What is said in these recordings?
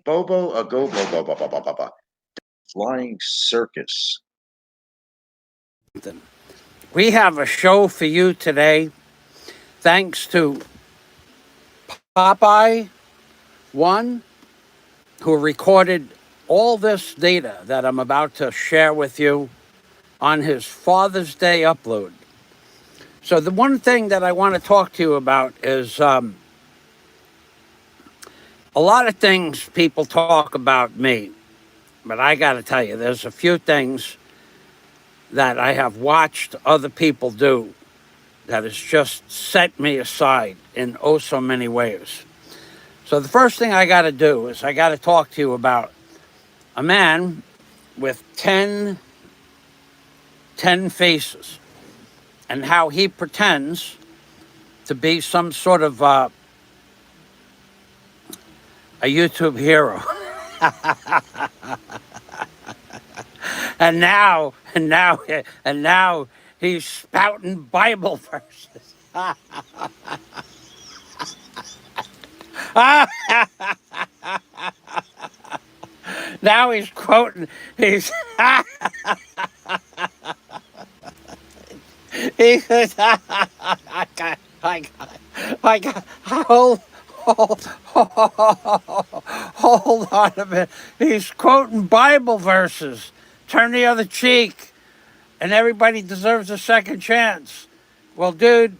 Bobo a go bo bo bo bo bo bo. Flying circus. We have a show for you today, thanks to Popeye One, who recorded all this data that I'm about to share with you on his Father's Day upload. So the one thing that I want to talk to you about is a lot of things people talk about me, but I got to tell you, there's a few things that I have watched other people do that has just set me aside in oh so many ways. So the first thing I got to do is I got to talk to you about a man with 10 faces and how he pretends to be some sort of a YouTube hero. and now he's spouting Bible verses. Now he's quoting. He says, I got, hold on a minute. He's quoting Bible verses. Turn the other cheek, and everybody deserves a second chance. Well, dude,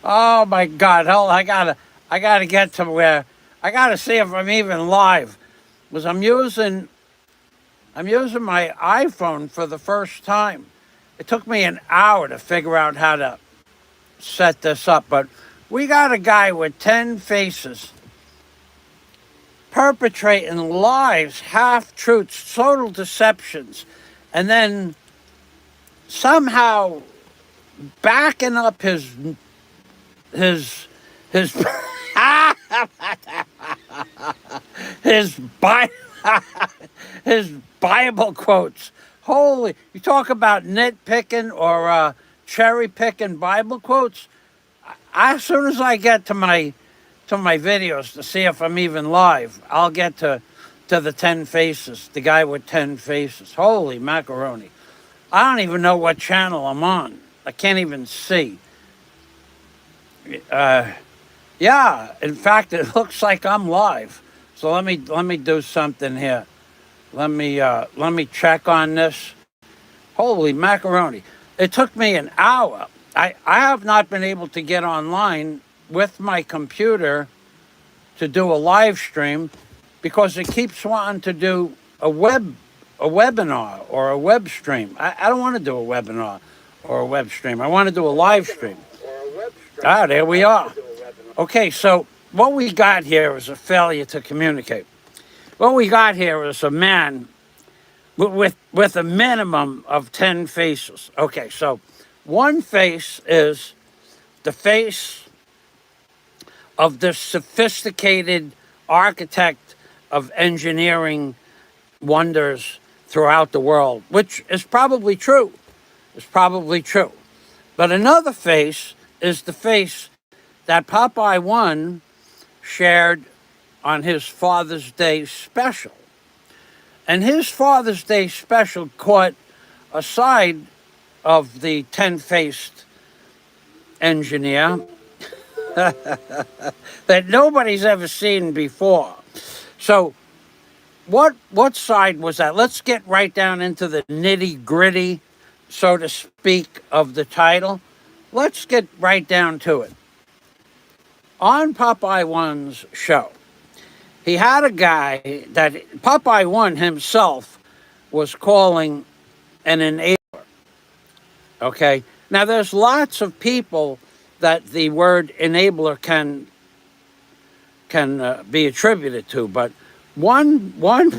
oh my God! Hold, I gotta get to where I gotta see if I'm even live, because I'm using my iPhone for the first time. It took me an hour to figure out how to set this up, but we got a guy with 10 faces perpetrating lies, half-truths, total deceptions, and then somehow backing up his his his his Bible quotes. Holy, you talk about nitpicking or cherry picking Bible quotes. As soon as I get to my videos to see if I'm even live, I'll get to the 10 faces, the guy with 10 faces. Holy macaroni. I don't even know what channel I'm on. I can't even see. Yeah, in fact, it looks like I'm live. So let me do something here. Let me check on this. Holy macaroni. It took me an hour. I have not been able to get online with my computer to do a live stream because it keeps wanting to do a webinar or a web stream. I don't want to do a webinar or a web stream. I want to do a live stream. Ah, there we are. Okay, so what we got here is a failure to communicate. What we got here is a man with a minimum of 10 faces. Okay, so one face is the face of the sophisticated architect of engineering wonders throughout the world, which is probably true. It's probably true. But another face is the face that Popeye One shared on his Father's Day special. And his Father's Day special caught a side of the 10-faced engineer that nobody's ever seen before. So what side was that? Let's get right down into the nitty-gritty, so to speak, of the title. Let's get right down to it. On Popeye One's show, he had a guy that Popeye One himself was calling an enabler. Okay? Now, there's lots of people that the word enabler can be attributed to, but one one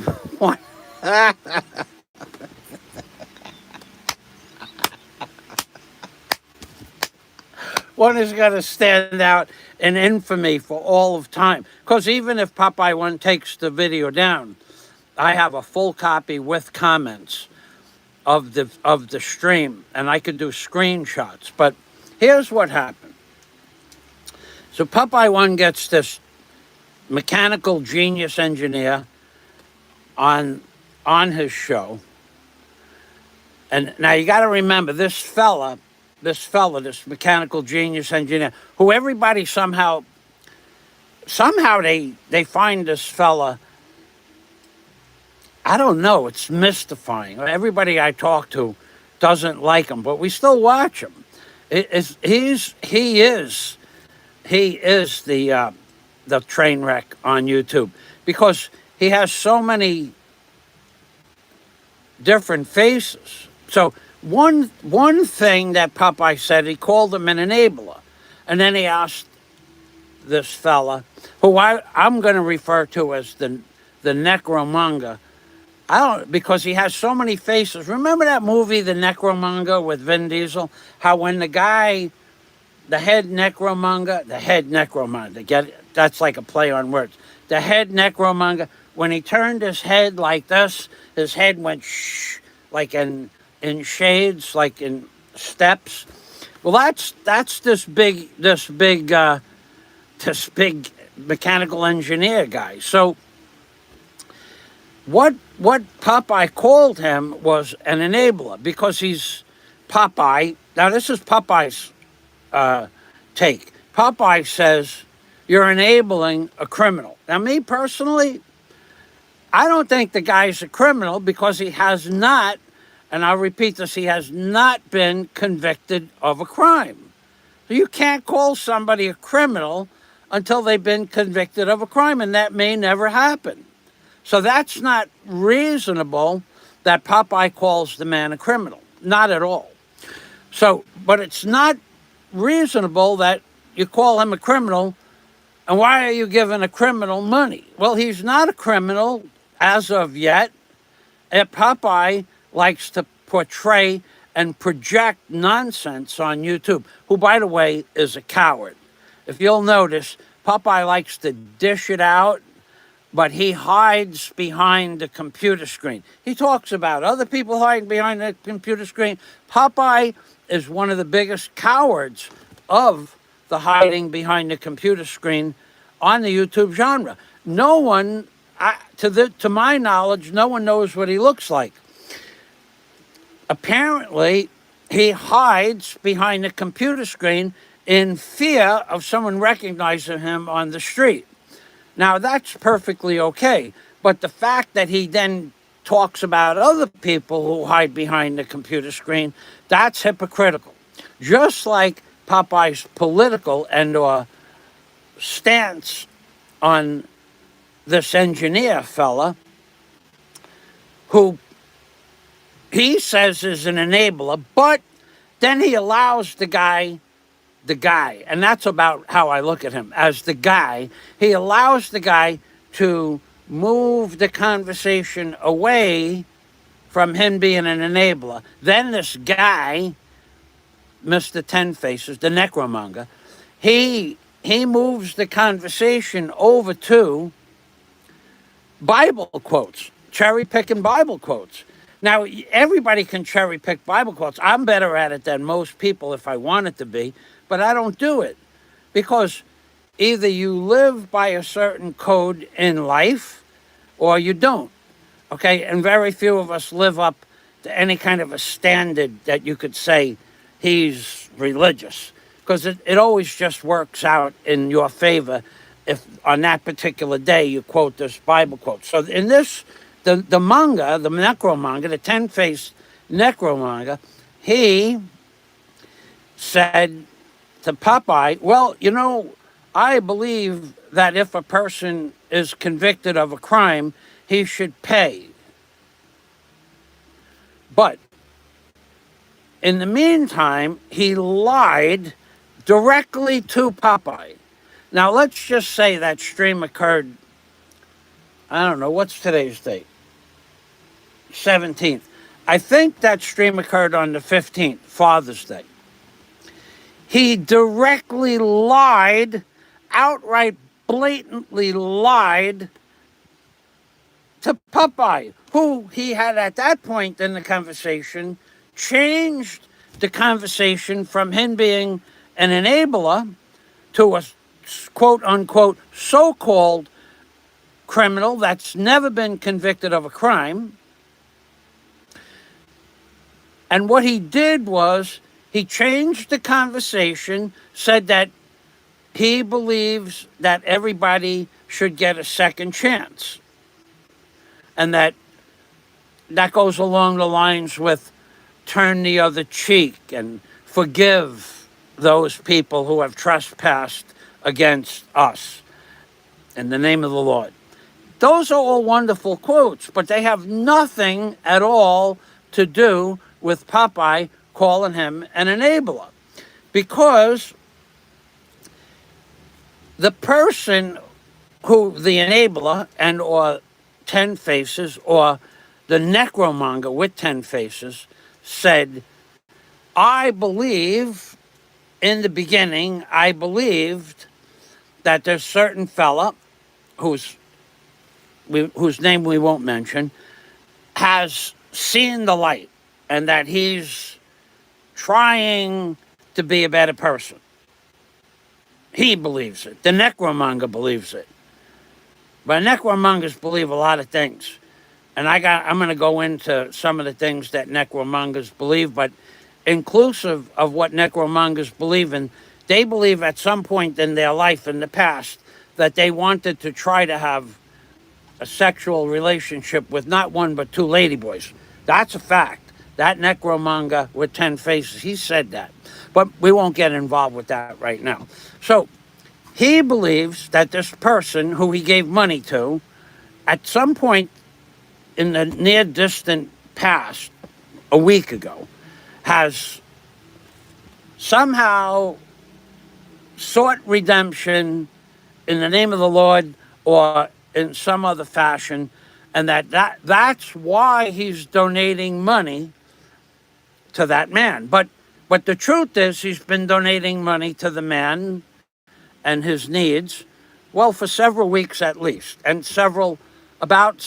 is going to stand out in infamy for all of time. Because even if Popeye One takes the video down, I have a full copy with comments of the stream, and I could do screenshots. But here's what happened. So Popeye One gets this mechanical genius engineer on his show. And now you got to remember this mechanical genius engineer, who everybody somehow they find this fella. I don't know. It's mystifying. Everybody I talk to doesn't like him, but we still watch him. He is the train wreck on YouTube because he has so many different faces. So one thing that Popeye said, he called him an enabler, and then he asked this fella, who I'm going to refer to as the necromonger. Because he has so many faces. Remember that movie, The Necromonger, with Vin Diesel? How when the head necromonger, that's like a play on words. The head necromonger, when he turned his head like this, his head went shh, like in shades, like in steps. Well, that's this big mechanical engineer guy. So what Popeye called him was an enabler because he's Popeye. Now this is Popeye's take. Popeye says you're enabling a criminal. Now me personally, I don't think the guy's a criminal because he has not, and I'll repeat this, he has not been convicted of a crime. So you can't call somebody a criminal until they've been convicted of a crime, and that may never happen. So that's not reasonable that Popeye calls the man a criminal. Not at all. So, but it's not reasonable that you call him a criminal, and why are you giving a criminal money? Well, he's not a criminal as of yet. Popeye likes to portray and project nonsense on YouTube, who, by the way, is a coward. If you'll notice, Popeye likes to dish it out, but he hides behind the computer screen. He talks about other people hiding behind the computer screen. Popeye is one of the biggest cowards of the hiding behind the computer screen on the YouTube genre. No one, to my knowledge, no one knows what he looks like. Apparently, he hides behind the computer screen in fear of someone recognizing him on the street. Now, that's perfectly okay, but the fact that he then talks about other people who hide behind the computer screen, that's hypocritical. Just like Popeye's political and or stance on this engineer fella, who he says is an enabler, but then he allows the guy, and that's about how I look at him, as the guy. He allows the guy to move the conversation away from him being an enabler. Then this guy, Mr. Ten Faces, the necromonger, he moves the conversation over to Bible quotes, cherry-picking Bible quotes. Now, everybody can cherry-pick Bible quotes. I'm better at it than most people if I wanted to be, but I don't do it because either you live by a certain code in life or you don't, okay? And very few of us live up to any kind of a standard that you could say he's religious, because it always just works out in your favor if on that particular day you quote this Bible quote. So in this, the necromonger, the ten-faced necromonger, he said to Popeye, well, you know, I believe that if a person is convicted of a crime, he should pay. But in the meantime, he lied directly to Popeye. Now, let's just say that stream occurred, I don't know, what's today's date? 17th. I think that stream occurred on the 15th, Father's Day. He directly lied, outright blatantly lied to Popeye, who he had at that point in the conversation changed the conversation from him being an enabler to quote unquote so-called criminal that's never been convicted of a crime. And what he did was he changed the conversation, said that he believes that everybody should get a second chance. And that goes along the lines with turn the other cheek and forgive those people who have trespassed against us in the name of the Lord. Those are all wonderful quotes, but they have nothing at all to do with Popeye calling him an enabler. Because the person who the enabler and or 10 faces or the necromonger with 10 faces said, I believe in the beginning, I believed that there's certain fella whose name we won't mention has seen the light and that he's trying to be a better person. He believes it. The necromonger believes it. But necromongers believe a lot of things. And I'm going to go into some of the things that necromongers believe, but inclusive of what necromongers believe in, they believe at some point in their life in the past that they wanted to try to have a sexual relationship with not one but two ladyboys. That's a fact. That necromonger with 10 faces, he said that. But we won't get involved with that right now. So he believes that this person who he gave money to, at some point in the near distant past, a week ago, has somehow sought redemption in the name of the Lord or in some other fashion, and that's why he's donating money to that man. But the truth is he's been donating money to the man and his needs, well, for several weeks at least, and about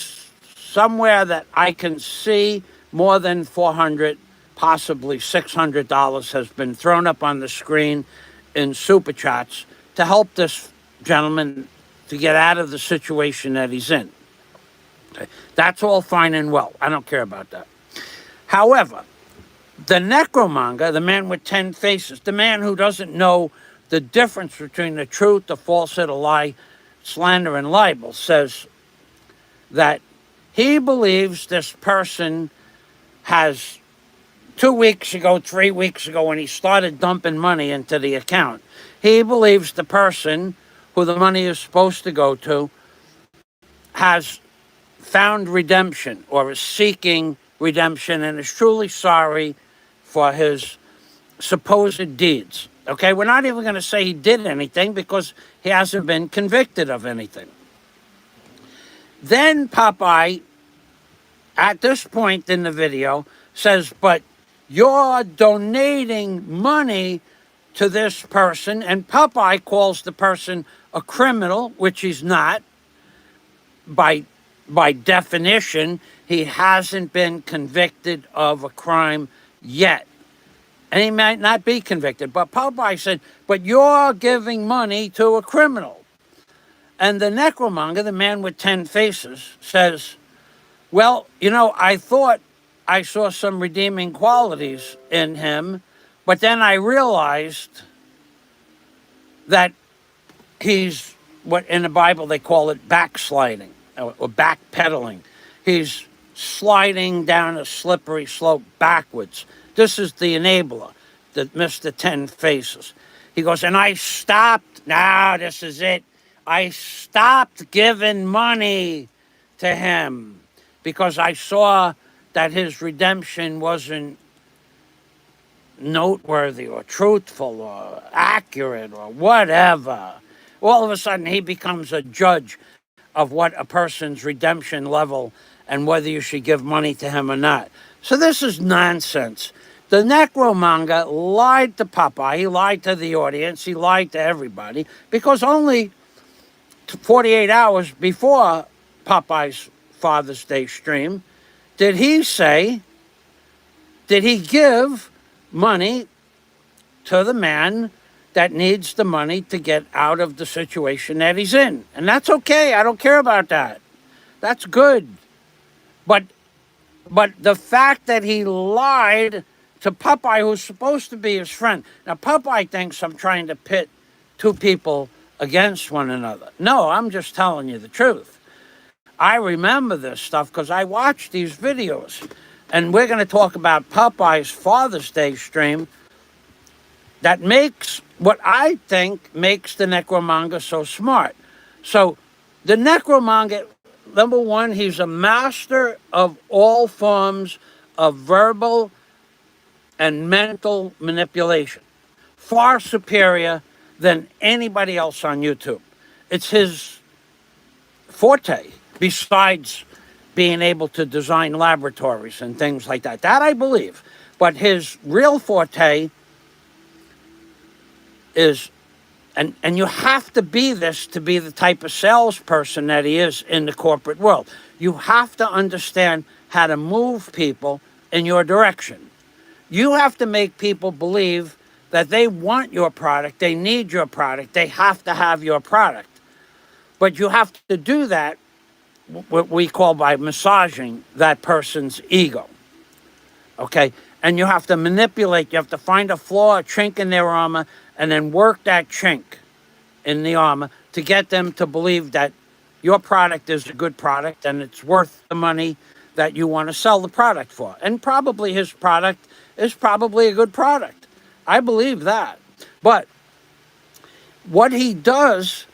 somewhere that I can see more than $400, possibly $600 has been thrown up on the screen in super chats to help this gentleman to get out of the situation that he's in. Okay. That's all fine and well. I don't care about that. However, the necromonger, the man with 10 faces, the man who doesn't know the difference between the truth, the falsehood, a lie, slander, and libel, says that he believes this person has 2 weeks ago, 3 weeks ago, when he started dumping money into the account, he believes the person who the money is supposed to go to has found redemption or is seeking redemption and is truly sorry for his supposed deeds. Okay, we're not even going to say he did anything because he hasn't been convicted of anything. Then Popeye, at this point in the video, says, but you're donating money to this person, and Popeye calls the person a criminal, which he's not. By definition, he hasn't been convicted of a crime yet. And he might not be convicted. But Popeye said, but you're giving money to a criminal. And the necromonger, the man with 10 faces, says, well, I thought I saw some redeeming qualities in him, but then I realized that he's what in the Bible they call it backsliding or backpedaling. He's sliding down a slippery slope backwards. This is the enabler, the Mr. 10 Faces. He goes, and I stopped, now this is it. I stopped giving money to him because I saw that his redemption wasn't noteworthy or truthful or accurate or whatever. All of a sudden, he becomes a judge of what a person's redemption level and whether you should give money to him or not. So this is nonsense. The necromonger lied to Popeye, he lied to the audience, he lied to everybody, because only 48 hours before Popeye's Father's Day stream did he give money to the man that needs the money to get out of the situation that he's in. And that's okay. I don't care about that. That's good. But the fact that he lied to Popeye, who's supposed to be his friend. Now, Popeye thinks I'm trying to pit two people against one another. No, I'm just telling you the truth. I remember this stuff because I watched these videos. And we're going to talk about Popeye's Father's Day stream that makes what I think makes the necromonger so smart. So the necromonger, number one, he's a master of all forms of verbal and mental manipulation, far superior than anybody else on YouTube. It's his forte, besides being able to design laboratories and things like that. That I believe. But his real forte is, and you have to be this to be the type of salesperson that he is in the corporate world. You have to understand how to move people in your direction. You have to make people believe that they want your product, they need your product, they have to have your product. But you have to do that, what we call by massaging that person's ego, okay? And you have to manipulate, you have to find a flaw, a chink in their armor, and then work that chink in the armor to get them to believe that your product is a good product and it's worth the money that you want to sell the product for. And probably his product is probably a good product. I believe that. But what he does,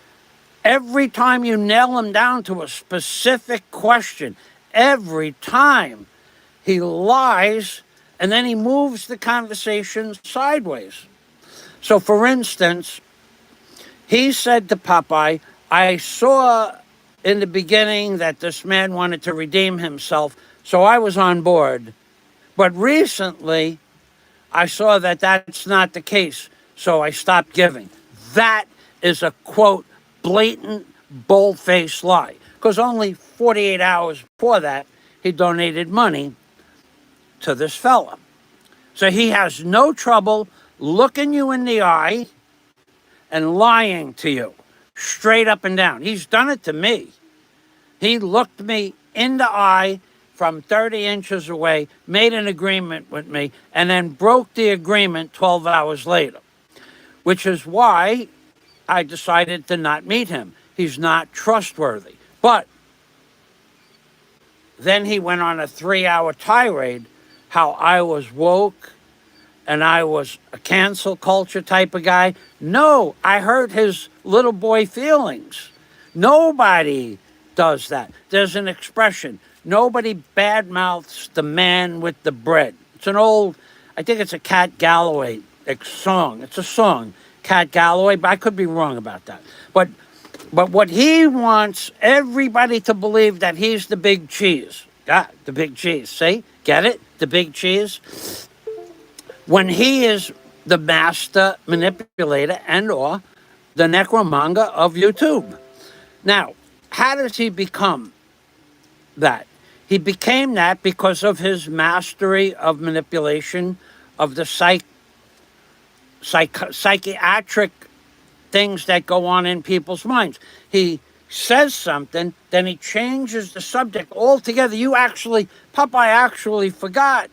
every time you nail him down to a specific question, every time he lies, and then he moves the conversation sideways. So, for instance, he said to Popeye, I saw in the beginning that this man wanted to redeem himself, so I was on board. But recently, I saw that that's not the case, so I stopped giving. That is a, quote, blatant, bold-faced lie. Because only 48 hours before that, he donated money to this fella. So he has no trouble looking you in the eye and lying to you, straight up and down. He's done it to me. He looked me in the eye from 30 inches away, made an agreement with me, and then broke the agreement 12 hours later, which is why I decided to not meet him. He's not trustworthy. But then he went on a 3-hour tirade how I was woke and I was a cancel culture type of guy. No, I hurt his little boy feelings. Nobody does that. There's an expression. Nobody badmouths the man with the bread. It's an old, I think it's a Cat Galloway song. It's a song, Cat Galloway, but I could be wrong about that. But what he wants everybody to believe that he's the big cheese. Ah, the big cheese. See? Get it? The big cheese. When he is the master manipulator and or the necromonger of YouTube. Now, how does he become that? He became that because of his mastery of manipulation of the psychiatric things that go on in people's minds. He says something, then he changes the subject altogether. Popeye actually forgot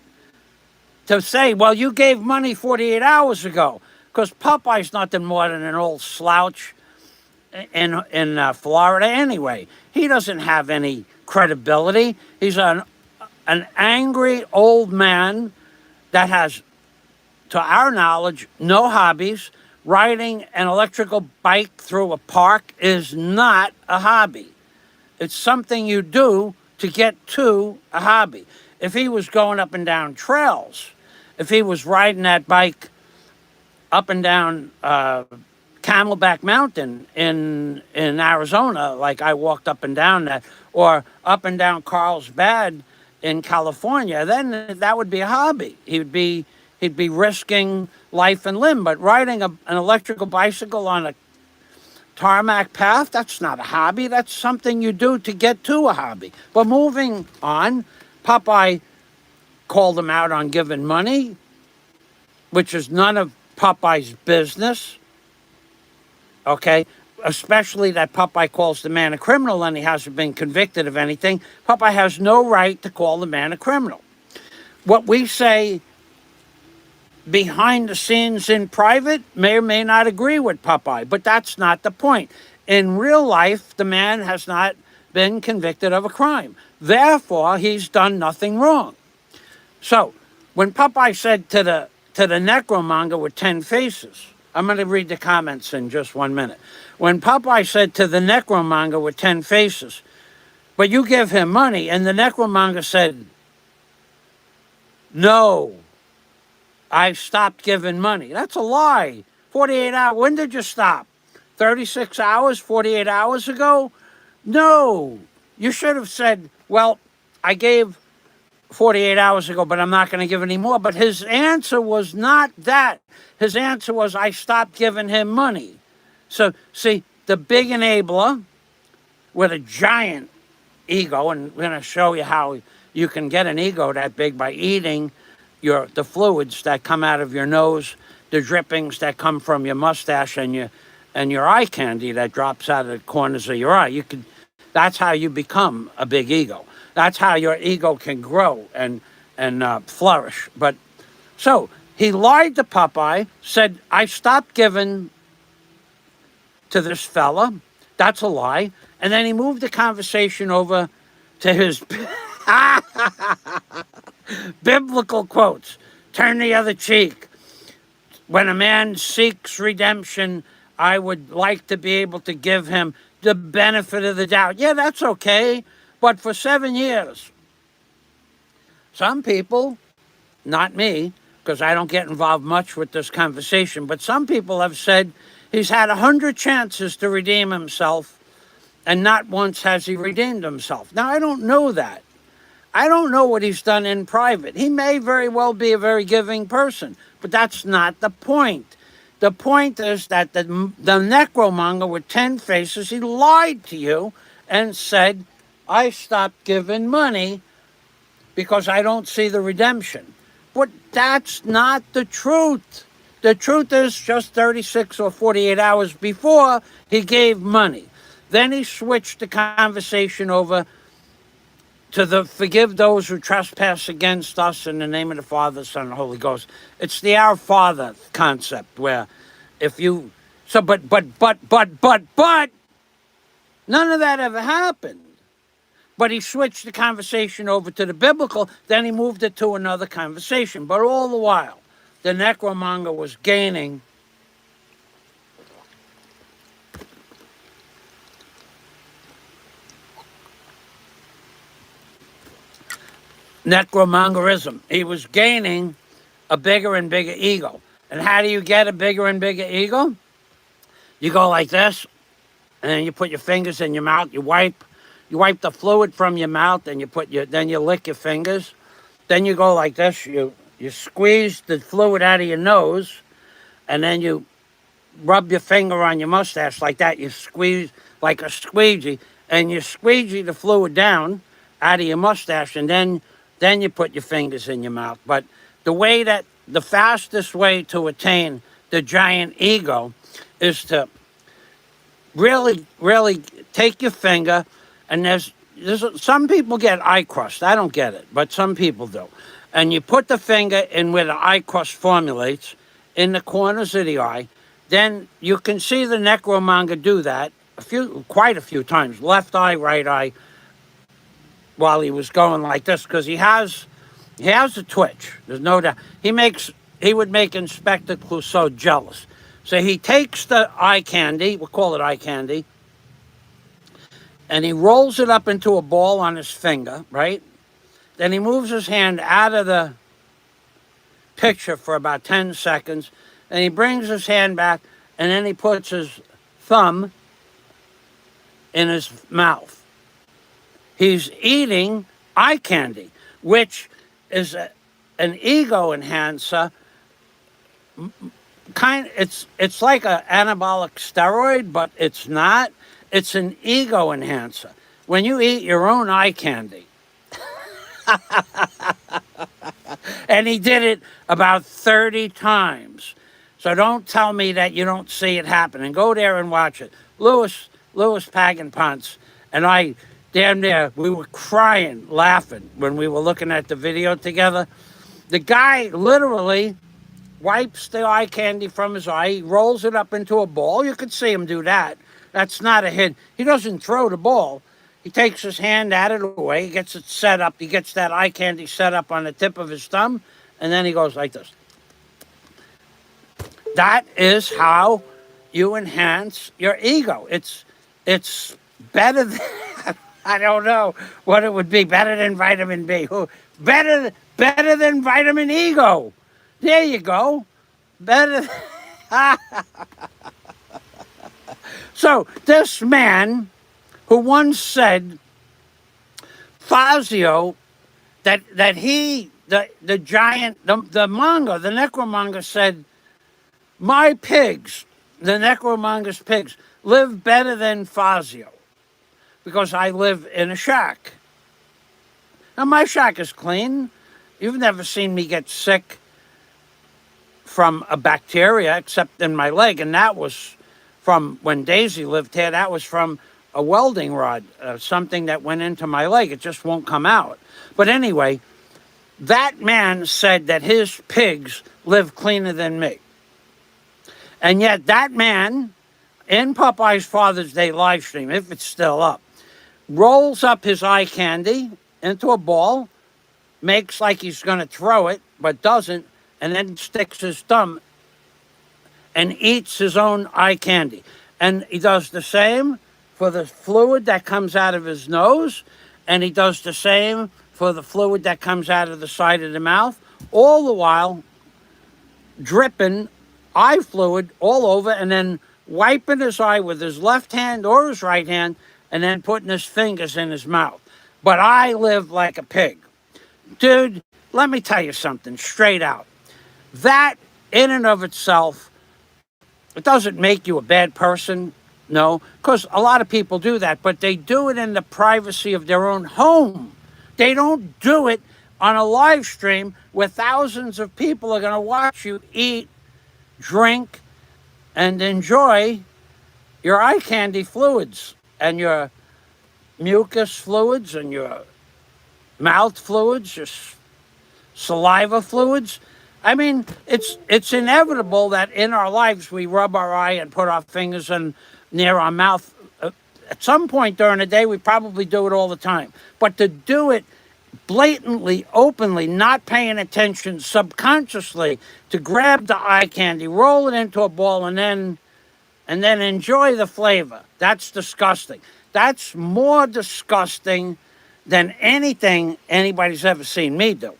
to say, well, you gave money 48 hours ago, because Popeye's nothing more than an old slouch in Florida anyway. He doesn't have any credibility. He's an angry old man that has, to our knowledge, no hobbies. Riding an electrical bike through a park is not a hobby. It's something you do to get to a hobby. If he was going up and down trails, if he was riding that bike up and down Camelback Mountain in Arizona, like I walked up and down that, or up and down Carlsbad in California, then that would be a hobby. He'd be risking life and limb. But riding an electrical bicycle on a tarmac path, that's not a hobby. That's something you do to get to a hobby. But moving on, Popeye called him out on giving money, which is none of Popeye's business. okay? Especially that Popeye calls the man a criminal and he hasn't been convicted of anything. Popeye has no right to call the man a criminal. What we say behind the scenes in private may or may not agree with Popeye, but that's not the point. In real life, the man has not been convicted of a crime. Therefore, he's done nothing wrong. So, when Popeye said to the necromonger with 10 faces, I'm going to read the comments in just 1 minute. When Popeye said to the necromonger with 10 faces, but you give him money, and the necromonger said, no, I stopped giving money. That's a lie. 48 hours. When did you stop? 36 hours, 48 hours ago? No. You should have said, well, I gave 48 hours ago, but I'm not going to give any more. But his answer was not that. His answer was, I stopped giving him money. So, see, the big enabler with a giant ego, and we're going to show you how you can get an ego that big by eating the fluids that come out of your nose, the drippings that come from your mustache, and your eye candy that drops out of the corners of your eye. That's how you become a big ego. That's how your ego can grow and flourish. But so he lied to Popeye, said, I stopped giving to this fella. That's a lie. And then he moved the conversation over to his biblical quotes. Turn the other cheek. When a man seeks redemption, I would like to be able to give him the benefit of the doubt. Yeah, that's okay. But for 7 years, some people, not me, because I don't get involved much with this conversation, but some people have said he's had 100 chances to redeem himself, and not once has he redeemed himself. Now, I don't know that. I don't know what he's done in private. He may very well be a very giving person, but that's not the point. The point is that the necromonger with 10 faces, he lied to you and said, I stopped giving money because I don't see the redemption. But that's not the truth. The truth is just 36 or 48 hours before, he gave money. Then he switched the conversation over to the forgive those who trespass against us in the name of the Father, Son, and Holy Ghost. It's the Our Father concept where if you... So, but, none of that ever happened. But he switched the conversation over to the biblical, then he moved it to another conversation. But all the while, the necromonger was gaining necromongerism. He was gaining a bigger and bigger ego. And how do you get a bigger and bigger ego? You go like this, and then you put your fingers in your mouth, you wipe the fluid from your mouth, and then you lick your fingers. Then you go like this, you squeeze the fluid out of your nose, and then you rub your finger on your mustache like that. You squeeze like a squeegee, and you squeegee the fluid down out of your mustache, and then you put your fingers in your mouth. But the fastest way to attain the giant ego is to really, really take your finger, and there's some people get eye crust. I don't get it, but some people do. And you put the finger in where the eye crust formulates, in the corners of the eye. Then you can see the necromonger do that quite a few times, left eye, right eye, while he was going like this, because he has a twitch. There's no doubt. He would make Inspector Clouseau jealous. So he takes the eye candy, we'll call it eye candy, and he rolls it up into a ball on his finger, right? Then he moves his hand out of the picture for about 10 seconds, and he brings his hand back, and then he puts his thumb in his mouth. He's eating eye candy, which is an ego enhancer. It's like an anabolic steroid, but it's not. It's an ego enhancer. When you eat your own eye candy, and he did it about 30 times. So don't tell me that you don't see it happening. Go there and watch it. Louis Pagan-Ponce and I, damn near, we were crying, laughing when we were looking at the video together. The guy literally wipes the eye candy from his eye, he rolls it up into a ball. You could see him do that. That's not a hit. He doesn't throw the ball. He takes his hand out of the way, he gets it set up, he gets that eye candy set up on the tip of his thumb, and then he goes like this. That is how you enhance your ego. It's better than, I don't know what it would be, better than vitamin B. Better than vitamin ego. There you go. Better. So this man who once said, Fazio, that he, the giant, the manga, the necromanga said, my pigs, the necromanga's pigs, live better than Fazio because I live in a shack. Now my shack is clean. You've never seen me get sick from a bacteria except in my leg, and that was from when Daisy lived here. That was from a welding rod, something that went into my leg. It just won't come out. But anyway, that man said that his pigs live cleaner than me. And yet that man, in Popeye's Father's Day live stream, if it's still up, rolls up his eye candy into a ball, makes like he's going to throw it, but doesn't, and then sticks his thumb and eats his own eye candy. And he does the same for the fluid that comes out of his nose, and he does the same for the fluid that comes out of the side of the mouth, all the while dripping eye fluid all over, and then wiping his eye with his left hand or his right hand, and then putting his fingers in his mouth. But I live like a pig. Dude, let me tell you something straight out. That, in and of itself, it doesn't make you a bad person, no, because a lot of people do that, but they do it in the privacy of their own home. They don't do it on a live stream where thousands of people are going to watch you eat, drink, and enjoy your eye candy fluids and your mucus fluids and your mouth fluids, your saliva fluids. I mean, it's inevitable that in our lives we rub our eye and put our fingers in near our mouth. At some point during the day, we probably do it all the time. But to do it blatantly, openly, not paying attention, subconsciously, to grab the eye candy, roll it into a ball, and then enjoy the flavor, that's disgusting. That's more disgusting than anything anybody's ever seen me do.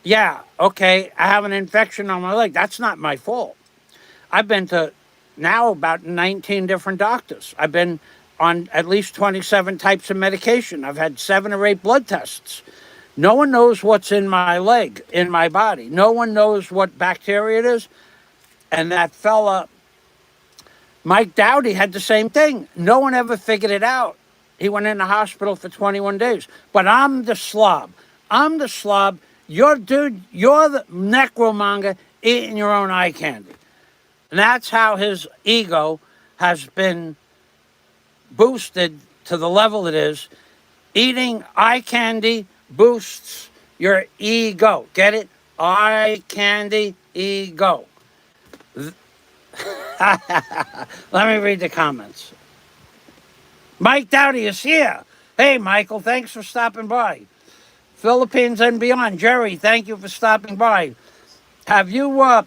Yeah, okay, I have an infection on my leg. That's not my fault. I've been to now about 19 different doctors. I've been on at least 27 types of medication. I've had 7 or 8 blood tests. No one knows what's in my leg, in my body. No one knows what bacteria it is. And that fella, Mike Dowdy, had the same thing. No one ever figured it out. He went in the hospital for 21 days. But I'm the slob. I'm the slob. You're the necromonger eating your own eye candy. And that's how his ego has been boosted to the level it is. Eating eye candy boosts your ego. Get it? Eye candy, ego. Let me read the comments. Mike Dowdy is here. Hey, Michael, thanks for stopping by. Philippines and beyond. Jerry, thank you for stopping by. Have you, I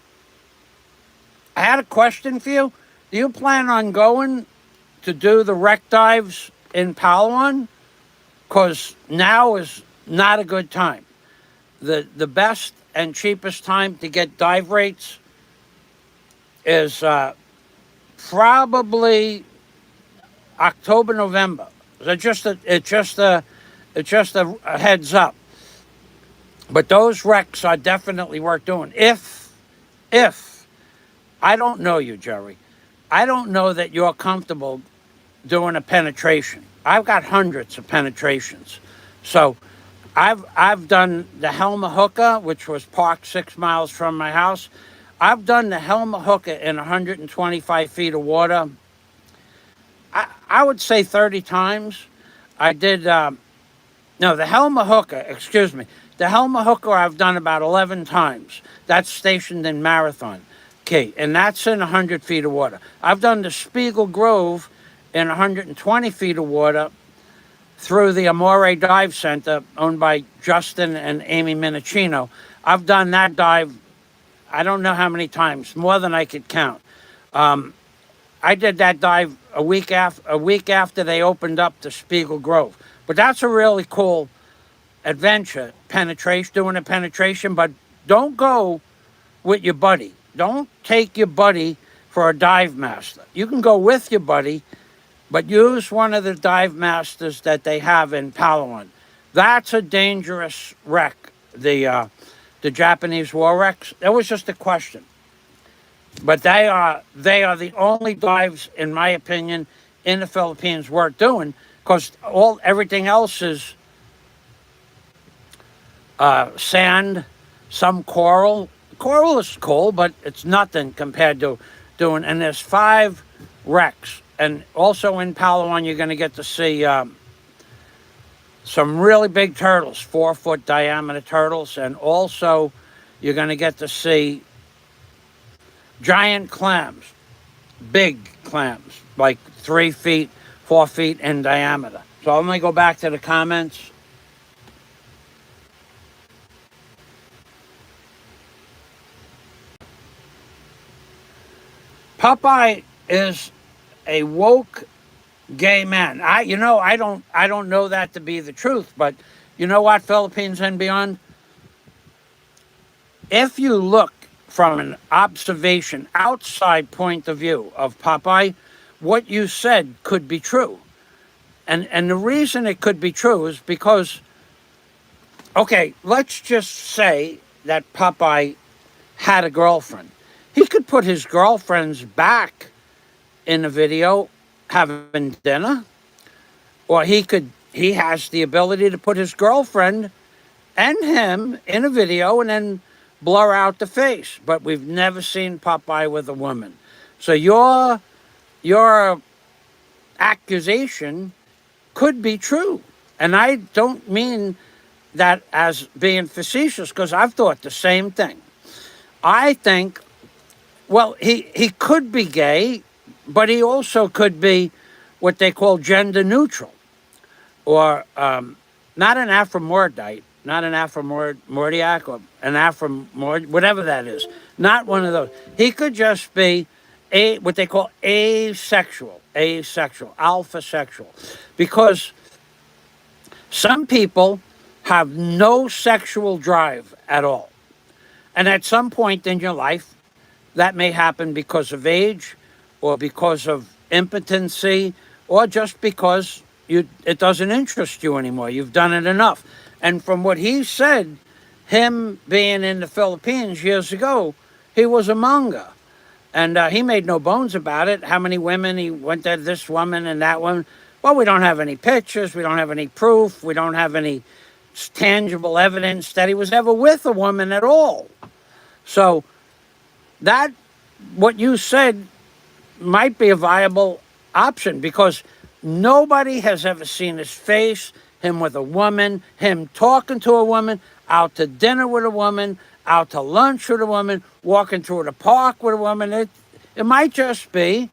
had a question for you. Do you plan on going to do the wreck dives in Palawan? Because now is not a good time. The best and cheapest time to get dive rates is probably October, November. So it's just a heads up. But those wrecks are definitely worth doing. If I don't know you, Jerry, I don't know that you're comfortable doing a penetration. I've got hundreds of penetrations. So I've done the Helma Hookah, which was parked 6 miles from my house. I've done the Helma hooker in 125 feet of water. I would say 30 times. I did, no, the Helma hooker, excuse me. The Helma hooker I've done about 11 times. That's stationed in Marathon Key, and that's in 100 feet of water. I've done the Spiegel Grove in 120 feet of water through the Amore Dive Center, owned by Justin and Amy Minicino. I've done that dive, I don't know how many times, more than I could count. I did that dive a week after they opened up the Spiegel Grove. But that's a really cool adventure, doing a penetration, but don't go with your buddy. Don't take your buddy for a dive master. You can go with your buddy, but use one of the dive masters that they have in Palawan. That's a dangerous wreck, the Japanese war wrecks. That was just a question. But they are the only dives, in my opinion, in the Philippines worth doing, because everything else is sand, some coral. Coral is cool, but it's nothing compared to doing. And there's 5 wrecks, and also in Palawan you're going to get to see some really big turtles, 4-foot diameter turtles, and also you're going to get to see giant clams, big clams, like 3 feet, 4 feet in diameter. So let me go back to the comments. Popeye is a woke gay man. I don't know that to be the truth, but you know what, Philippines and beyond? If you look from an observation outside point of view of Popeye, what you said could be true. And the reason it could be true is because, okay, let's just say that Popeye had a girlfriend. He could put his girlfriend's back in a video having dinner, or he has the ability to put his girlfriend and him in a video and then blur out the face. But we've never seen Popeye with a woman. So your accusation could be true. And I don't mean that as being facetious, because I've thought the same thing. I think, well, he could be gay, but he also could be what they call gender neutral, or not an Aphrodite, not an Aphrodisiac, or an Aphrodite, whatever that is. Not one of those. He could just be what they call asexual, alpha sexual, because some people have no sexual drive at all. And at some point in your life, that may happen because of age, or because of impotency, or just because it doesn't interest you anymore. You've done it enough. And from what he said, him being in the Philippines years ago, he was a manga. And he made no bones about it. How many women he went to, this woman and that one. Well, we don't have any pictures. We don't have any proof. We don't have any tangible evidence that he was ever with a woman at all. So that, what you said, might be a viable option, because nobody has ever seen his face, him with a woman, him talking to a woman, out to dinner with a woman, out to lunch with a woman, walking through the park with a woman. It might just be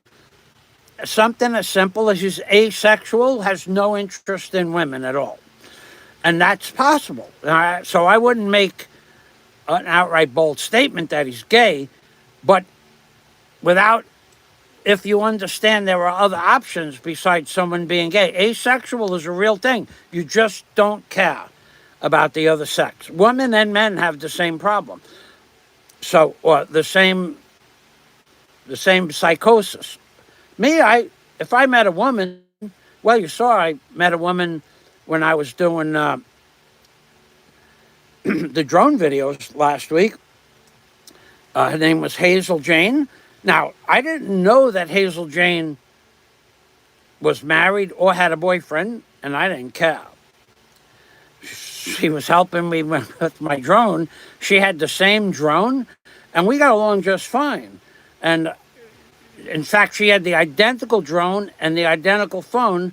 something as simple as he's asexual, has no interest in women at all. And that's possible. So I wouldn't make an outright bold statement that he's gay, but if you understand there are other options besides someone being gay. Asexual is a real thing. You just don't care about the other sex. Women and men have the same problem. So, or the same psychosis. Me, if I met a woman, well, you saw I met a woman when I was doing the drone videos last week. Her name was Hazel Jane. Now, I didn't know that Hazel Jane was married or had a boyfriend, and I didn't care. She was helping me with my drone. She had the same drone, and we got along just fine. And in fact, she had the identical drone and the identical phone,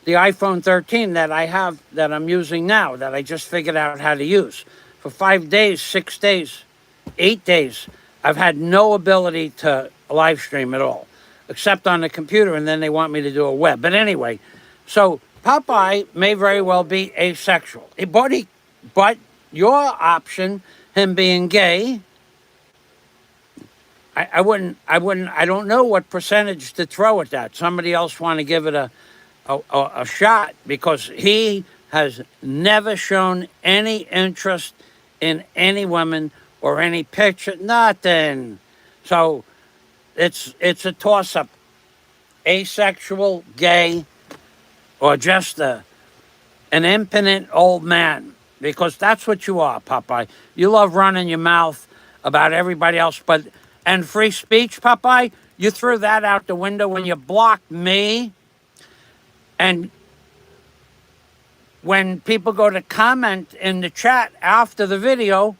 the iPhone 13 that I have, that I'm using now, that I just figured out how to use. For 5 days, 6 days, 8 days, I've had no ability to live stream at all, except on the computer, and then they want me to do a web. But anyway, so Popeye may very well be asexual. But your option, him being gay, I don't know what percentage to throw at that. Somebody else want to give it a shot, because he has never shown any interest in any woman or any picture, nothing. So it's a toss-up, asexual, gay, or just an impotent old man, because that's what you are, Popeye. You love running your mouth about everybody else, and free speech, Popeye, you threw that out the window when you blocked me. And when people go to comment in the chat after the video,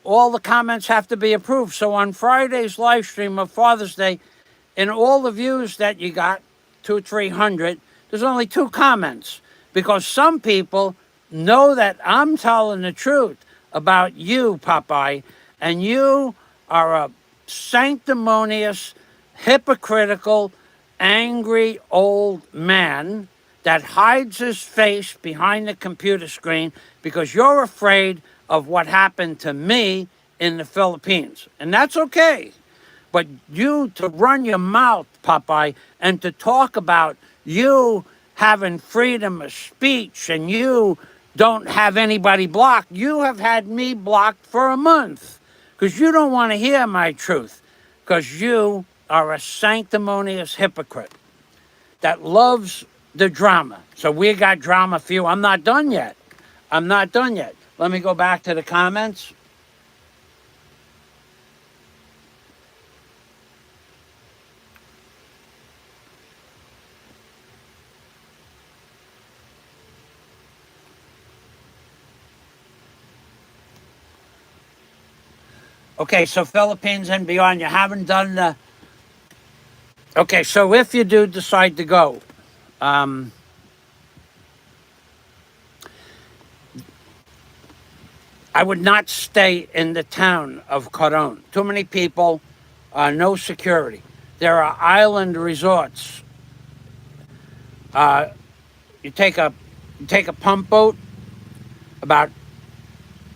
all the comments have to be approved. So on Friday's live stream of Father's Day, in all the views that you got, 200-300, there's only 2 comments, because some people know that I'm telling the truth about you, Popeye, and you are a sanctimonious, hypocritical, angry old man that hides his face behind the computer screen because you're afraid of what happened to me in the Philippines. And that's okay. But you to run your mouth, Popeye, and to talk about you having freedom of speech and you don't have anybody blocked, you have had me blocked for a month because you don't want to hear my truth, because you are a sanctimonious hypocrite that loves the drama. So we got drama for you. I'm not done yet. Let me go back to the comments. Okay, so Philippines and beyond, you haven't done the... Okay, so if you do decide to go, I would not stay in the town of Coron. Too many people, no security. There are island resorts. You take a pump boat.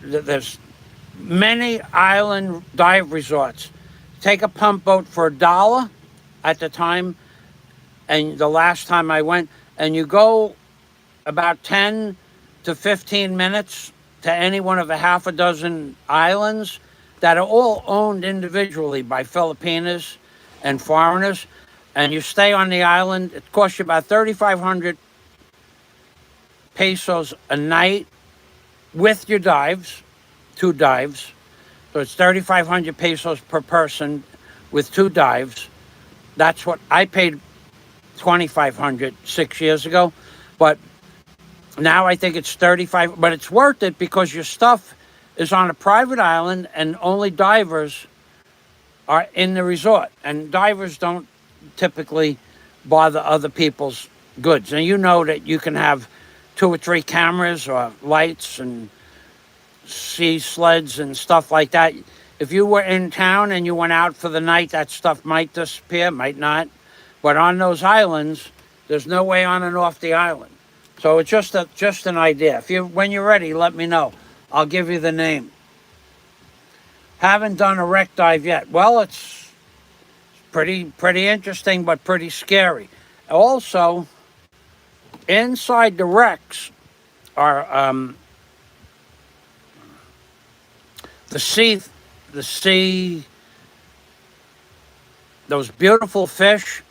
There's many island dive resorts. Take a pump boat for $1 at the time, and the last time I went, and you go about 10 to 15 minutes to any one of a half a dozen islands that are all owned individually by Filipinos and foreigners, and you stay on the island. It costs you about 3,500 pesos a night with your dives, 2 dives. So it's 3,500 pesos per person with 2 dives. That's what I paid, 2,500 6 years ago. But now I think it's 35, but it's worth it because your stuff is on a private island and only divers are in the resort. And divers don't typically bother other people's goods. And you know that you can have 2 or 3 cameras or lights and sea sleds and stuff like that. If you were in town and you went out for the night, that stuff might disappear, might not. But on those islands, there's no way on and off the island. So it's just an idea. When you're ready, let me know. I'll give you the name. Haven't done a wreck dive yet. Well, it's pretty interesting, but pretty scary. Also, inside the wrecks are the sea, those beautiful fish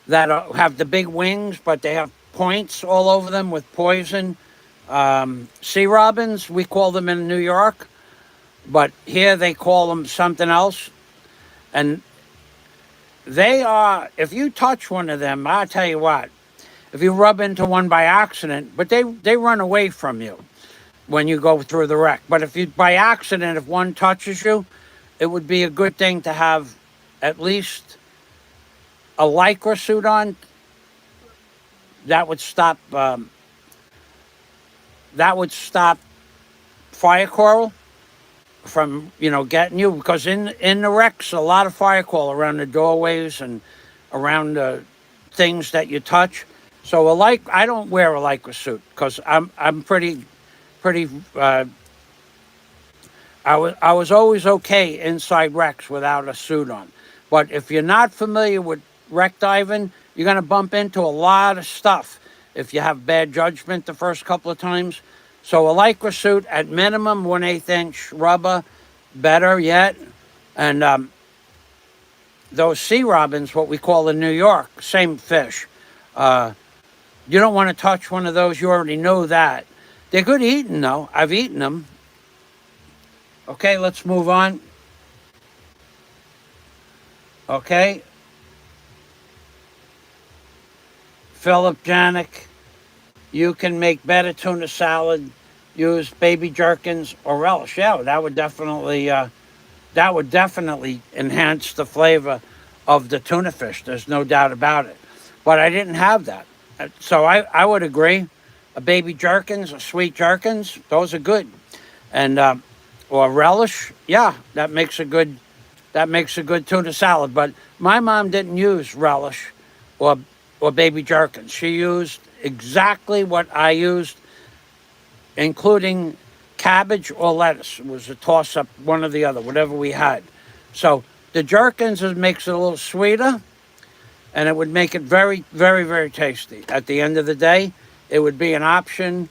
that have the big wings, but they have points all over them with poison. Sea robins, we call them in New York, but here they call them something else. And they are, if you touch one of them, I'll tell you what, if you rub into one by accident, but they run away from you when you go through the wreck. But if you, by accident, if one touches you, it would be a good thing to have at least a lycra suit on. That would stop. That would stop fire coral from getting you, because in the wrecks a lot of fire coral around the doorways and around the things that you touch. So I don't wear a lycra suit because I'm pretty. I was always okay inside wrecks without a suit on. But if you're not familiar with wreck diving, you're going to bump into a lot of stuff if you have bad judgment the first couple of times. So a lycra suit at minimum 1/8 inch rubber, better yet. And those sea robins, what we call in New York, same fish. You don't want to touch one of those. You already know that. They're good eating though. I've eaten them. Okay, let's move on. Okay. Philip Janik, you can make better tuna salad, use baby gherkins or relish. Yeah, that would definitely enhance the flavor of the tuna fish. There's no doubt about it. But I didn't have that. So I would agree. A baby gherkins, a sweet gherkins, those are good. And or relish, yeah, that makes a good tuna salad. But my mom didn't use relish or baby gherkins. She used exactly what I used, including cabbage or lettuce. It was a toss up, one or the other, whatever we had. So the gherkins makes it a little sweeter, and it would make it very, very, very tasty. At the end of the day, it would be an option.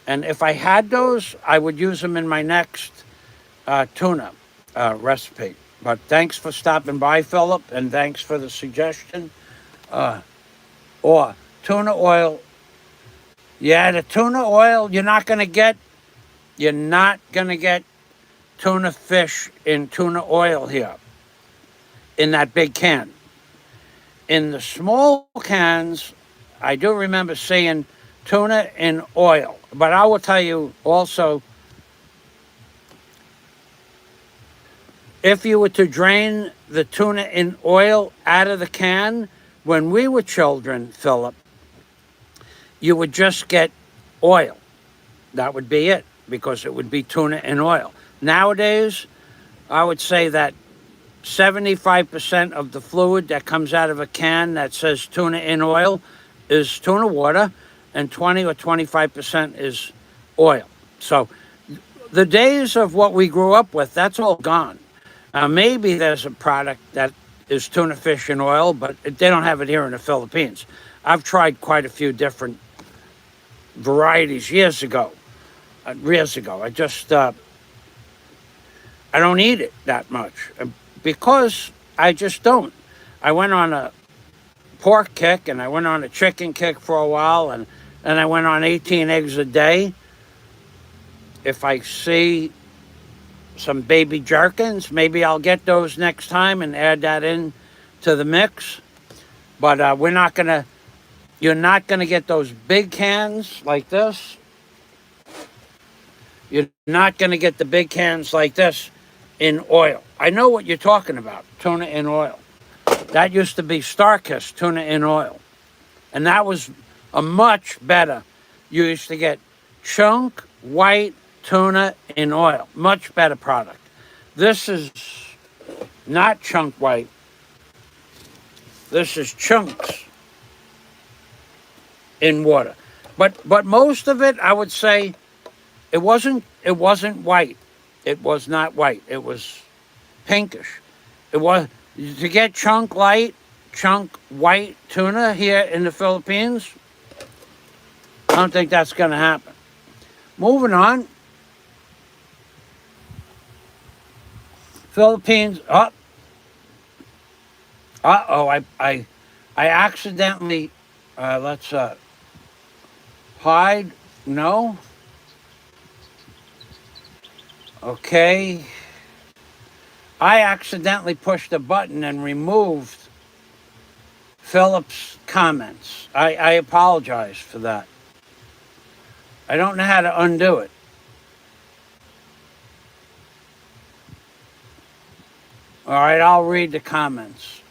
And if I had those, I would use them in my next tuna recipe. But thanks for stopping by, Philip, and thanks for the suggestion. Or tuna oil. Yeah, the tuna oil, you're not gonna get tuna fish in tuna oil here in that big can. In the small cans, I do remember seeing tuna in oil. But I will tell you also, if you were to drain the tuna in oil out of the can, when we were children, Philip, you would just get oil. That would be it, because it would be tuna in oil. Nowadays, I would say that 75% of the fluid that comes out of a can that says tuna in oil is tuna water, and 20 or 25% is oil. So the days of what we grew up with, that's all gone. Maybe there's a product that is tuna fish in oil, but they don't have it here in the Philippines. I've tried quite a few different varieties years ago. I just I don't eat it that much because I just don't. I went on a pork kick and I went on a chicken kick for a while, and I went on 18 eggs a day. If I see some baby gherkins, maybe I'll get those next time and add that in to the mix. But you're not gonna get those big cans like this. You're not gonna get the big cans like this in oil. I know what you're talking about, tuna in oil. That used to be CIRCUS, tuna in oil. And that was a much better. You used to get chunk white tuna in oil. Much better product. This is not chunk white. This is chunks in water. But most of it, I would say, it wasn't white. It was not white. It was pinkish. It was to get chunk white tuna here in the Philippines. I don't think that's going to happen. Moving on. Philippines. I accidentally. Let's hide. No. Okay. I accidentally pushed a button and removed Philip's comments. I apologize for that. I don't know how to undo it. All right, I'll read the comments.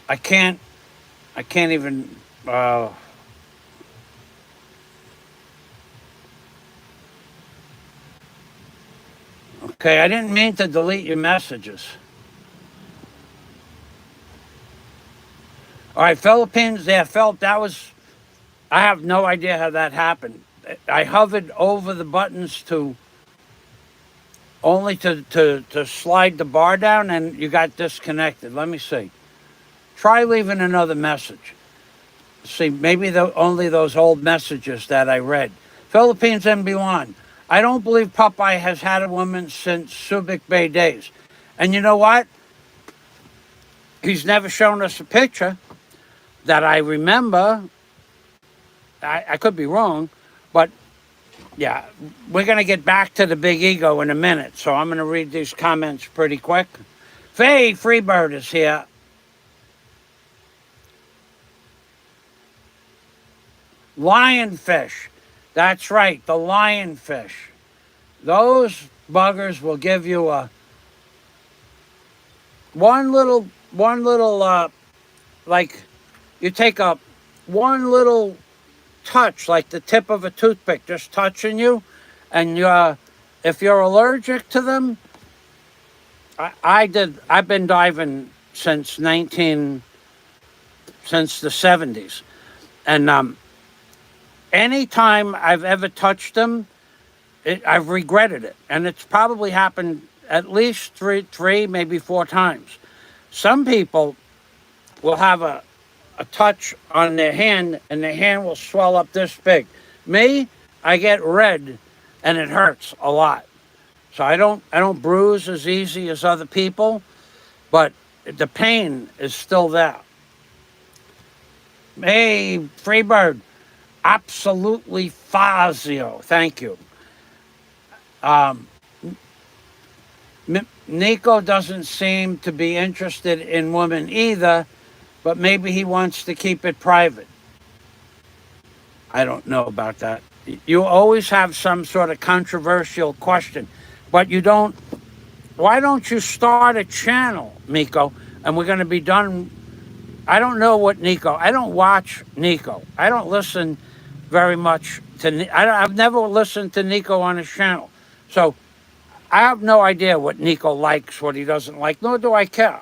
I can't even, okay, I didn't mean to delete your messages. All right, Philippines, yeah, I have no idea how that happened. I hovered over the buttons only to slide the bar down, and you got disconnected. Let me see. Try leaving another message. See, maybe only those old messages that I read. Philippines and beyond. I don't believe Popeye has had a woman since Subic Bay days. And you know what? He's never shown us a picture that I remember. I could be wrong, but yeah, we're going to get back to the big ego in a minute. So I'm going to read these comments pretty quick. Faye Freebird is here. Lionfish. That's right, the lionfish. Those buggers will give you one little like you take one little touch, like the tip of a toothpick just touching you, and if you're allergic to them, I've been diving since the 70s, and anytime I've ever touched them, I've regretted it, and it's probably happened at least three, maybe four times. Some people will have a touch on their hand, and their hand will swell up this big. Me, I get red, and it hurts a lot. So I don't bruise as easy as other people, but the pain is still there. Hey, Freebird, absolutely Fazio. Thank you. Nico doesn't seem to be interested in women either, but maybe he wants to keep it private. I don't know about that. You always have some sort of controversial question, but you don't. Why don't you start a channel, Miko? And we're going to be done. I don't know what Nico. I don't watch Nico. I don't listen very much to. I've never listened to Nico on his channel, so I have no idea what Nico likes, what he doesn't like, nor do I care.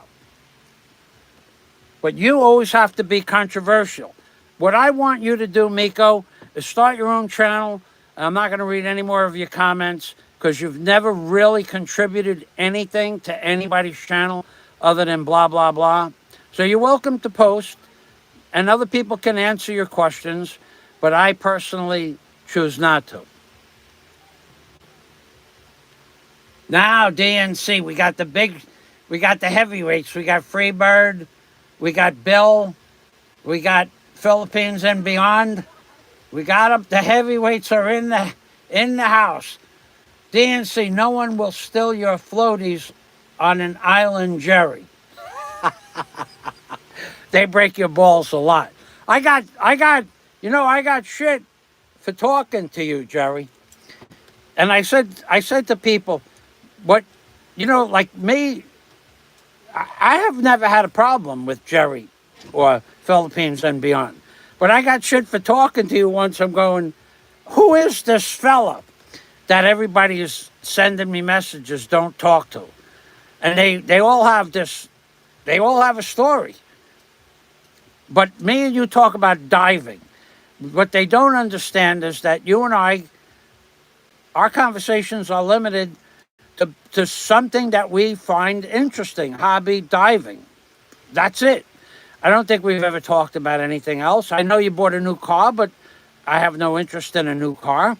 But you always have to be controversial. What I want you to do, Miko, is start your own channel. I'm not going to read any more of your comments because you've never really contributed anything to anybody's channel other than blah, blah, blah. So you're welcome to post, and other people can answer your questions, but I personally choose not to. Now, DNC, we got the heavyweights. We got Freebird, we got Bill, we got Philippines and beyond. We got them. The heavyweights are in the house. DNC, no one will steal your floaties on an island, Jerry. They break your balls a lot. I got shit for talking to you, Jerry. And I said to people, what, like me, I have never had a problem with Jerry or Philippines and beyond. But I got shit for talking to you once. I'm going, who is this fella that everybody is sending me messages, don't talk to? And they all have a story. But me and you talk about diving. What they don't understand is that you and I, our conversations are limited to something that we find interesting, hobby diving. That's it. I don't think we've ever talked about anything else. I know you bought a new car, but I have no interest in a new car.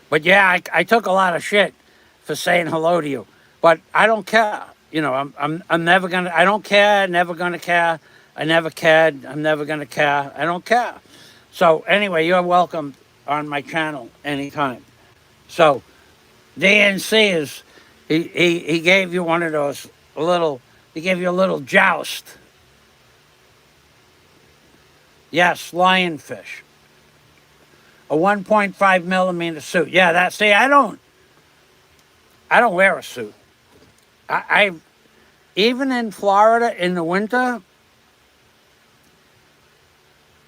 But yeah, I took a lot of shit for saying hello to you. But I don't care. I'm never gonna. I don't care. Never gonna care. I never cared. I'm never gonna care. I don't care. So anyway, you're welcome on my channel anytime. So DNC is he gave you one of those he gave you a little joust. Yes, lionfish. a 1.5 millimeter suit. Yeah, that. See, I don't wear a suit. I even in Florida in the winter,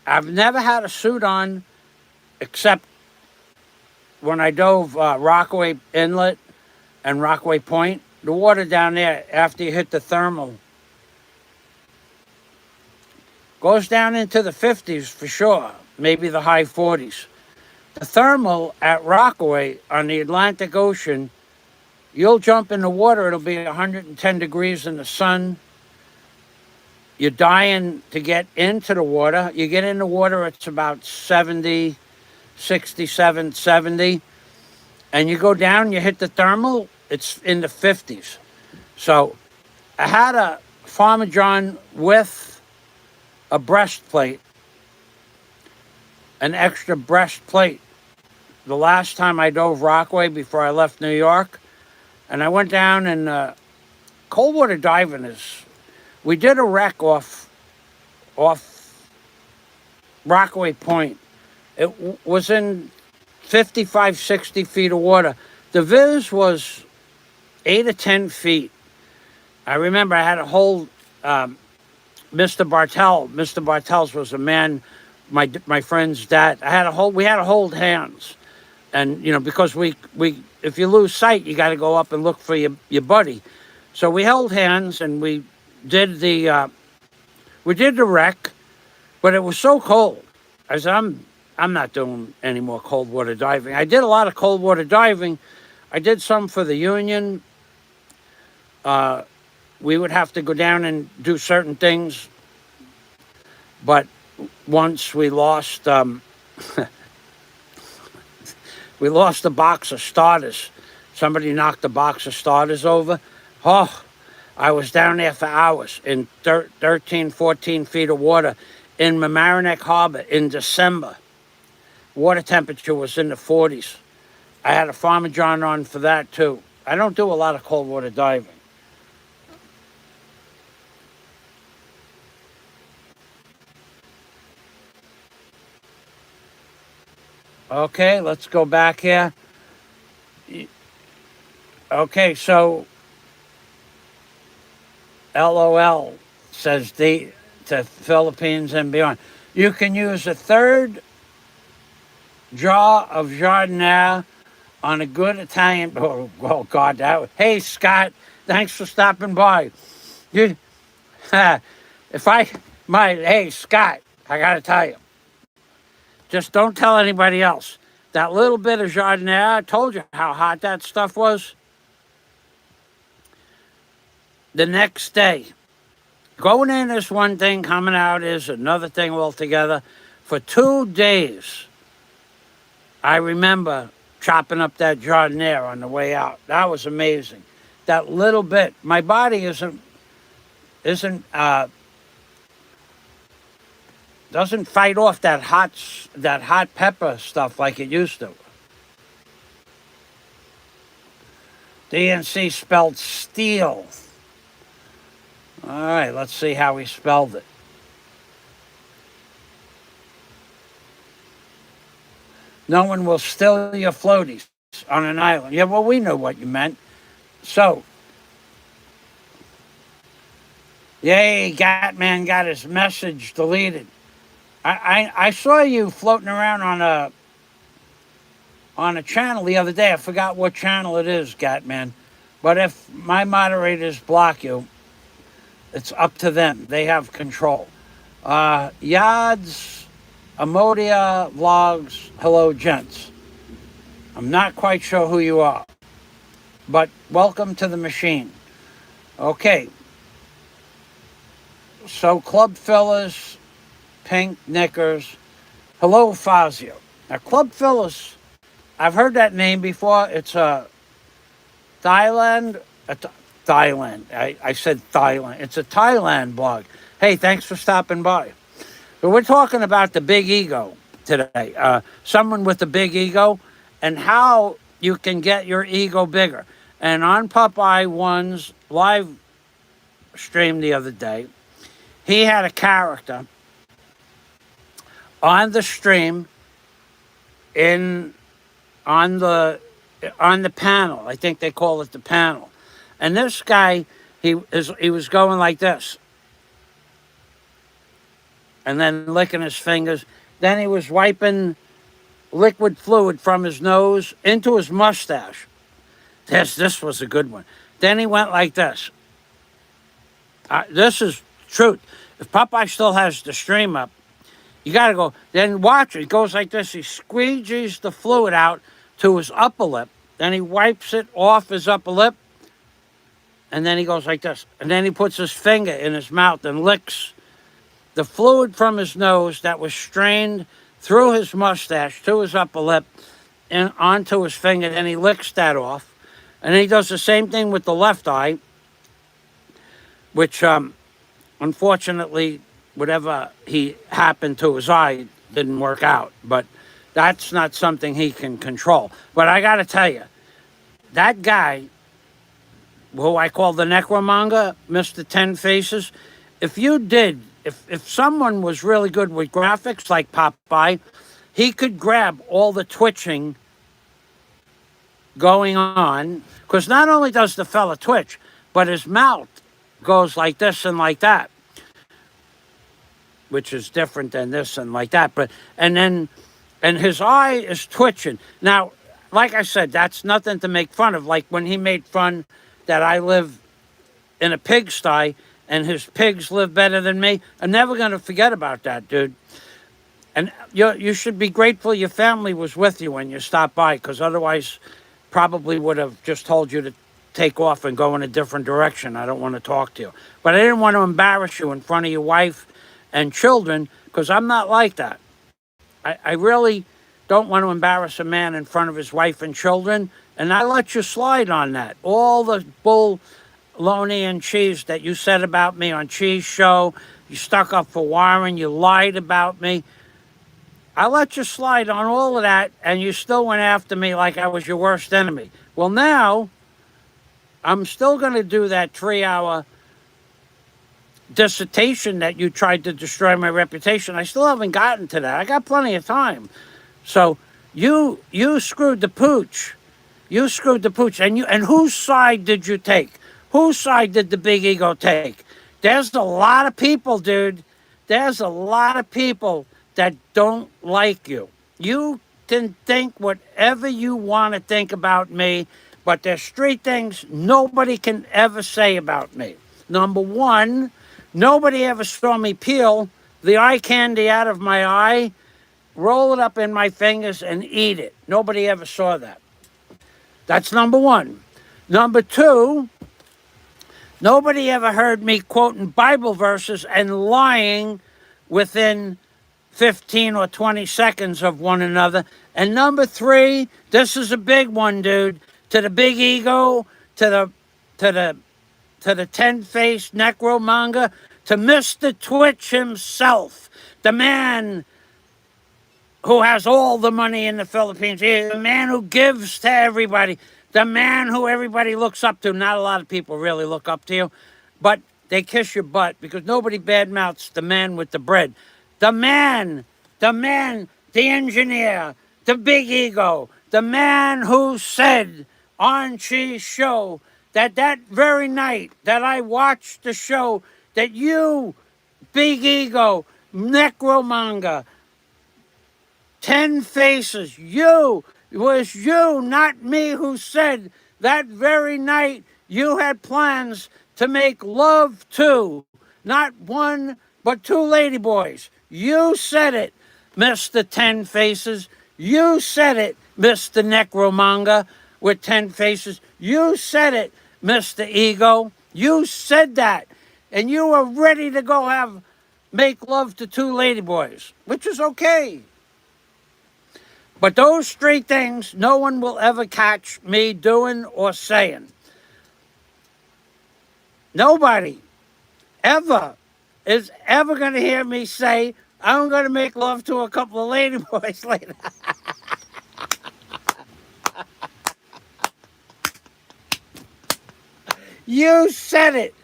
I've never had a suit on except when I dove Rockaway Inlet and Rockaway Point. The water down there after you hit the thermal goes down into the 50s for sure, maybe the high 40s. The thermal at Rockaway on the Atlantic Ocean, you'll jump in the water, it'll be 110 degrees in the sun. You're dying to get into the water. You get in the water, it's about 70, 67, 70. And you go down, you hit the thermal, it's in the 50s. So I had a Farmer John with a breastplate, an extra breastplate, the last time I dove Rockaway before I left New York. And I went down and cold water diving we did a wreck off Rockaway Point. It was in 55, 60 feet of water. The viz was 8 or 10 feet. I remember I had to hold Mr. Bartell. Mr. Bartels was a man, my friend's dad. We had to hold hands. And, because we if you lose sight, you got to go up and look for your buddy. So we held hands and we did the wreck, but it was so cold. I said, I'm not doing any more cold water diving. I did a lot of cold water diving. I did some for the Union. We would have to go down and do certain things. But once we lost we lost a box of starters. Somebody knocked a box of starters over. Oh, I was down there for hours in 13, 14 feet of water in Mamaroneck Harbor in December. Water temperature was in the 40s. I had a Farmer John on for that too. I don't do a lot of cold water diving. Okay, let's go back here. Okay, so LOL says to Philippines and beyond. You can use a third jar of Jardinere on a good Italian. Oh God, hey Scott, thanks for stopping by. Hey Scott, I gotta tell you, just don't tell anybody else. That little bit of Jardinere, I told you how hot that stuff was. The next day, going in is one thing, coming out is another thing altogether. For 2 days, I remember chopping up that Jardinere on the way out. That was amazing. That little bit. My body doesn't fight off that hot pepper stuff like it used to. DNC spelled steel. All right, let's see how he spelled it. No one will steal your floaties on an island. Yeah, well, we know what you meant. So, yay, Gatman got his message deleted. I saw you floating around on a channel the other day. I forgot what channel it is, Gatman. But if my moderators block you, it's up to them. They have control. Yads, Amodia Vlogs, hello, gents. I'm not quite sure who you are, but welcome to the machine. Okay. So, Club Phyllis, Pink Knickers. Hello, Fazio. Now, Club Phyllis, I've heard that name before. It's a Thailand. I said Thailand. It's a Thailand blog. Hey, thanks for stopping by. But we're talking about the big ego today. Someone with a big ego and how you can get your ego bigger. And on Popeye One's live stream the other day, he had a character on the stream in on the panel. I think they call it the panel. And this guy, he was going like this, and then licking his fingers. Then he was wiping liquid fluid from his nose into his mustache. This was a good one. Then he went like this. This is truth. If Popeye still has the stream up, you got to go. Then watch it. He goes like this. He squeegees the fluid out to his upper lip. Then he wipes it off his upper lip. And then he goes like this. And then he puts his finger in his mouth and licks the fluid from his nose that was strained through his mustache to his upper lip and onto his finger. Then he licks that off. And then he does the same thing with the left eye, which unfortunately, whatever he happened to his eye didn't work out. But that's not something he can control. But I got to tell you, that guy, who I call the necromonger, Mr. 10 Faces, if someone was really good with graphics like Popeye, he could grab all the twitching going on, because not only does the fella twitch, but his mouth goes like this and like that, which is different than this and like that. And his eye is twitching. Now, like I said, that's nothing to make fun of. Like when he made fun that I live in a pigsty and his pigs live better than me, I'm never going to forget about that, dude. And you should be grateful your family was with you when you stopped by, because otherwise probably would have just told you to take off and go in a different direction. I don't want to talk to you. But I didn't want to embarrass you in front of your wife and children, because I'm not like that. I really don't want to embarrass a man in front of his wife and children, and I let you slide on that. All the bologna and cheese that you said about me on Cheese Show, you stuck up for Warren, you lied about me. I let you slide on all of that, and you still went after me like I was your worst enemy. Well, now, I'm still going to do that 3-hour dissertation that you tried to destroy my reputation. I still haven't gotten to that. I got plenty of time. So you screwed the pooch. You screwed the pooch. And whose side did you take? Whose side did the big ego take? There's a lot of people, dude. There's a lot of people that don't like you. You can think whatever you want to think about me, but there's 3 things nobody can ever say about me. Number 1, nobody ever saw me peel the eye candy out of my eye, roll it up in my fingers, and eat it. Nobody ever saw that. That's number 1. Number 2, nobody ever heard me quoting Bible verses and lying within 15 or 20 seconds of one another. And number 3, this is a big one, dude. To the big ego, to the 10-faced necromonger, to Mr. Twitch himself, the man who has all the money in the Philippines, the man who gives to everybody, the man who everybody looks up to. Not a lot of people really look up to you, but they kiss your butt because nobody badmouths the man with the bread. The man, the engineer, the big ego, the man who said on Cheese Show that very night that I watched the show, that you, big ego, necromonger, 10 Faces, it was you, not me, who said that very night you had plans to make love to not 1, but 2 ladyboys. You said it, Mr. 10 Faces. You said it, Mr. Necromonger with 10 faces. You said it, Mr. Ego. You said that. And you were ready to go make love to 2 ladyboys, which is okay. But those 3 things, no one will ever catch me doing or saying. Nobody ever is ever going to hear me say, I'm going to make love to a couple of ladyboys later. You said it.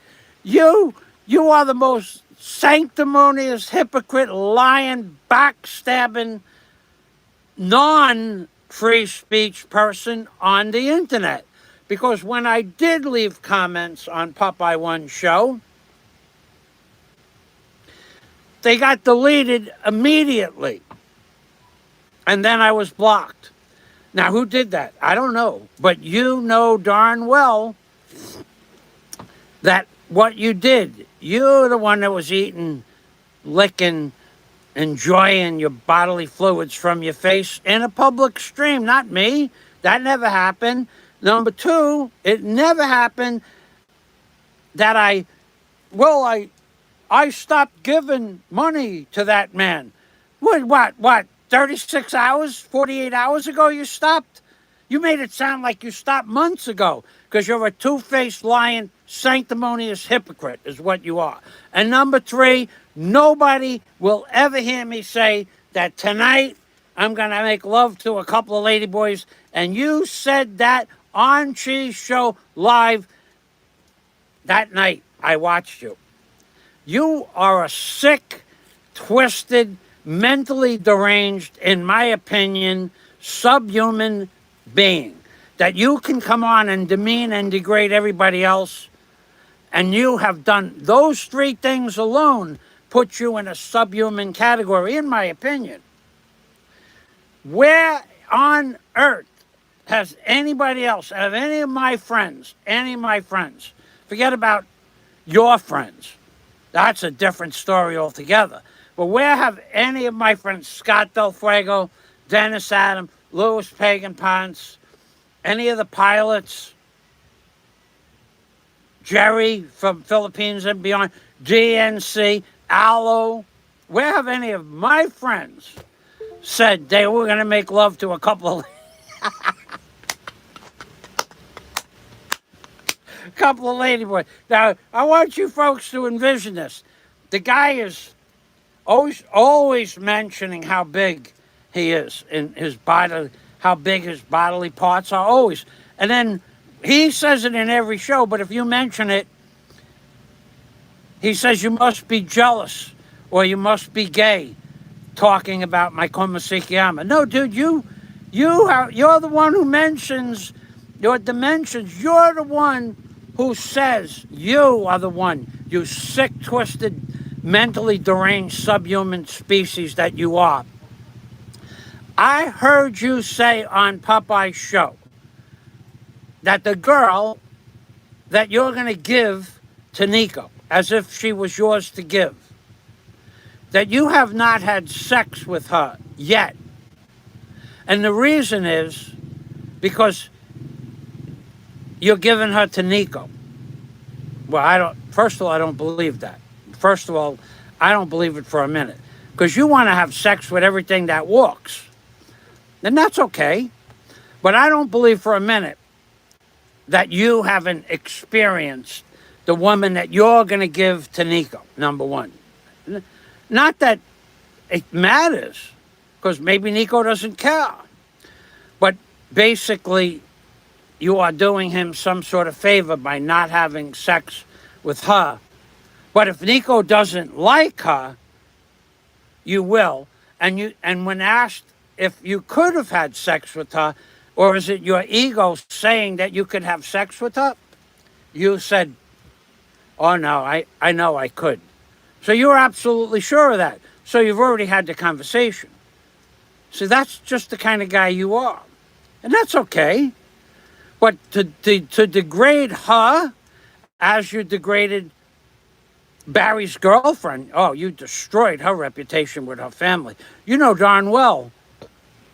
You are the most sanctimonious, hypocrite, lying, backstabbing, non-free speech person on the internet. Because when I did leave comments on Popeye One's show, they got deleted immediately. And then I was blocked. Now, who did that? I don't know. But you know darn well that what you did, you're the one that was eating, licking, enjoying your bodily fluids from your face in a public stream, not me. That never happened. Number two, it never happened that I stopped giving money to that man. What, 36 hours, 48 hours ago you stopped? You made it sound like you stopped months ago because you're a two-faced, lying, sanctimonious hypocrite is what you are. And number three, nobody will ever hear me say that tonight I'm going to make love to a couple of ladyboys. And you said that on Cheese Show live that night. I watched you. You are a sick, twisted, mentally deranged, in my opinion, subhuman being. That you can come on and demean and degrade everybody else. And you have done those three things alone, put you in a subhuman category, in my opinion. Where on earth has anybody else, have any of my friends, forget about your friends, that's a different story altogether. But where have any of my friends, Scott Del Fuego, Dennis Adam, Louis Pagan Ponce, any of the pilots, Jerry from Philippines and Beyond, DNC, Allo, where have any of my friends said they were going to make love to a couple of ladyboys? Now, I want you folks to envision this. The guy is always mentioning how big he is in his body, how big his bodily parts are, always. And then he says it in every show, but if you mention it, he says you must be jealous or you must be gay, talking about my Komasikiyama. No, dude, you're the one who mentions your dimensions. You're the one who says you are the one, you sick, twisted, mentally deranged subhuman species that you are. I heard you say on Popeye's show that the girl that you're going to give to Nico, as if she was yours to give, that you have not had sex with her yet. And the reason is because you're giving her to Nico. Well, first of all, I don't believe that. First of all, I don't believe it for a minute. Because you want to have sex with everything that walks. And that's okay. But I don't believe for a minute that you haven't experienced the woman that you're going to give to Nico, number one. Not that it matters, because maybe Nico doesn't care. But basically, you are doing him some sort of favor by not having sex with her. But if Nico doesn't like her, you will. And when asked if you could have had sex with her, or is it your ego saying that you could have sex with her, you said, oh no, I know I could. So you're absolutely sure of that. So you've already had the conversation. So that's just the kind of guy you are. And that's okay. But to degrade her as you degraded Barry's girlfriend, oh, you destroyed her reputation with her family. You know darn well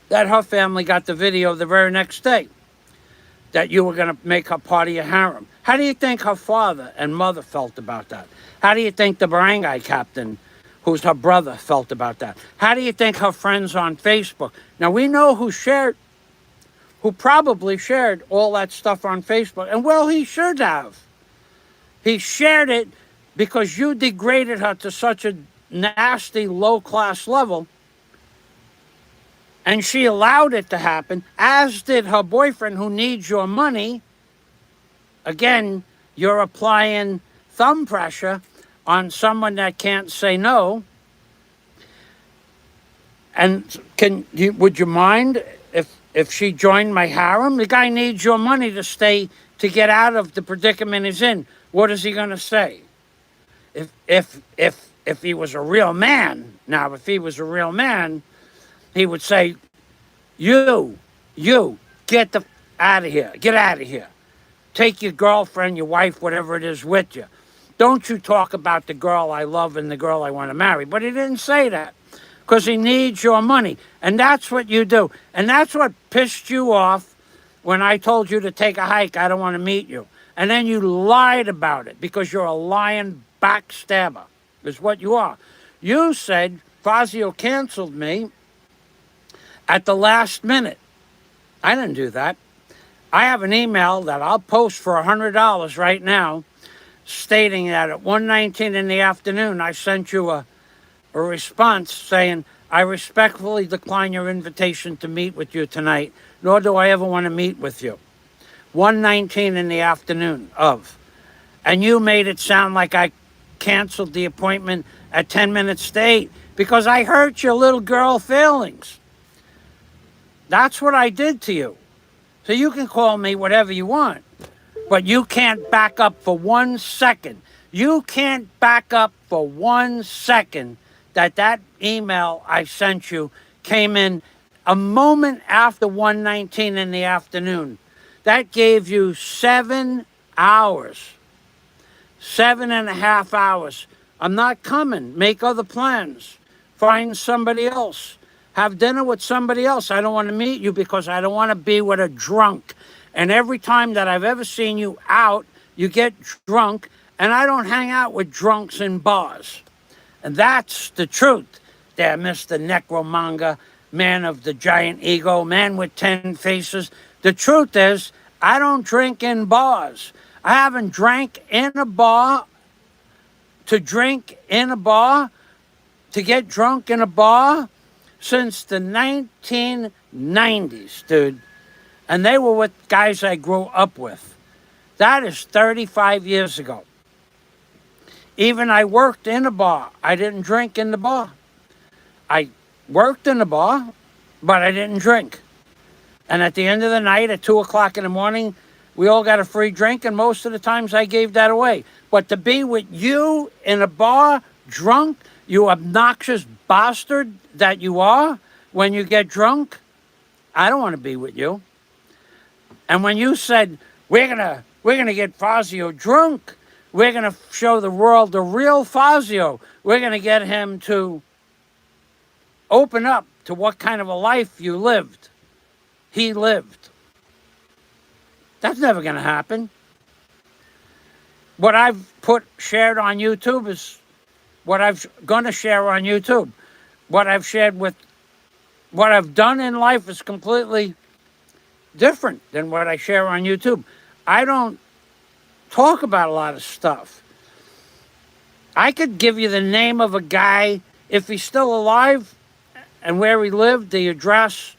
that her family got the video the very next day that you were going to make her part of your harem. How do you think her father and mother felt about that? How do you think the barangay captain, who's her brother, felt about that? How do you think her friends on Facebook? Now, we know who probably shared all that stuff on Facebook. And well, he should have. He shared it because you degraded her to such a nasty, low-class level. And she allowed it to happen, as did her boyfriend who needs your money. Again, you're applying thumb pressure on someone that can't say no. And would you mind if she joined my harem? The guy needs your money to get out of the predicament he's in. What is he going to say? If he was a real man, now if he was a real man, he would say, you get out of here. Get out of here. Take your girlfriend, your wife, whatever it is with you. Don't you talk about the girl I love and the girl I want to marry. But he didn't say that because he needs your money. And that's what you do. And that's what pissed you off when I told you to take a hike. I don't want to meet you. And then you lied about it because you're a lying backstabber is what you are. You said Fazio canceled me at the last minute. I didn't do that. I have an email that I'll post for $100 right now stating that at 1:19 in the afternoon, I sent you a response saying, I respectfully decline your invitation to meet with you tonight, nor do I ever want to meet with you. 1:19 in the afternoon of. And you made it sound like I canceled the appointment at 10 minutes to 8 because I hurt your little girl feelings. That's what I did to you. So you can call me whatever you want, but you can't back up for 1 second. You can't back up for 1 second that email I sent you came in a moment after 1:19 in the afternoon. That gave you 7 hours. 7.5 hours. I'm not coming. Make other plans. Find somebody else. Have dinner with somebody else. I don't want to meet you because I don't want to be with a drunk. And every time that I've ever seen you out, you get drunk, and I don't hang out with drunks in bars. And that's the truth there, Mr. Necromanga, man of the giant ego, man with 10 faces. The truth is, I don't drink in bars. I haven't drank in a bar, to drink in a bar, to get drunk in a bar since the 1990s, dude. And they were with guys I grew up with. That is 35 years ago. Even I worked in a bar. I didn't drink in the bar. I worked in the bar, but I didn't drink. And at the end of the night, at 2 o'clock in the morning, we all got a free drink, and most of the times I gave that away. But to be with you in a bar, drunk, you obnoxious bastard that you are, when you get drunk, I don't want to be with you. And when you said, we're gonna get Fazio drunk, we're gonna show the world the real Fazio, we're gonna get him to open up to what kind of a life he lived. That's never going to happen. What I've shared on YouTube is what I'm going to share on YouTube. What I've done in life is completely different than what I share on YouTube. I don't talk about a lot of stuff. I could give you the name of a guy, if he's still alive, and where he lived, the address,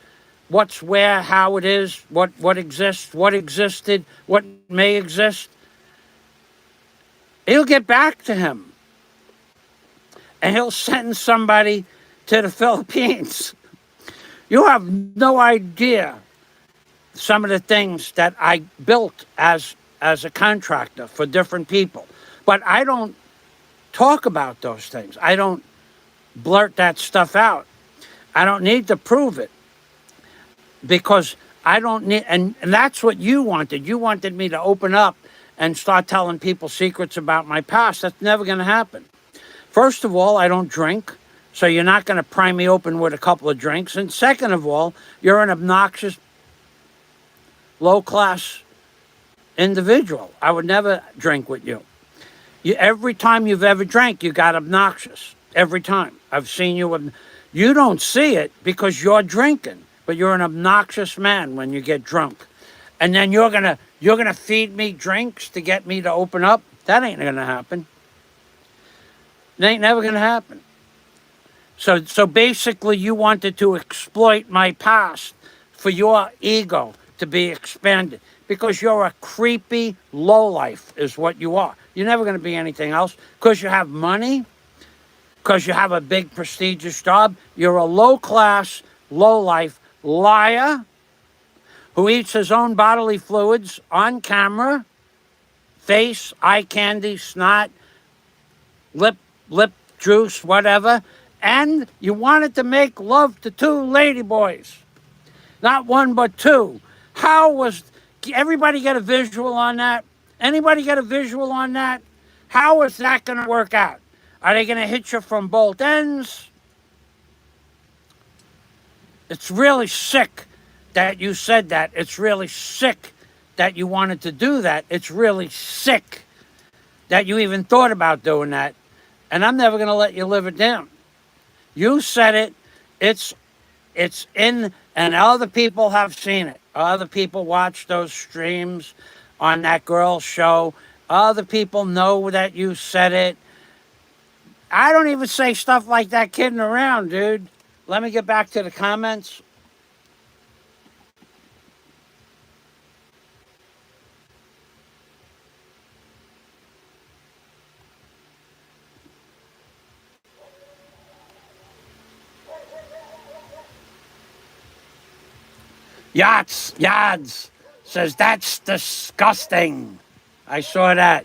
what's where, how it is, what exists, what existed, what may exist. He'll get back to him. And he'll send somebody to the Philippines. You have no idea some of the things that I built as a contractor for different people. But I don't talk about those things. I don't blurt that stuff out. I don't need to prove it. Because I don't need, and that's what you wanted. You wanted me to open up and start telling people secrets about my past. That's never going to happen. First of all, I don't drink, so you're not going to pry me open with a couple of drinks. And second of all, you're an obnoxious, low-class individual. I would never drink with you. Every time you've ever drank, you got obnoxious. Every time. I've seen you. You don't see it because you're drinking. But you're an obnoxious man when you get drunk. And then you're gonna feed me drinks to get me to open up? That ain't gonna happen. It ain't never gonna happen. So basically you wanted to exploit my past for your ego to be expanded. Because you're a creepy lowlife is what you are. You're never gonna be anything else. Because you have money. because you have a big prestigious job. You're a low-class, low-life liar who eats his own bodily fluids on camera, face, eye candy, snot, lip juice, whatever, and you wanted to make love to two ladyboys. Not one, but two. How was everybody get a visual on that? Anybody get a visual on that? How is that going to work out? Are they going to hit you from both ends? It's really sick that you said that. It's really sick that you wanted to do that. It's really sick that you even thought about doing that. And I'm never going to let you live it down. You said it. It's in, and other people have seen it. Other people watch those streams on that girl's show. Other people know that you said it. I don't even say stuff like that kidding around, dude. Let me get back to the comments. Yads says, that's disgusting. I saw that.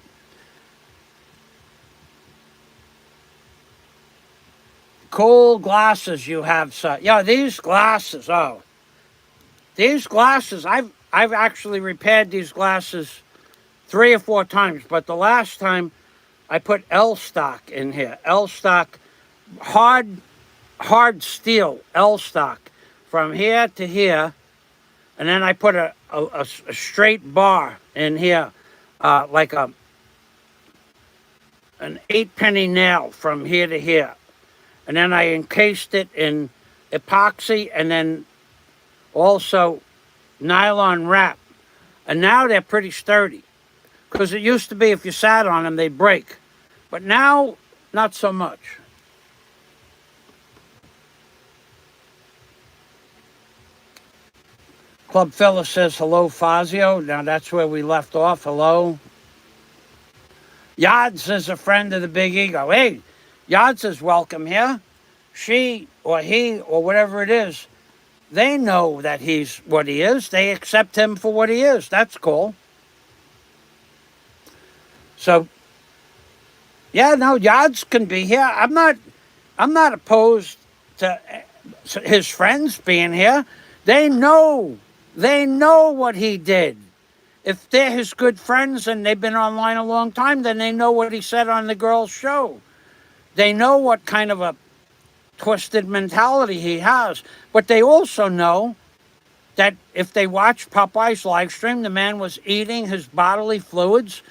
Cool glasses you have, sir. Yeah, these glasses, these glasses, I've actually repaired these glasses 3 or 4 times, but the last time I put L-stock in here. L-stock, hard steel L-stock from here to here. And then I put a straight bar in here, like an 8-penny nail from here to here. And then I encased it in epoxy and then also nylon wrap. And now they're pretty sturdy. Because it used to be if you sat on them, they'd break. But now, not so much. Club Phyllis says, hello, Fazio. Now, that's where we left off. Hello. Yads is a friend of the Big Ego. Hey, Yads is welcome here. She or he or whatever it is, they know that he's what he is. They accept him for what he is. That's cool. So, yeah, no, Yads can be here. I'm not opposed to his friends being here. They know what he did. If they're his good friends and they've been online a long time, then they know what he said on the girl's show. They know what kind of a twisted mentality he has. But they also know that if they watch Popeye's live stream, the man was eating his bodily fluids,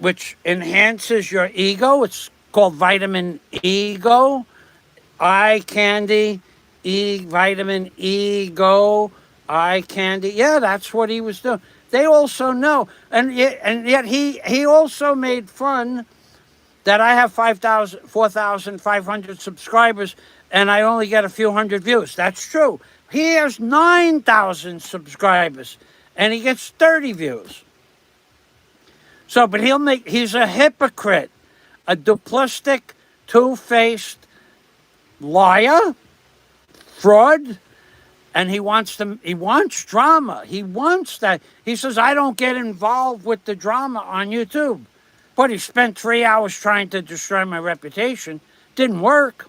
which enhances your ego. It's called vitamin eGO, eye candy, vitamin eGO, eye candy. Yeah, that's what he was doing. They also know. And yet he also made fun that I have 4,500 subscribers and I only get a few hundred views. That's true. He has 9,000 subscribers and he gets 30 views. So, but he's a hypocrite, a duplistic, two-faced liar, fraud, and he wants drama. He wants that. He says, I don't get involved with the drama on YouTube. But he spent 3 hours trying to destroy my reputation. Didn't work.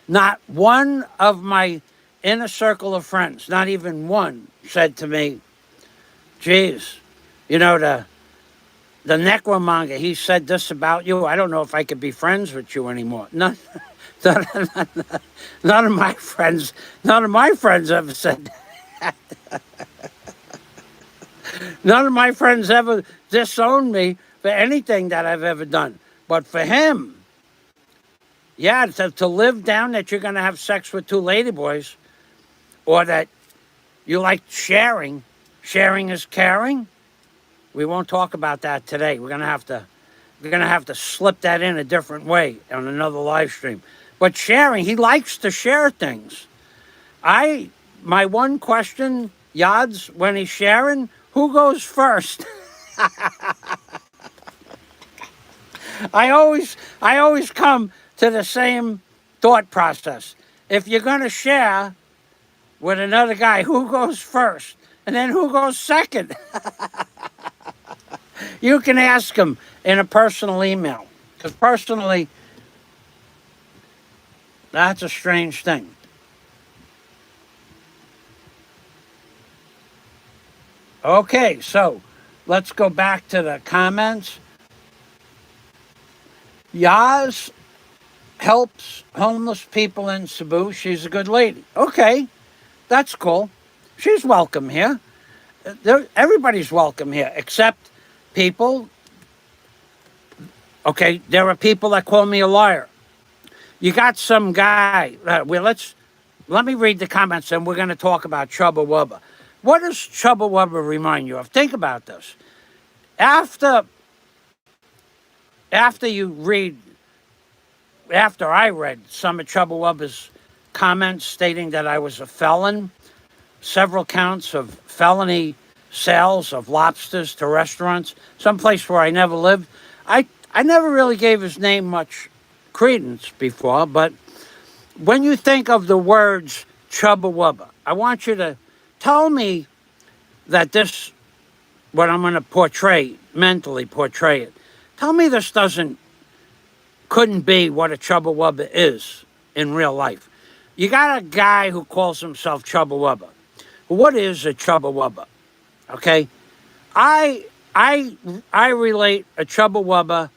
Not one of my inner circle of friends, not even one, said to me, geez, you know, the necromonger, he said this about you. I don't know if I could be friends with you anymore. None of my friends ever said that. None of my friends ever disowned me for anything that I've ever done. But for him, yeah, to live down that you're going to have sex with two ladyboys, or that you like sharing is caring. We won't talk about that today. We're gonna have to slip that in a different way on another live stream. But sharing, he likes to share things. My one question, Yads, when he's sharing, who goes first? I always come to the same thought process. If you're going to share with another guy, who goes first? And then who goes second? You can ask him in a personal email. Because personally, that's a strange thing. Okay, so let's go back to the comments. Yaz helps homeless people in Cebu. She's a good lady. Okay, that's cool. She's welcome here. Everybody's welcome here, except people. Okay, there are people that call me a liar. You got some guy. Let me read the comments, and we're going to talk about Chubba Wubba. What does Chubba Wubba remind you of? Think about this. After I read some of Chubba Wubba's comments stating that I was a felon, several counts of felony sales of lobsters to restaurants, someplace where I never lived. I never really gave his name much credence before, but when you think of the words Chubba Wubba, I want you to tell me that this, what I'm going to portray, mentally portray it, tell me this couldn't be what a Chubba Wubba is in real life. You got a guy who calls himself Chubba Wubba. What is a Chubba Wubba? Okay, I relate a Chubba Wubba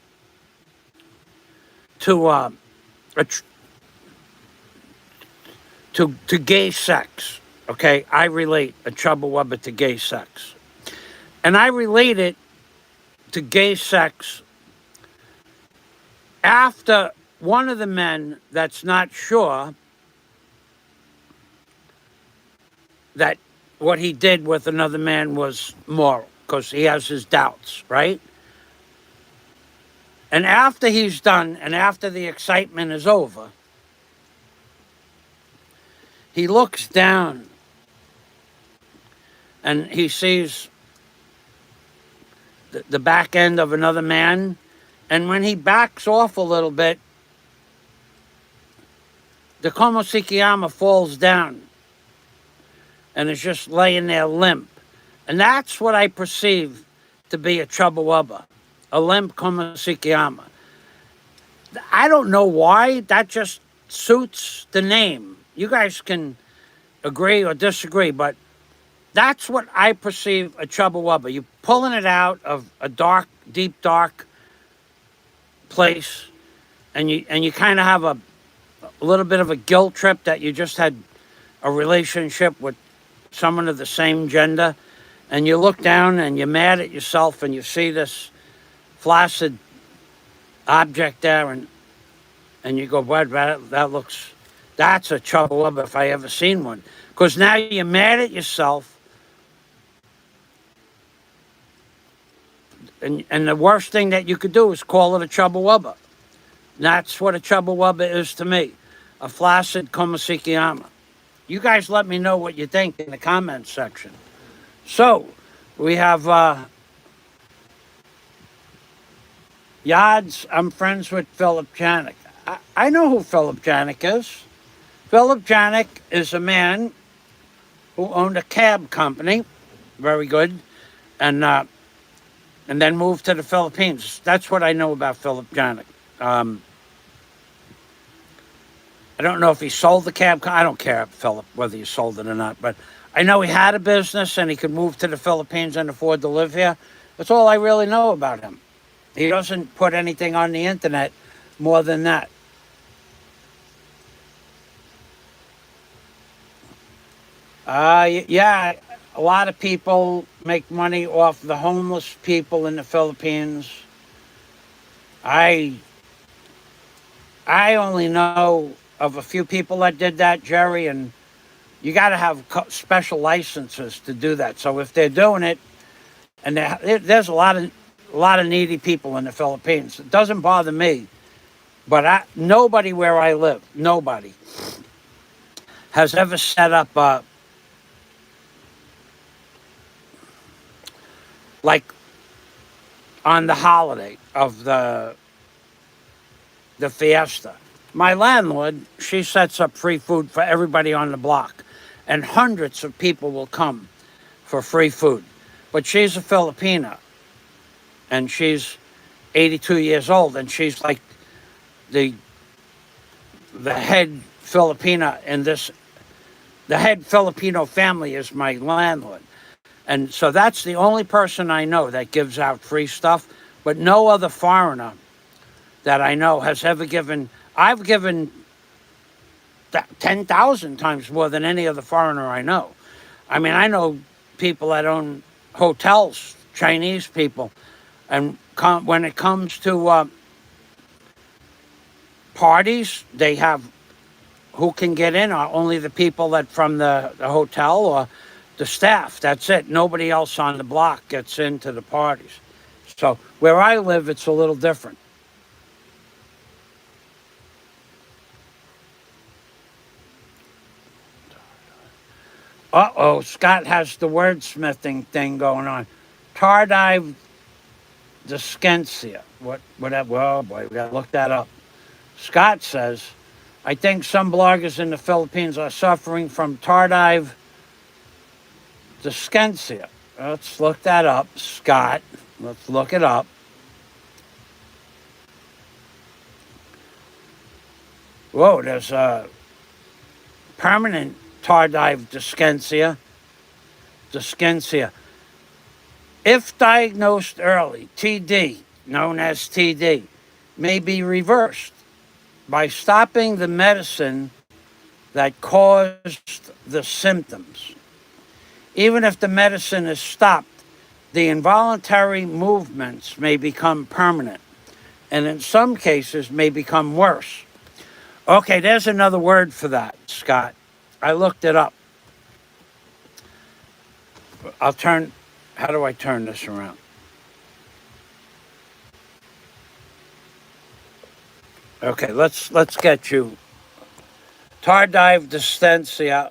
to gay sex. Okay, I relate a Chubba Wubba to gay sex, and I relate it to gay sex after one of the men that's not sure that what he did with another man was moral, because he has his doubts, right? And after he's done, and after the excitement is over, he looks down and he sees the back end of another man. And when he backs off a little bit, the Komosikiyama falls down and is just laying there limp. And that's what I perceive to be a Chubba Wubba, a limp Komosikiyama. I don't know why, that just suits the name. You guys can agree or disagree, but that's what I perceive a Chubba Wubba. You're pulling it out of a dark, deep, dark place, and you kind of have a little bit of a guilt trip that you just had a relationship with someone of the same gender, and you look down and you're mad at yourself, and you see this flaccid object there, and you go, "What? That's a Chubba Wubba if I ever seen one." Because now you're mad at yourself, and the worst thing that you could do is call it a Chubba Wubba. That's what a Chubba Wubba is to me, a flaccid Komosikiyama. You guys let me know what you think in the comments section. So, we have Yads. I'm friends with Philip Janik. I know who Philip Janik is. Philip Janik is a man who owned a cab company, very good, and then moved to the Philippines. That's what I know about Philip Janik. I don't know if he sold the cab. I don't care, Philip, whether he sold it or not. But I know he had a business and he could move to the Philippines and afford to live here. That's all I really know about him. He doesn't put anything on the internet more than that. Yeah, a lot of people make money off the homeless people in the Philippines. I only know of a few people that did that, Jerry, and you got to have special licenses to do that. So if they're doing it, and there's a lot of needy people in the Philippines, it doesn't bother me. But nobody where I live, nobody has ever set up like on the holiday of the fiesta. My landlord, she sets up free food for everybody on the block, and hundreds of people will come for free food. But she's a Filipina, and she's 82 years old, and she's like the head Filipina in this. The head Filipino family is my landlord. And so that's the only person I know that gives out free stuff, but no other foreigner that I know has ever given. I've given 10,000 times more than any other foreigner I know. I mean, I know people that own hotels, Chinese people, and when it comes to parties, they have who can get in are only the people that from the hotel or the staff. That's it. Nobody else on the block gets into the parties. So where I live, it's a little different. Uh-oh, Scott has the wordsmithing thing going on. Tardive dyskinesia. Whatever. Oh boy, we gotta look that up. Scott says, I think some bloggers in the Philippines are suffering from tardive dyskinesia. Let's look that up, Scott. Let's look it up. Whoa, there's a permanent tardive dyskinesia. If diagnosed early, TD, known as TD, may be reversed by stopping the medicine that caused the symptoms. Even if the medicine is stopped, the involuntary movements may become permanent, and in some cases may become worse. Okay, there's another word for that, Scott. I looked it up. How do I turn this around? Okay, let's get you. Tardive dyskinesia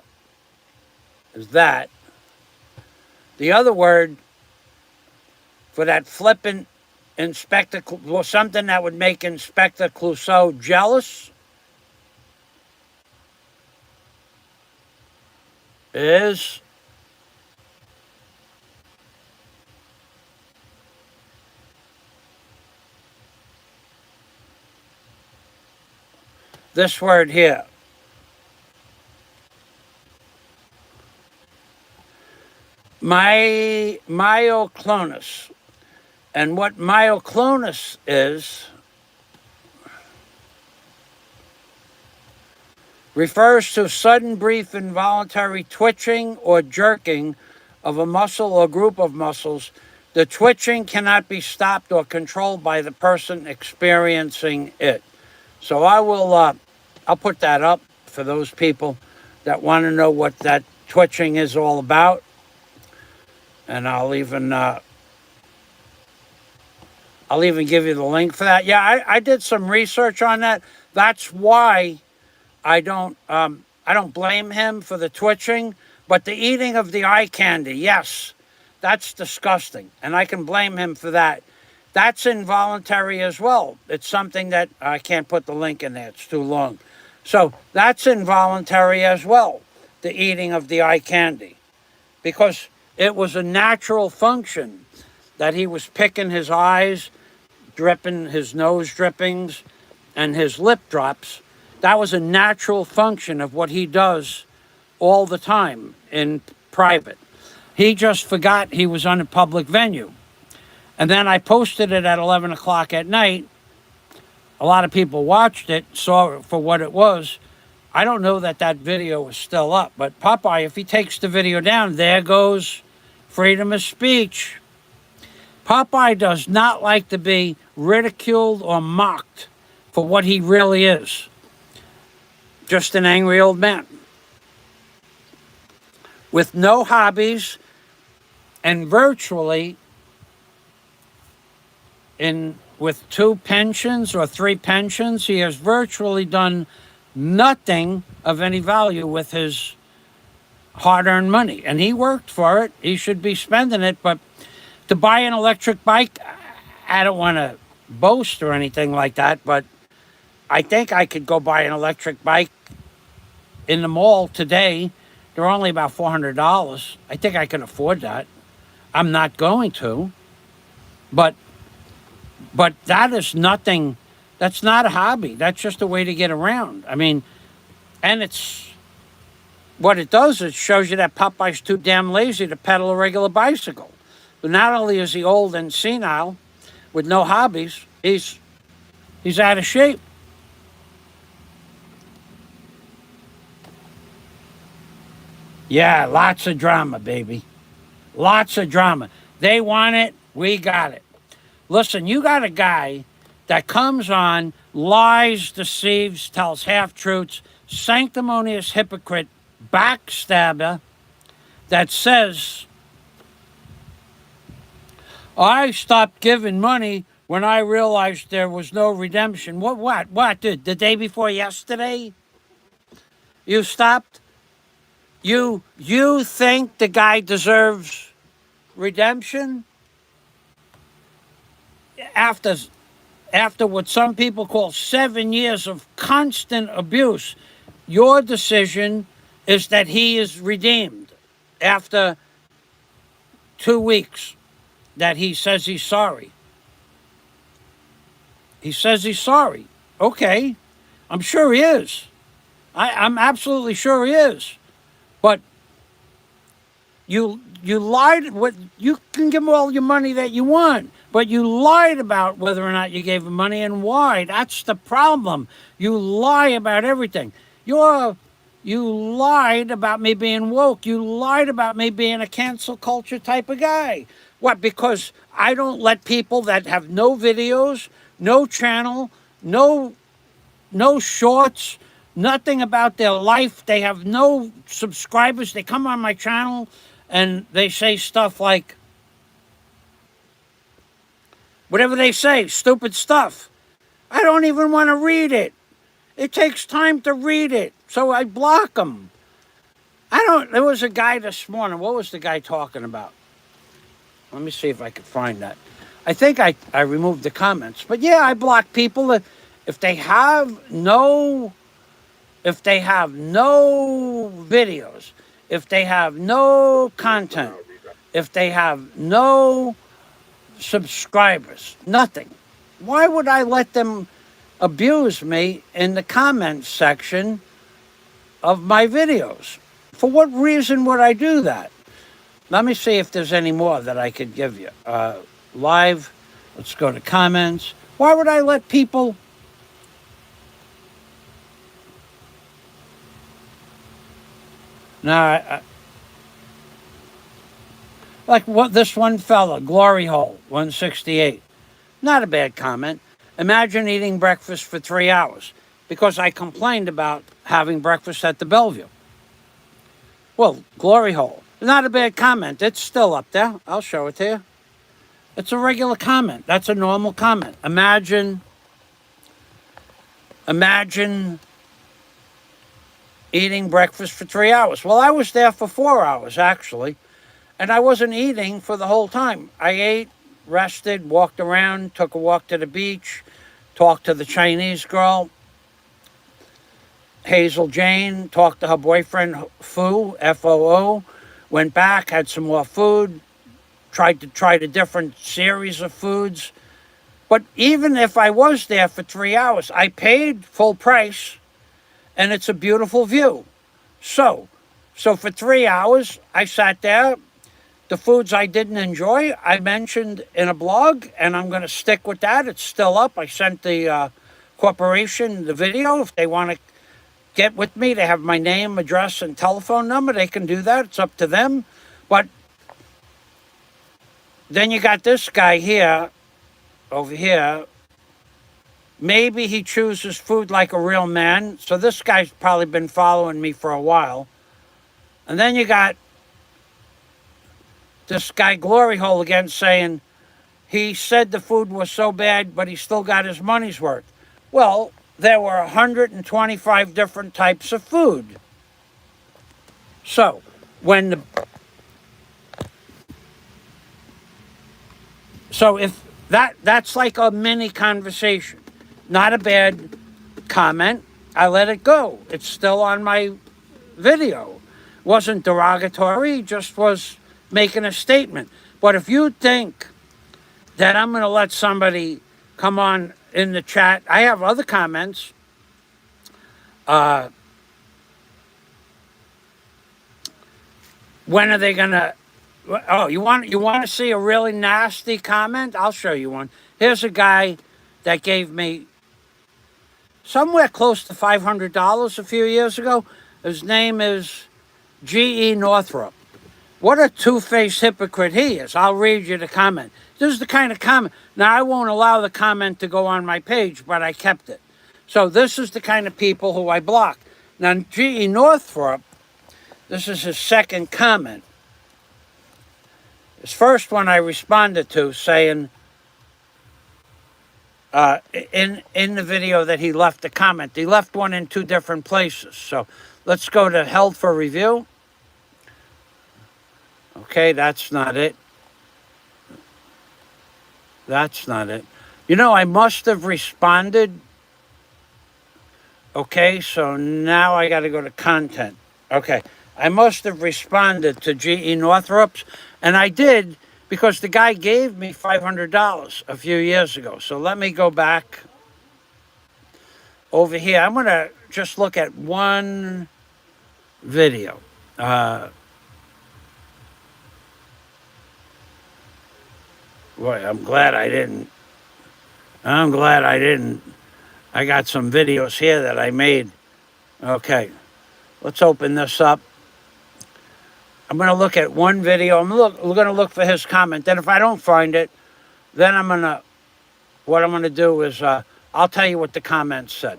is that. The other word for that flippant Inspector, well, something that would make Inspector Clouseau jealous is this word here. Myoclonus. And what myoclonus is refers to sudden, brief, involuntary twitching or jerking of a muscle or group of muscles. The twitching cannot be stopped or controlled by the person experiencing it. So I'll put that up for those people that want to know what that twitching is all about. And I'll even give you the link for that. Yeah, I did some research on that. That's why I don't blame him for the twitching, but the eating of the eye candy, yes, that's disgusting, and I can blame him for that. That's involuntary as well. It's something that I can't put the link in there; it's too long. So that's involuntary as well, the eating of the eye candy, because it was a natural function that he was picking his eyes, dripping his nose drippings, and his lip drops. That was a natural function of what he does all the time in private. He just forgot he was on a public venue. And then I posted it at 11 o'clock at night. A lot of people watched it, saw it for what it was. I don't know that video is still up, but Popeye, if he takes the video down, there goes freedom of speech. Popeye does not like to be ridiculed or mocked for what he really is. Just an angry old man with no hobbies and virtually with 2 pensions or 3 pensions, he has virtually done nothing of any value with his hard-earned money. And he worked for it. He should be spending it. But to buy an electric bike, I don't want to boast or anything like that, but I think I could go buy an electric bike in the mall today. They're only about $400. I think I can afford that. I'm not going to, but that is nothing. That's not a hobby. That's just a way to get around. I mean, and it's what it does. It shows you that Popeye's too damn lazy to pedal a regular bicycle. But not only is he old and senile with no hobbies, he's out of shape. Yeah, lots of drama, baby. Lots of drama. They want it, we got it. Listen, you got a guy that comes on, lies, deceives, tells half truths, sanctimonious hypocrite, backstabber that says, I stopped giving money when I realized there was no redemption. What? The day before yesterday? You stopped? You think the guy deserves redemption? After what some people call 7 years of constant abuse, your decision is that he is redeemed after 2 weeks that he says he's sorry. He says he's sorry. Okay, I'm sure he is. I'm absolutely sure he is. But you lied. What you can give him all your money that you want, but you lied about whether or not you gave him money and why. That's the problem. You lie about everything. You lied about me being woke. You lied about me being a cancel culture type of guy. What? Because I don't let people that have no videos, no channel, no shorts, nothing about their life. They have no subscribers. They come on my channel and they say stuff like, whatever they say, stupid stuff. I don't even want to read it. It takes time to read it, so I block them. There was a guy this morning. What was the guy talking about? Let me see if I can find that. I think I removed the comments. But yeah, I block people if they have no videos, if they have no content, if they have no subscribers, nothing. Why would I let them abuse me in the comments section of my videos? For what reason would I do that? Let me see if there's any more that I could give you. Live, let's go to comments. Why would I let people... Now, like what this one fella, Glory Hole, 168. Not a bad comment. Imagine eating breakfast for 3 hours because I complained about having breakfast at the Bellevue. Well, Glory Hole. Not a bad comment. It's still up there. I'll show it to you. It's a regular comment. That's a normal comment. Imagine eating breakfast for 3 hours. Well, I was there for 4 hours, actually, and I wasn't eating for the whole time. I ate, rested, walked around, took a walk to the beach, talked to the Chinese girl, Hazel Jane, talked to her boyfriend, Foo, F-O-O, went back, had some more food, tried a different series of foods. But even if I was there for 3 hours, I paid full price, and it's a beautiful view. So for 3 hours, I sat there. The foods I didn't enjoy, I mentioned in a blog, and I'm going to stick with that. It's still up. I sent the corporation the video. If they want to get with me, they have my name, address, and telephone number. They can do that. It's up to them. But then you got this guy here, over here. Maybe he chooses food like a real man. So this guy's probably been following me for a while. And then you got this guy Glory Hole again saying he said the food was so bad, but he still got his money's worth. Well, there were 125 different types of food. So if that's like a mini conversation. Not a bad comment, I let it go. It's still on my video. Wasn't derogatory, just was making a statement. But if you think that I'm going to let somebody come on in the chat, I have other comments. When are they going to? Oh, you want to see a really nasty comment? I'll show you one. Here's a guy that gave me somewhere close to $500 a few years ago. His name is G.E. Northrop. What a two-faced hypocrite he is. I'll read you the comment. This is the kind of comment. Now, I won't allow the comment to go on my page, but I kept it. So this is the kind of people who I blocked. Now, G.E. Northrop, this is his second comment. His first one I responded to saying, in the video that he left a comment. He left one in two different places. So let's go to held for review. Okay, that's not it. That's not it. You know, I must have responded. Okay, so now I got to go to content. Okay, I must have responded to G.E. Northrop's, and I did because the guy gave me $500 a few years ago. So let me go back over here. I'm going to just look at one video. Boy, I'm glad I didn't. I got some videos here that I made. Okay, let's open this up. I'm going to look at one video. We're going to look for his comment. Then if I don't find it, then what I'm going to do is I'll tell you what the comment said.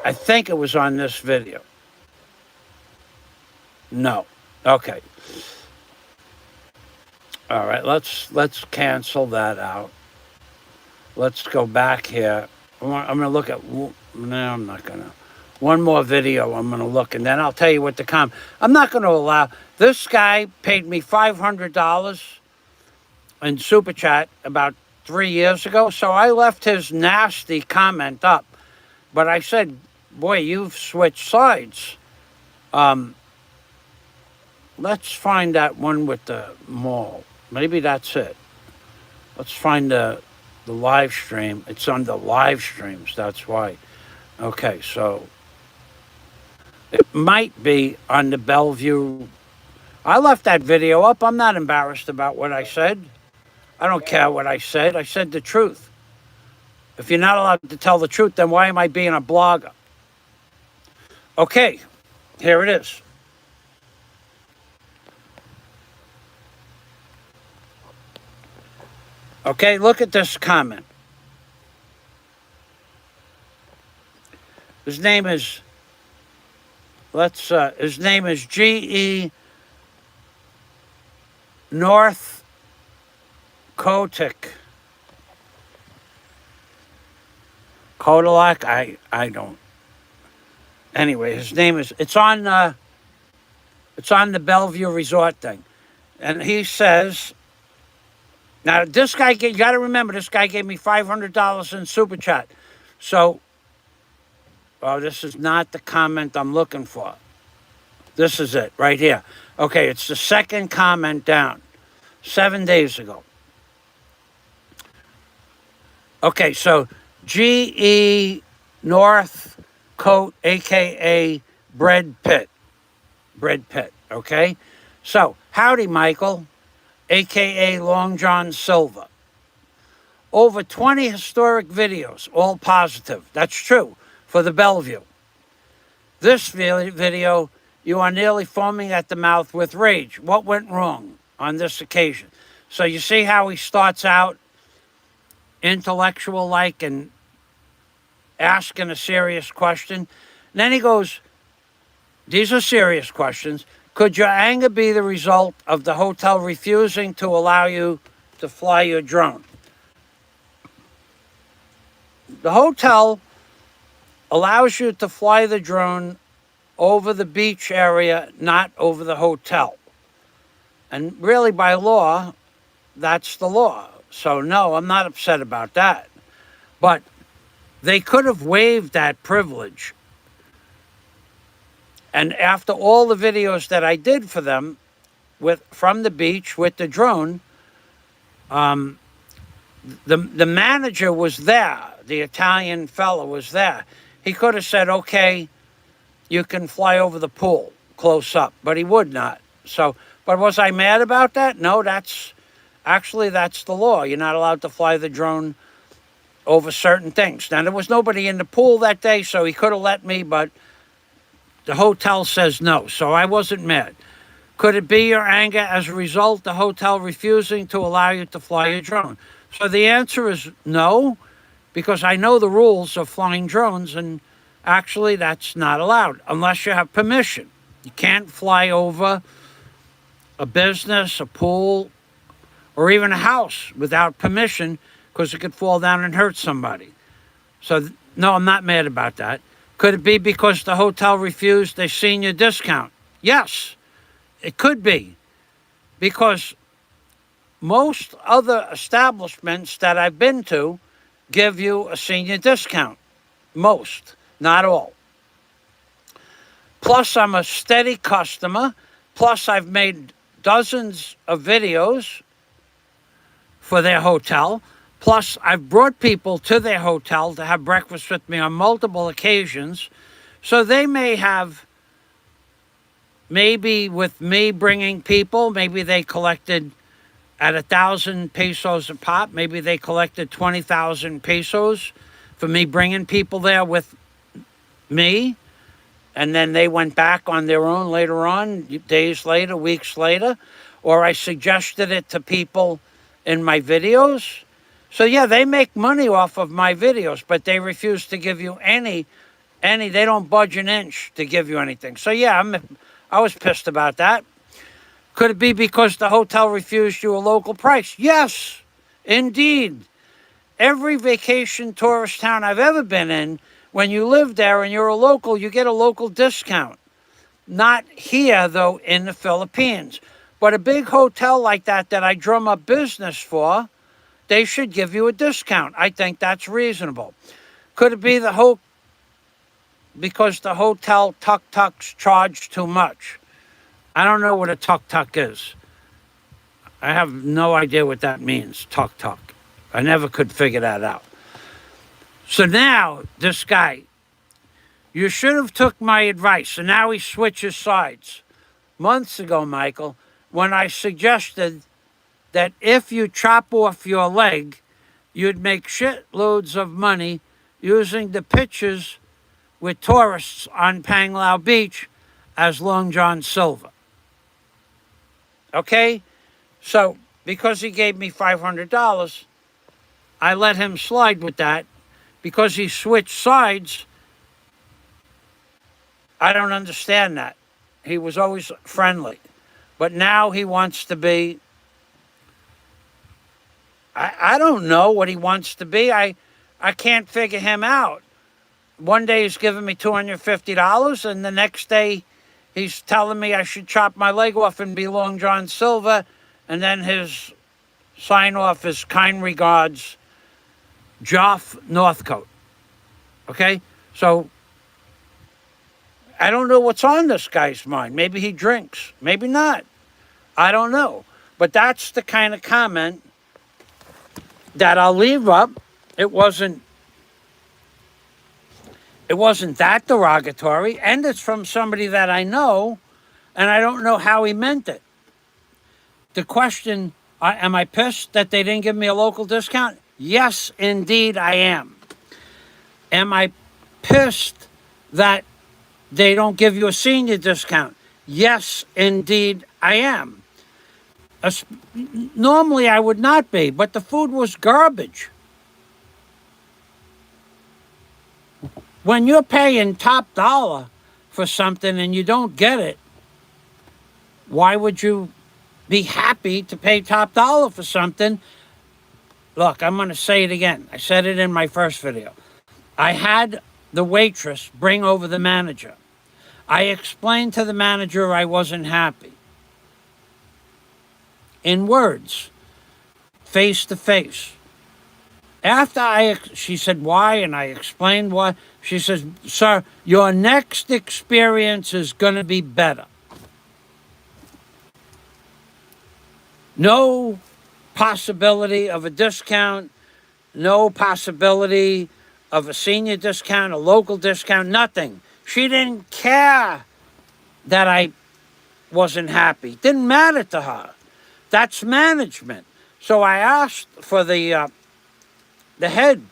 I think it was on this video. No. Okay. All right, let's cancel that out. Let's go back here. I'm going to look at, no, I'm not going to. One more video I'm going to look, and then I'll tell you what the comment. I'm not going to allow, this guy paid me $500 in Super Chat about 3 years ago, so I left his nasty comment up. But I said, boy, you've switched sides. Let's find that one with the mall. Maybe that's it. Let's find the live stream. It's on the live streams, that's why. Okay, so it might be on the Bellevue. I left that video up. I'm not embarrassed about what I said. I don't care what I said. I said the truth. If you're not allowed to tell the truth, then why am I being a blogger? Okay, here it is. Okay, look at this comment. His name is, his name is G.E. North Kotick. Kodalak? I don't. Anyway, his name is, it's on the Bellevue Resort thing. And he says, now this guy, you got to remember, this guy gave me $500 in Super Chat. So, oh, this is not the comment I'm looking for. This is it, right here. Okay, it's the second comment down, 7 days ago. Okay, so G.E. North Coat, a.k.a. Bread Pit, okay? So, howdy, Michael, a.k.a. Long John Silver. Over 20 historic videos, all positive. That's true, for the Bellevue. This video, you are nearly foaming at the mouth with rage. What went wrong on this occasion? So you see how he starts out intellectual-like and asking a serious question? And then he goes, these are serious questions. Could your anger be the result of the hotel refusing to allow you to fly your drone? The hotel allows you to fly the drone over the beach area, not over the hotel. And really, by law, that's the law. So no, I'm not upset about that. But they could have waived that privilege. And after all the videos that I did for them from the beach with the drone, the manager was there. The Italian fellow was there. He could have said, okay, you can fly over the pool close up, but he would not. So, but was I mad about that? No, that's the law. You're not allowed to fly the drone over certain things. Now, there was nobody in the pool that day, so he could have let me, but the hotel says no, so I wasn't mad. Could it be your anger as a result of the hotel refusing to allow you to fly your drone? So the answer is no, because I know the rules of flying drones, and actually that's not allowed unless you have permission. You can't fly over a business, a pool, or even a house without permission, because it could fall down and hurt somebody. So no, I'm not mad about that. Could it be because the hotel refused their senior discount? Yes, it could be, because most other establishments that I've been to give you a senior discount. Most, not all. Plus, I'm a steady customer. Plus, I've made dozens of videos for their hotel. Plus, I've brought people to their hotel to have breakfast with me on multiple occasions. So they may have, maybe with me bringing people, maybe they collected at 1,000 pesos a pop. Maybe they collected 20,000 pesos for me bringing people there with me. And then they went back on their own later on, days later, weeks later. Or I suggested it to people in my videos. So yeah, they make money off of my videos, but they refuse to give you any, they don't budge an inch to give you anything. So yeah, I was pissed about that. Could it be because the hotel refused you a local price? Yes, indeed. Every vacation tourist town I've ever been in, when you live there and you're a local, you get a local discount. Not here, though, in the Philippines. But a big hotel like that I drum up business for, they should give you a discount. I think that's reasonable. Could it be because the hotel tuk-tuks charge too much? I don't know what a tuk-tuk is. I have no idea what that means, tuk-tuk. I never could figure that out. So now, this guy, you should have took my advice. So now he switches sides. Months ago, Michael, when I suggested that if you chop off your leg, you'd make shitloads of money using the pictures with tourists on Panglao Beach as Long John Silver. Okay? So, because he gave me $500, I let him slide with that. Because he switched sides, I don't understand that. He was always friendly. But now he wants to be, I don't know what he wants to be. I can't figure him out. One day he's giving me $250, and the next day he's telling me I should chop my leg off and be Long John Silver, and then his sign-off is kind regards, Joff Northcote. Okay? So, I don't know what's on this guy's mind. Maybe he drinks. Maybe not. I don't know. But that's the kind of comment that I'll leave up. It wasn't that derogatory, and it's from somebody that I know, and I don't know how he meant it. The question, am I pissed that they didn't give me a local discount? Yes, indeed I am. Am I pissed that they don't give you a senior discount? Yes, indeed I am. Normally I would not be, but the food was garbage. When you're paying top dollar for something and you don't get it, why would you be happy to pay top dollar for something? Look, I'm going to say it again. I said it in my first video. I had the waitress bring over the manager. I explained to the manager I wasn't happy. In words, face to face. She said, why? And I explained why. She says, sir, your next experience is going to be better. No possibility of a discount, no possibility of a senior discount, a local discount, nothing. She didn't care that I wasn't happy. Didn't matter to her. That's management. So I asked for the head,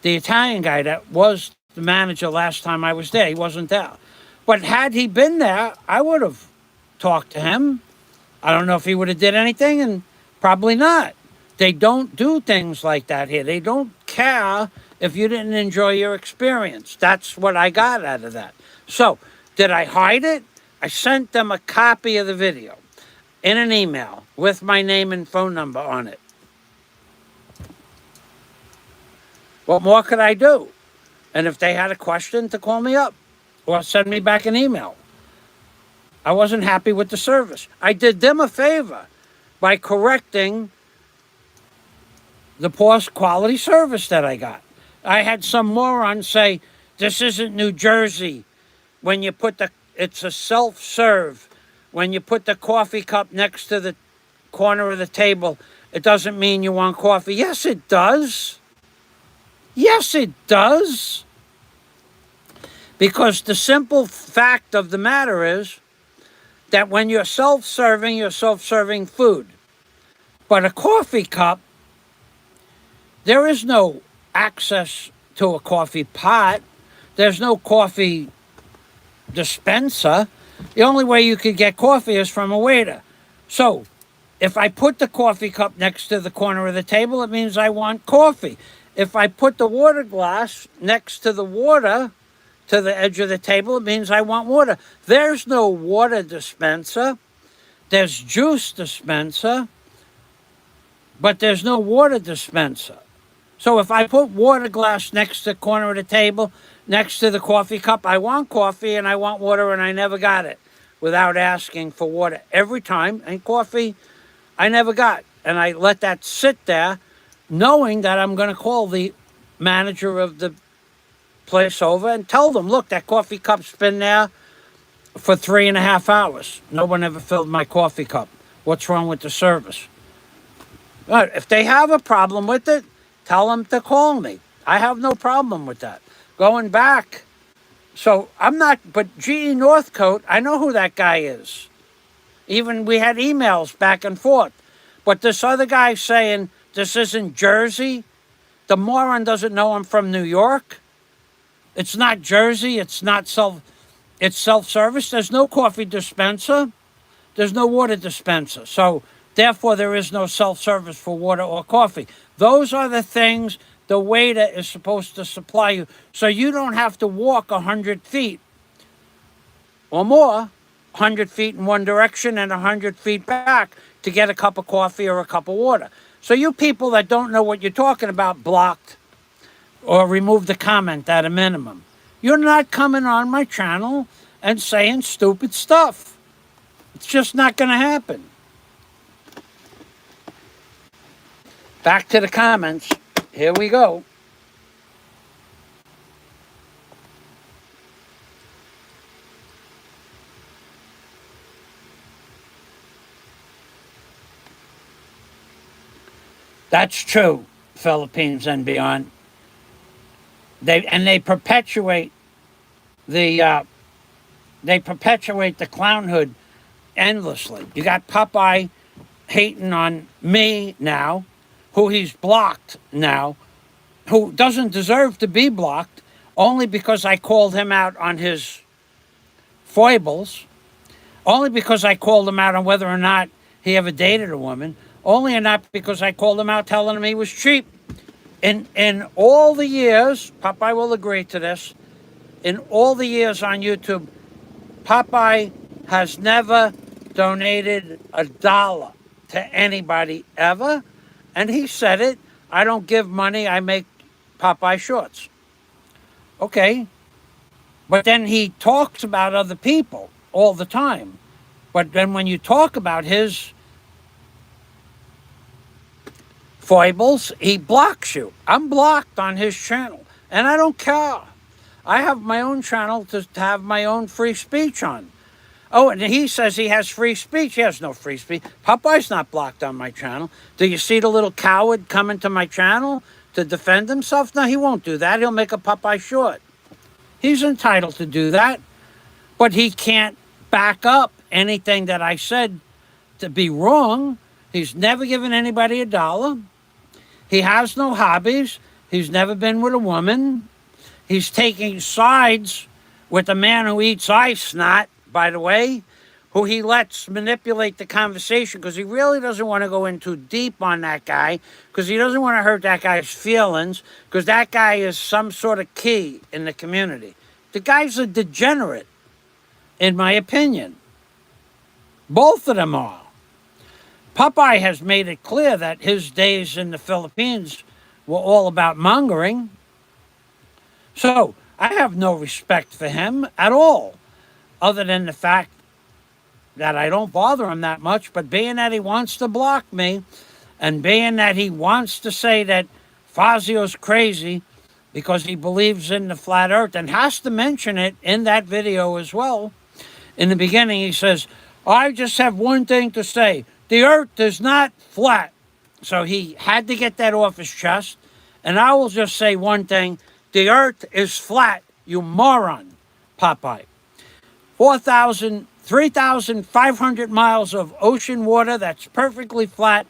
the Italian guy that was the manager last time I was there. He wasn't there. But had he been there, I would have talked to him. I don't know if he would have did anything, and probably not. They don't do things like that here. They don't care if you didn't enjoy your experience. That's what I got out of that. So, did I hide it? I sent them a copy of the video in an email with my name and phone number on it. What more could I do? And if they had a question, to call me up or send me back an email. I wasn't happy with the service. I did them a favor by correcting the poor quality service that I got. I had some moron say, this isn't New Jersey. When you put it's a self-serve. When you put the coffee cup next to the corner of the table, it doesn't mean you want coffee. Yes, it does. Yes, it does. Because the simple fact of the matter is that when you're self-serving food. But a coffee cup, there is no access to a coffee pot. There's no coffee dispenser. The only way you could get coffee is from a waiter. So if I put the coffee cup next to the corner of the table, it means I want coffee. If I put the water glass next to the water, to the edge of the table, it means I want water. There's no water dispenser. There's juice dispenser, but there's no water dispenser. So if I put water glass next to the corner of the table, next to the coffee cup, I want coffee and I want water, and I never got it without asking for water every time. And coffee, I never got. And I let that sit there knowing that I'm going to call the manager of the place over and tell them, look, that coffee cup's been there for 3.5 hours. No one ever filled my coffee cup. What's wrong with the service? But if they have a problem with it, tell them to call me. I have no problem with that. Going back, so I'm not, but GE Northcote, I know who that guy is. Even we had emails back and forth. But this other guy saying, this isn't Jersey, the moron doesn't know I'm from New York. It's not Jersey, it's self-service. There's no coffee dispenser. There's no water dispenser. So therefore, there is no self-service for water or coffee. Those are the things the waiter is supposed to supply you. So you don't have to walk 100 feet or more, 100 feet in one direction and 100 feet back to get a cup of coffee or a cup of water. So you people that don't know what you're talking about, blocked or remove the comment at a minimum. You're not coming on my channel and saying stupid stuff. It's just not going to happen. Back to the comments. Here we go. That's true, Philippines and beyond. They perpetuate the clownhood endlessly. You got Popeye hating on me now, who he's blocked now, who doesn't deserve to be blocked, only because I called him out on his foibles, only because I called him out on whether or not he ever dated a woman, only and not because I called him out telling him he was cheap. In all the years, Popeye will agree to this, in all the years on YouTube, Popeye has never donated $1 to anybody ever. And he said it, I don't give money, I make Popeye shorts. Okay. But then he talks about other people all the time. But then when you talk about his foibles, he blocks you. I'm blocked on his channel, and I don't care. I have my own channel to have my own free speech on. Oh, and he says he has free speech. He has no free speech. Popeye's not blocked on my channel. Do you see the little coward coming to my channel to defend himself? No, he won't do that. He'll make a Popeye short. He's entitled to do that, but he can't back up anything that I said to be wrong. He's never given anybody $1. He has no hobbies. He's never been with a woman. He's taking sides with a man who eats ice snot, by the way, who he lets manipulate the conversation because he really doesn't want to go in too deep on that guy because he doesn't want to hurt that guy's feelings because that guy is some sort of key in the community. The guy's a degenerate, in my opinion. Both of them are. Popeye has made it clear that his days in the Philippines were all about mongering. So I have no respect for him at all, other than the fact that I don't bother him that much. But being that he wants to block me, and being that he wants to say that Fazio's crazy because he believes in the flat earth, and has to mention it in that video as well. In the beginning, he says, I just have one thing to say. The earth is not flat. So he had to get that off his chest. And I will just say one thing. The earth is flat, you moron, Popeye. 3,500 miles of ocean water that's perfectly flat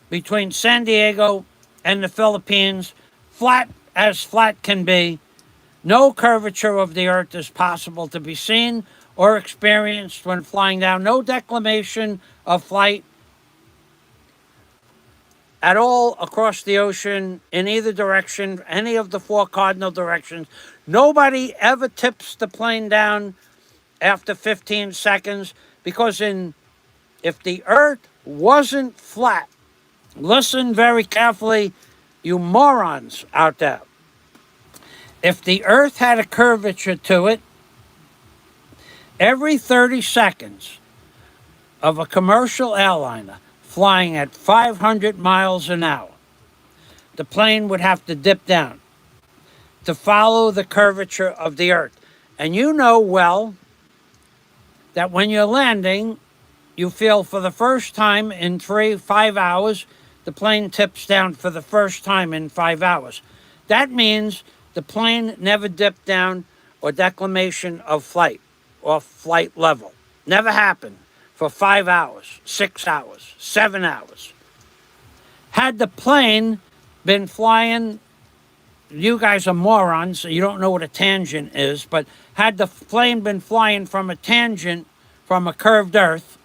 between San Diego and the Philippines. Flat as flat can be. No curvature of the earth is possible to be seen or experienced when flying down. No declination of flight at all across the ocean in either direction, any of the 4 cardinal directions. Nobody ever tips the plane down after 15 seconds because if the earth wasn't flat, listen very carefully, you morons out there. If the earth had a curvature to it, every 30 seconds of a commercial airliner flying at 500 miles an hour, the plane would have to dip down to follow the curvature of the earth. And you know well that when you're landing, you feel for the first time in 5 hours, the plane tips down for the first time in 5 hours. That means the plane never dipped down or declination of flight or flight level. Never happened for 5 hours, 6 hours, 7 hours. Had the plane been flying, you guys are morons, so you don't know what a tangent is, but had the plane been flying from a tangent from a curved earth,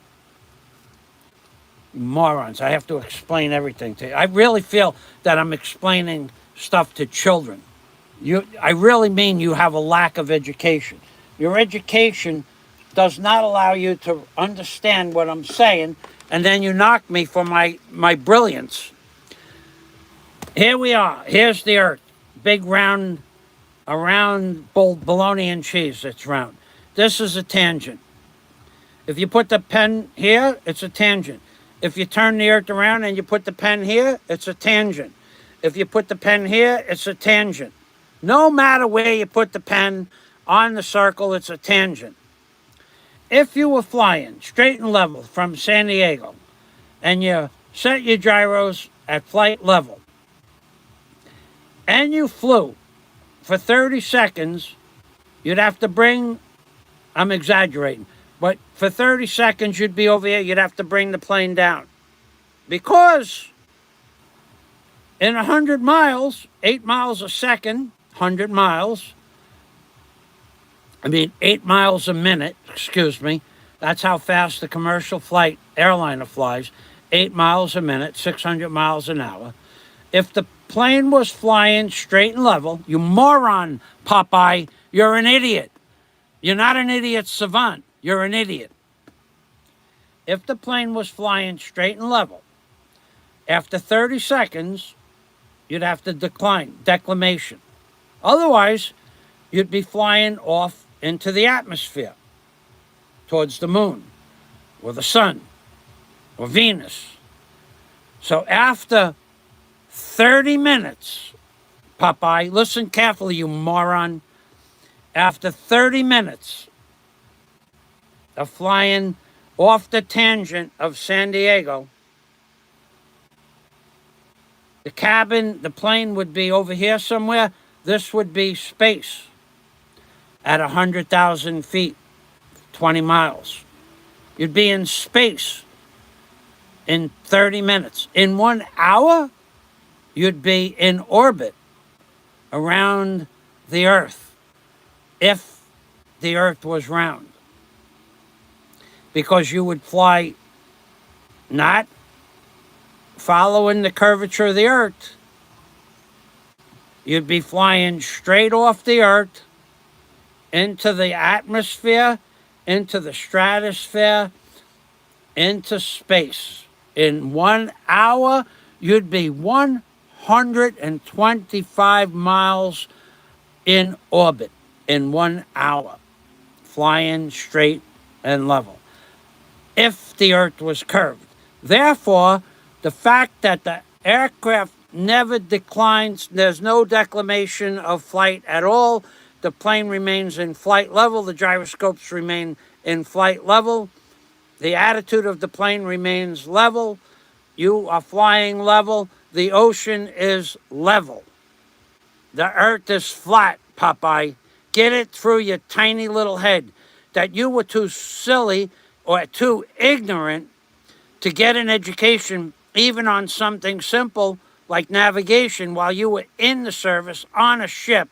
morons, I have to explain everything to you. I really feel that I'm explaining stuff to children. I really mean you have a lack of education. Your education does not allow you to understand what I'm saying, and then you knock me for my brilliance. Here we are. Here's the earth. Big round, a round bologna and cheese that's round. This is a tangent. If you put the pen here, it's a tangent. If you turn the earth around and you put the pen here, it's a tangent. If you put the pen here, it's a tangent. No matter where you put the pen on the circle, it's a tangent. If you were flying straight and level from San Diego and you set your gyros at flight level and you flew for 30 seconds, you'd have to bring, I'm exaggerating, but for 30 seconds you'd be over here, you'd have to bring the plane down. Because in 100 miles, 8 miles a second, 100 miles, 8 miles a minute, excuse me. That's how fast the commercial flight airliner flies. 8 miles a minute, 600 miles an hour. If the plane was flying straight and level, you moron, Popeye, you're an idiot. You're not an idiot savant. You're an idiot. If the plane was flying straight and level, after 30 seconds, you'd have to declination. Otherwise, you'd be flying off into the atmosphere, towards the moon, or the sun, or Venus. So after 30 minutes, Popeye, listen carefully, you moron. After 30 minutes of flying off the tangent of San Diego, the plane would be over here somewhere. This would be space at 100,000 feet, 20 miles. You'd be in space in 30 minutes. In 1 hour, you'd be in orbit around the Earth, if the Earth was round. Because you would fly not following the curvature of the Earth. You'd be flying straight off the Earth into the atmosphere, into the stratosphere, into space. In 1 hour, you'd be 125 miles in orbit in 1 hour, flying straight and level, if the Earth was curved. Therefore, the fact that the aircraft never declines, there's no declination of flight at all. The plane remains in flight level. The gyroscopes remain in flight level. The attitude of the plane remains level. You are flying level. The ocean is level. The Earth is flat, Popeye. Get it through your tiny little head that you were too silly or too ignorant to get an education even on something simple like navigation while you were in the service on a ship,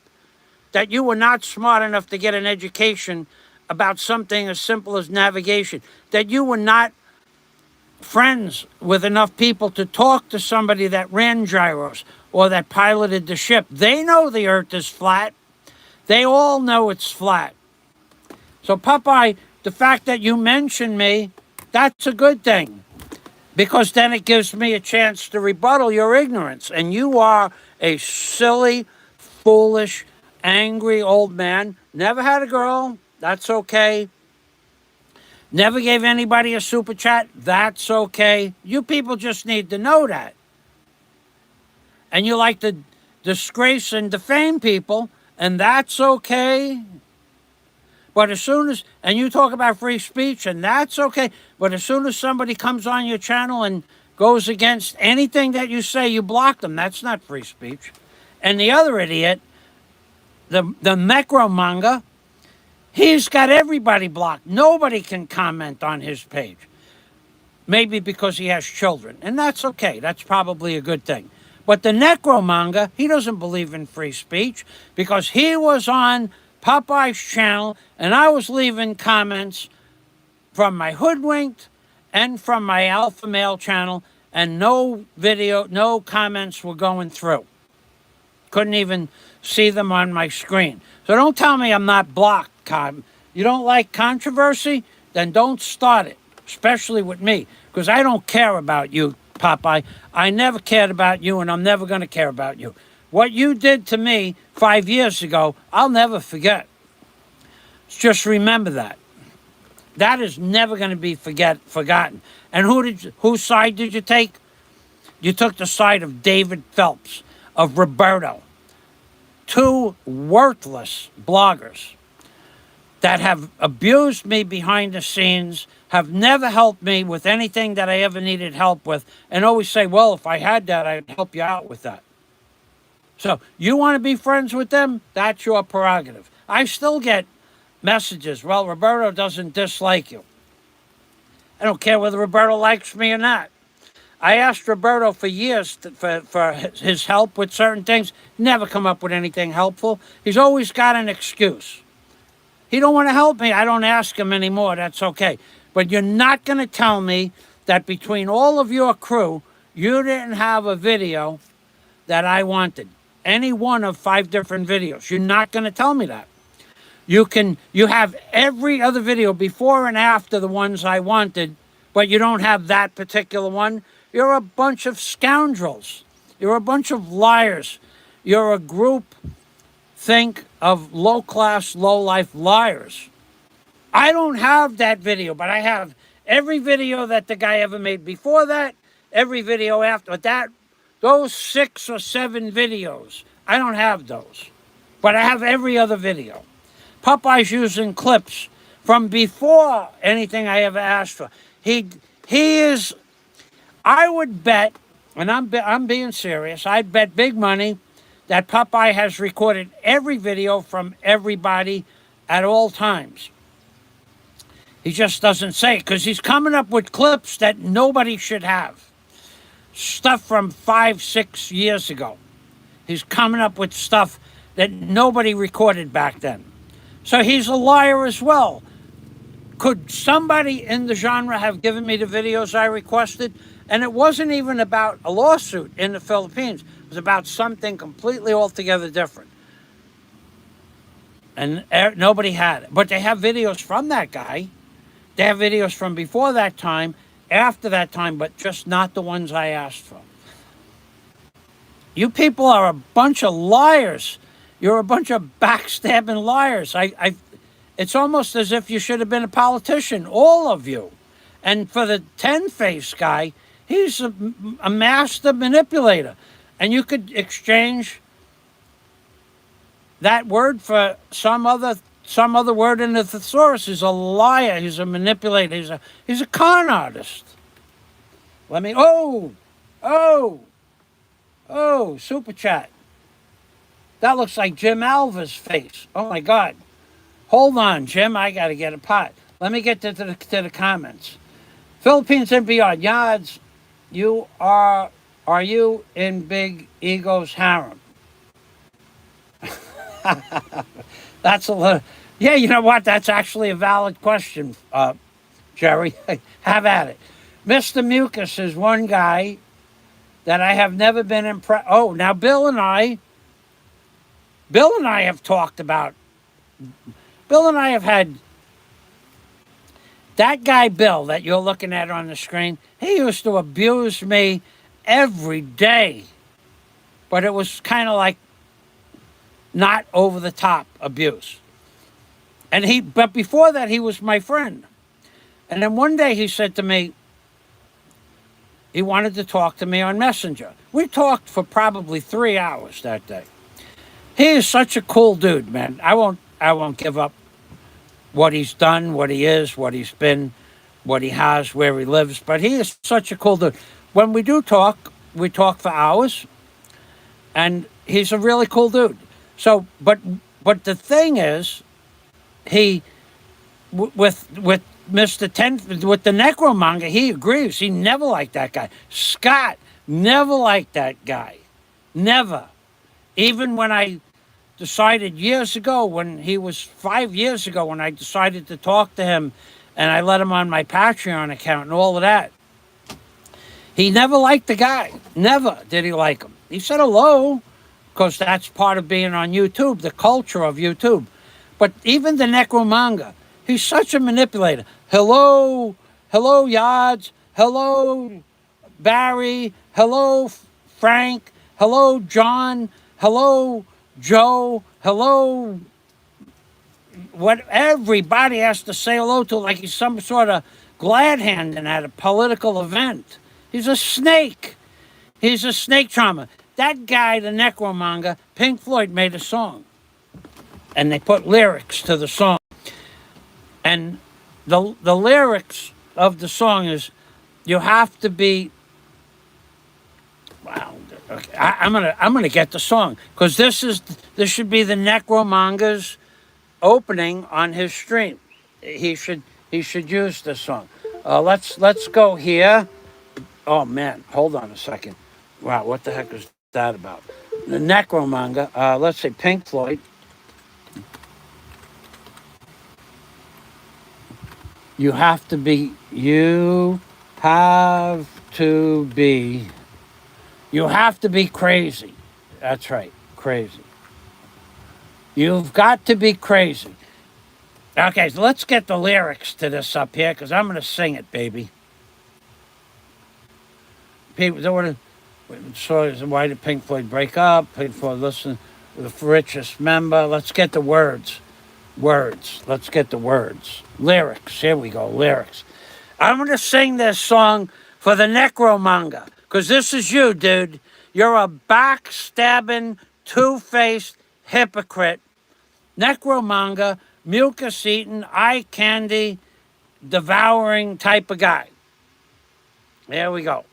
that you were not smart enough to get an education about something as simple as navigation, that you were not friends with enough people to talk to somebody that ran gyros or that piloted the ship. They know the Earth is flat. They all know it's flat. So, Popeye, the fact that you mention me, that's a good thing, because then it gives me a chance to rebuttal your ignorance. And you are a silly, foolish, angry old man. Never had a girl. That's okay. Never gave anybody a super chat. That's okay. You people just need to know that. And you like to disgrace and defame people, and that's okay. But as soon as, and you talk about free speech, and that's okay. But as soon as somebody comes on your channel and goes against anything that you say, you block them. That's not free speech. And the other idiot, the Necromanga, he's got everybody blocked. Nobody can comment on his page. Maybe because he has children. And that's okay. That's probably a good thing. But the Necromanga, he doesn't believe in free speech because he was on Popeye's channel and I was leaving comments from my Hoodwinked and from my Alpha Male channel, and no video, no comments were going through. Couldn't even see them on my screen. So don't tell me I'm not blocked. You don't like controversy? Then don't start it, especially with me, because I don't care about you, Popeye. I never cared about you, and I'm never going to care about you. What you did to me 5 years ago, I'll never forget. Just remember that. That is never going to be forgotten. And whose side did you take? You took the side of David Phelps, of Roberto. Two worthless bloggers that have abused me behind the scenes, have never helped me with anything that I ever needed help with, and always say, well, if I had that, I'd help you out with that. So you want to be friends with them? That's your prerogative. I still get messages, well, Roberto doesn't dislike you. I don't care whether Roberto likes me or not. I asked Roberto for years for his help with certain things. Never come up with anything helpful. He's always got an excuse. He don't want to help me. I don't ask him anymore. That's okay. But you're not going to tell me that between all of your crew, you didn't have a video that I wanted. Any one of 5 different videos. You're not going to tell me that. You have every other video before and after the ones I wanted, but you don't have that particular one. You're a bunch of scoundrels. You're a bunch of liars. You're a group, think, of low-class, low-life liars. I don't have that video, but I have every video that the guy ever made before that, every video after that. Those 6 or 7 videos, I don't have those. But I have every other video. Popeye's using clips from before anything I ever asked for. He is, I would bet, and I'm being serious, I'd bet big money that Popeye has recorded every video from everybody at all times. He just doesn't say it because he's coming up with clips that nobody should have. Stuff from 5, 6 years ago. He's coming up with stuff that nobody recorded back then. So he's a liar as well. Could somebody in the genre have given me the videos I requested? And it wasn't even about a lawsuit in the Philippines. It was about something completely altogether different. And nobody had it. But they have videos from that guy. They have videos from before that time, after that time, but just not the ones I asked for. You people are a bunch of liars. You're a bunch of backstabbing liars. It's almost as if you should have been a politician, all of you. And for the 10-face guy, he's a master manipulator. And you could exchange that word for some other word in the thesaurus. He's a liar. He's a manipulator. He's a con artist. Super chat. That looks like Jim Alva's face. Oh my God. Hold on, Jim. I got to get a pot. Let me get to the comments. Philippines and beyond. Yards, are you in Big Ego's harem? That's a little. Yeah, you know what? That's actually a valid question, Jerry. Have at it. Mr. Mucus is one guy that I have never been impressed. Oh, now Bill and I have talked about. Bill and I have had that guy Bill that you're looking at on the screen. He used to abuse me every day, but it was kind of like not over the top abuse. But before that, he was my friend. And then one day he said to me, he wanted to talk to me on Messenger. We talked for probably 3 hours that day. He is such a cool dude, man. I won't give up what he's done, what he is, what he's been, what he has, where he lives. But he is such a cool dude. When we do talk, we talk for hours. And he's a really cool dude. So, but the thing is, with Mr. with the necromonger, he agrees. He never liked that guy. Scott never liked that guy. Never. Even when I decided years ago, when he was 5 years ago, when I decided to talk to him and I let him on my Patreon account and all of that, he never liked the guy. Never did he like him. He said hello, because that's part of being on YouTube, the culture of YouTube. But even the necromonger, he's such a manipulator. Hello, Yards. Hello, Barry. Hello, Frank. Hello, John. Hello, Joe. Hello. What everybody has to say hello to, like he's some sort of glad handing at a political event. He's a snake. He's a snake charmer. That guy, the necromonger, Pink Floyd made a song. And they put lyrics to the song. And the lyrics of the song is, you have to be. Wow. Okay, I'm gonna get the song, because this should be the necromonger's opening on his stream. He should use this song. Let's go here. Oh man, hold on a second. Wow, what the heck is that about? The necromonger. Let's say Pink Floyd. You have to be crazy. That's right, crazy. You've got to be crazy. Okay, so let's get the lyrics to this up here, because I'm going to sing it, baby. People don't want to. So why did Pink Floyd break up? Pink Floyd listen with the richest member. Let's get the words. Let's get the words. Lyrics. Here we go. Lyrics. I'm going to sing this song for the necromonger, because this is you, dude. You're a backstabbing, two-faced hypocrite, necromonger, mucus-eating, eye candy, devouring type of guy. There we go.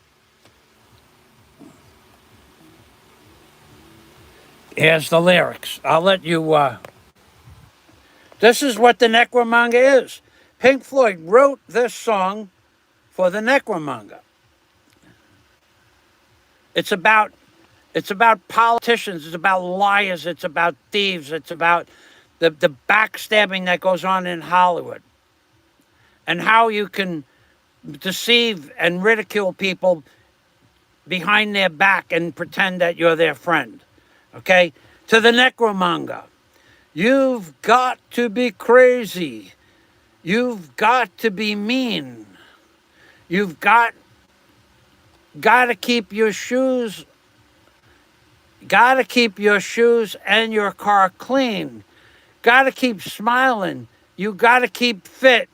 Here's the lyrics. I'll let you, this is what the necromonger is. Pink Floyd wrote this song for the necromonger. It's about politicians, it's about liars, it's about thieves, it's about the backstabbing that goes on in Hollywood. And how you can deceive and ridicule people behind their back and pretend that you're their friend. Okay? To the necromonger, you've got to be crazy. You've got to be mean. You've got to keep your shoes and your car clean. Got to keep smiling. You got to keep fit.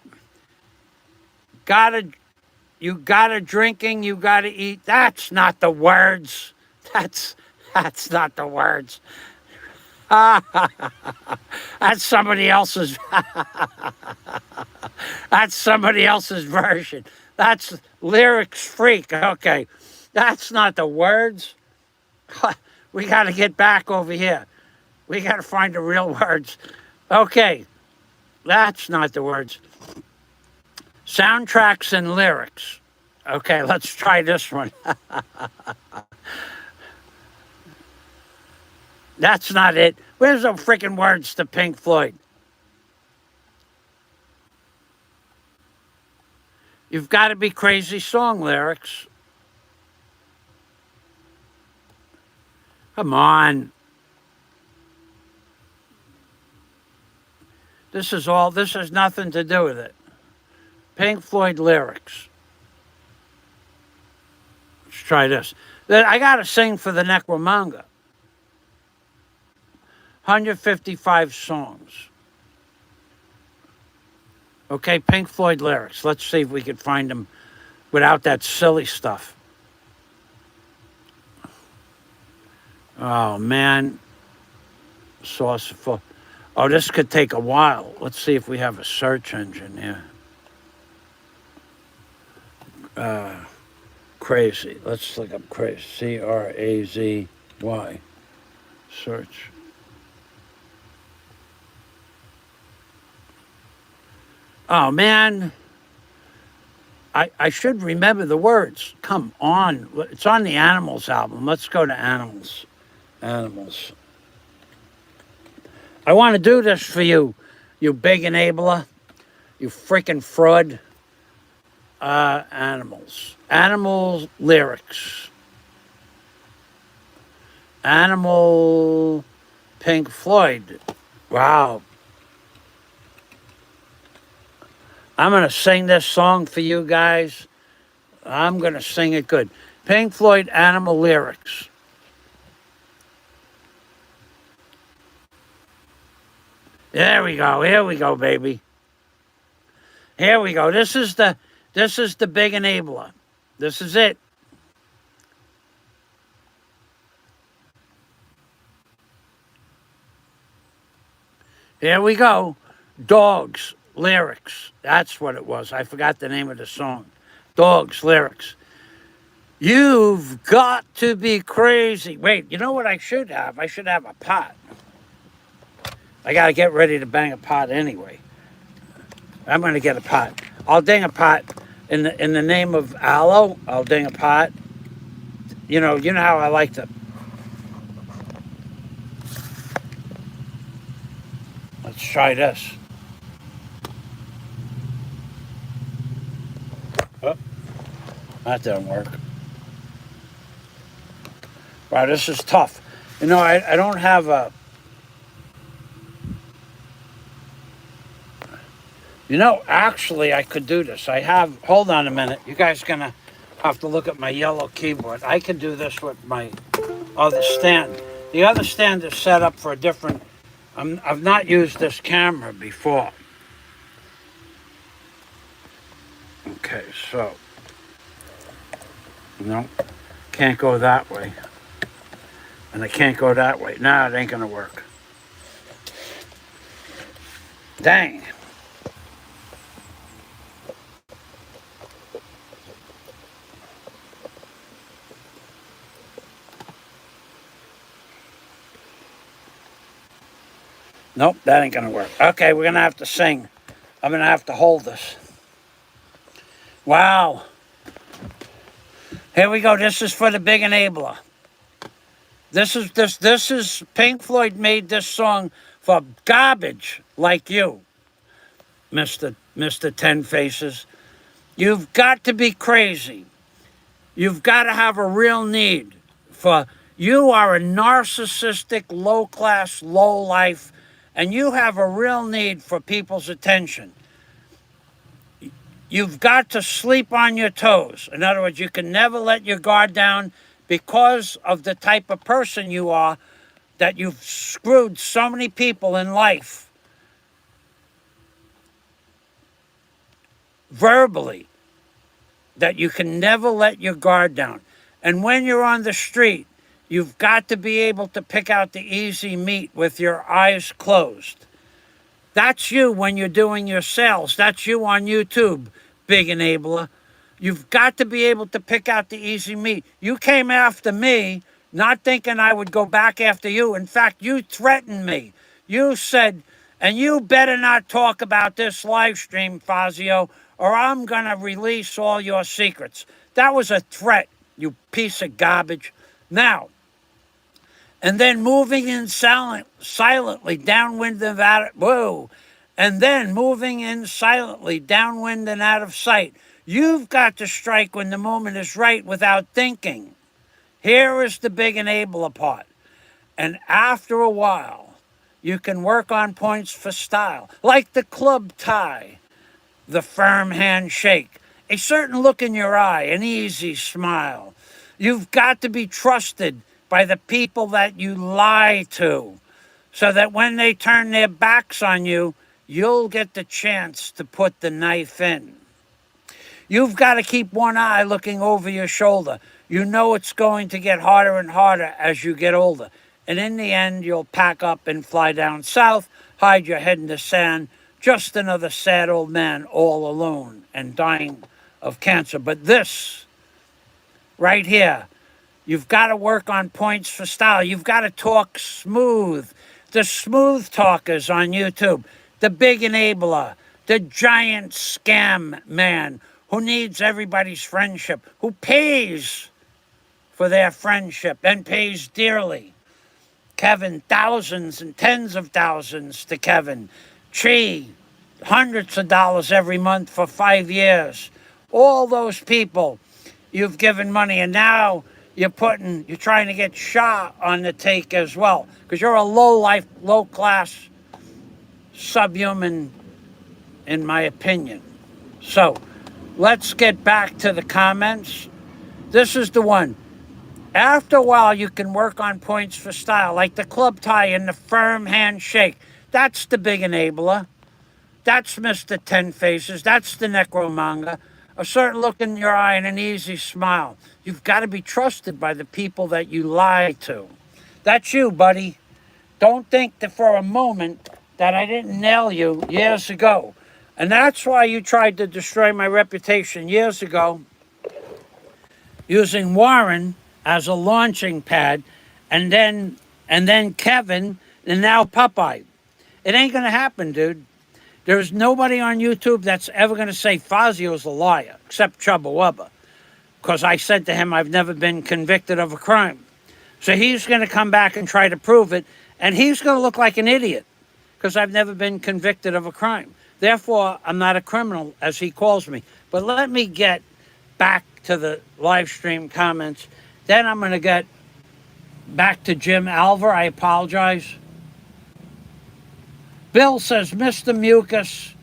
You got to drinking, you got to eat. That's not the words. That's not the words. That's somebody else's. That's somebody else's version. That's lyrics freak. Okay, that's not the words. We got to get back over here. We got to find the real words. Okay, that's not the words. Soundtracks and lyrics. Okay, let's try this one. That's not it. Where's the freaking words to Pink Floyd? You've got to be crazy song lyrics. Come on. This has nothing to do with it. Pink Floyd lyrics. Let's try this. I got to sing for the necromonger. 155 songs. Okay, Pink Floyd lyrics. Let's see if we can find them without that silly stuff. Oh, man. Saucerful. Oh, this could take a while. Let's see if we have a search engine here. Crazy. Let's look up crazy. C-R-A-Z-Y. Search. Oh, man. I should remember the words. Come on. It's on the Animals album. Let's go to Animals. Animals. I want to do this for you, you big enabler. You freaking fraud. Animals. Animal lyrics. Animal Pink Floyd. Wow. I'm going to sing this song for you guys. I'm going to sing it good. Pink Floyd Animal lyrics. There we go. Here we go, baby. Here we go. This is the big enabler. This is it. Here we go. Dogs lyrics. That's what it was. I forgot the name of the song. Dogs lyrics. You've got to be crazy. Wait, you know what I should have? I should have a pot. I got to get ready to bang a pot anyway. I'm going to get a pot. I'll ding a pot in the name of aloe. I'll ding a pot. You know how I like to. Let's try this. Oh, that didn't work. Wow, this is tough. You know, I don't have a. You know, actually, I could do this. Hold on a minute. You guys going to have to look at my yellow keyboard. I can do this with my other stand. The other stand is set up for a different... I've not used this camera before. Okay, so... No, can't go that way. And I can't go that way. Nah, it ain't gonna work. Dang. Nope, that ain't gonna work. Okay, we're gonna have to sing. I'm gonna have to hold this. Wow. Here we go. This is for the big enabler. This is Pink Floyd made this song for garbage like you, Mr. Ten Faces. You've got to be crazy. You've got to have a real need for you are a narcissistic, low class, low life, and you have a real need for people's attention. You've got to sleep on your toes. In other words, you can never let your guard down because of the type of person you are, that you've screwed so many people in life verbally, that you can never let your guard down. And when you're on the street, you've got to be able to pick out the easy meat with your eyes closed. That's you when you're doing your sales. That's you on YouTube, big enabler. You've got to be able to pick out the easy meat. You came after me, not thinking I would go back after you. In fact, you threatened me. You said, and you better not talk about this live stream, Fazio, or I'm going to release all your secrets. That was a threat, you piece of garbage. Now, and then moving in silently downwind and out, whoa, and then moving in silently downwind and out of sight. You've got to strike when the moment is right without thinking. Here is the big enabler part. And after a while, you can work on points for style, like the club tie, the firm handshake, a certain look in your eye, an easy smile. You've got to be trusted by the people that you lie to, so that when they turn their backs on you, you'll get the chance to put the knife in. You've got to keep one eye looking over your shoulder. You know it's going to get harder and harder as you get older. And in the end, you'll pack up and fly down south, hide your head in the sand, just another sad old man all alone and dying of cancer. But this, right here, you've got to work on points for style. You've got to talk smooth. The smooth talkers on YouTube, the big enabler, the giant scam man who needs everybody's friendship, who pays for their friendship and pays dearly. Kevin, thousands and tens of thousands to Kevin. Chi, hundreds of dollars every month for 5 years. All those people you've given money, and now you're trying to get Shah on the take as well, because you're a low class, subhuman, in my opinion. So let's get back to the comments. This is the one. After a while, you can work on points for style, like the club tie and the firm handshake. That's the big enabler. That's Mr. Ten Faces. That's the necromanga. A certain look in your eye and an easy smile. You've got to be trusted by the people that you lie to. That's you, buddy. Don't think that for a moment that I didn't nail you years ago. And that's why you tried to destroy my reputation years ago, using Warren as a launching pad, and then Kevin, and now Popeye. It ain't gonna happen, dude. There's nobody on YouTube that's ever gonna say Fazio's a liar, except Chubba Wubba, because I said to him I've never been convicted of a crime. So he's gonna come back and try to prove it, and he's gonna look like an idiot, because I've never been convicted of a crime. Therefore, I'm not a criminal, as he calls me. But let me get back to the live stream comments. Then I'm going to get back to Jim Alver. I apologize. Bill says, Mr. Mucus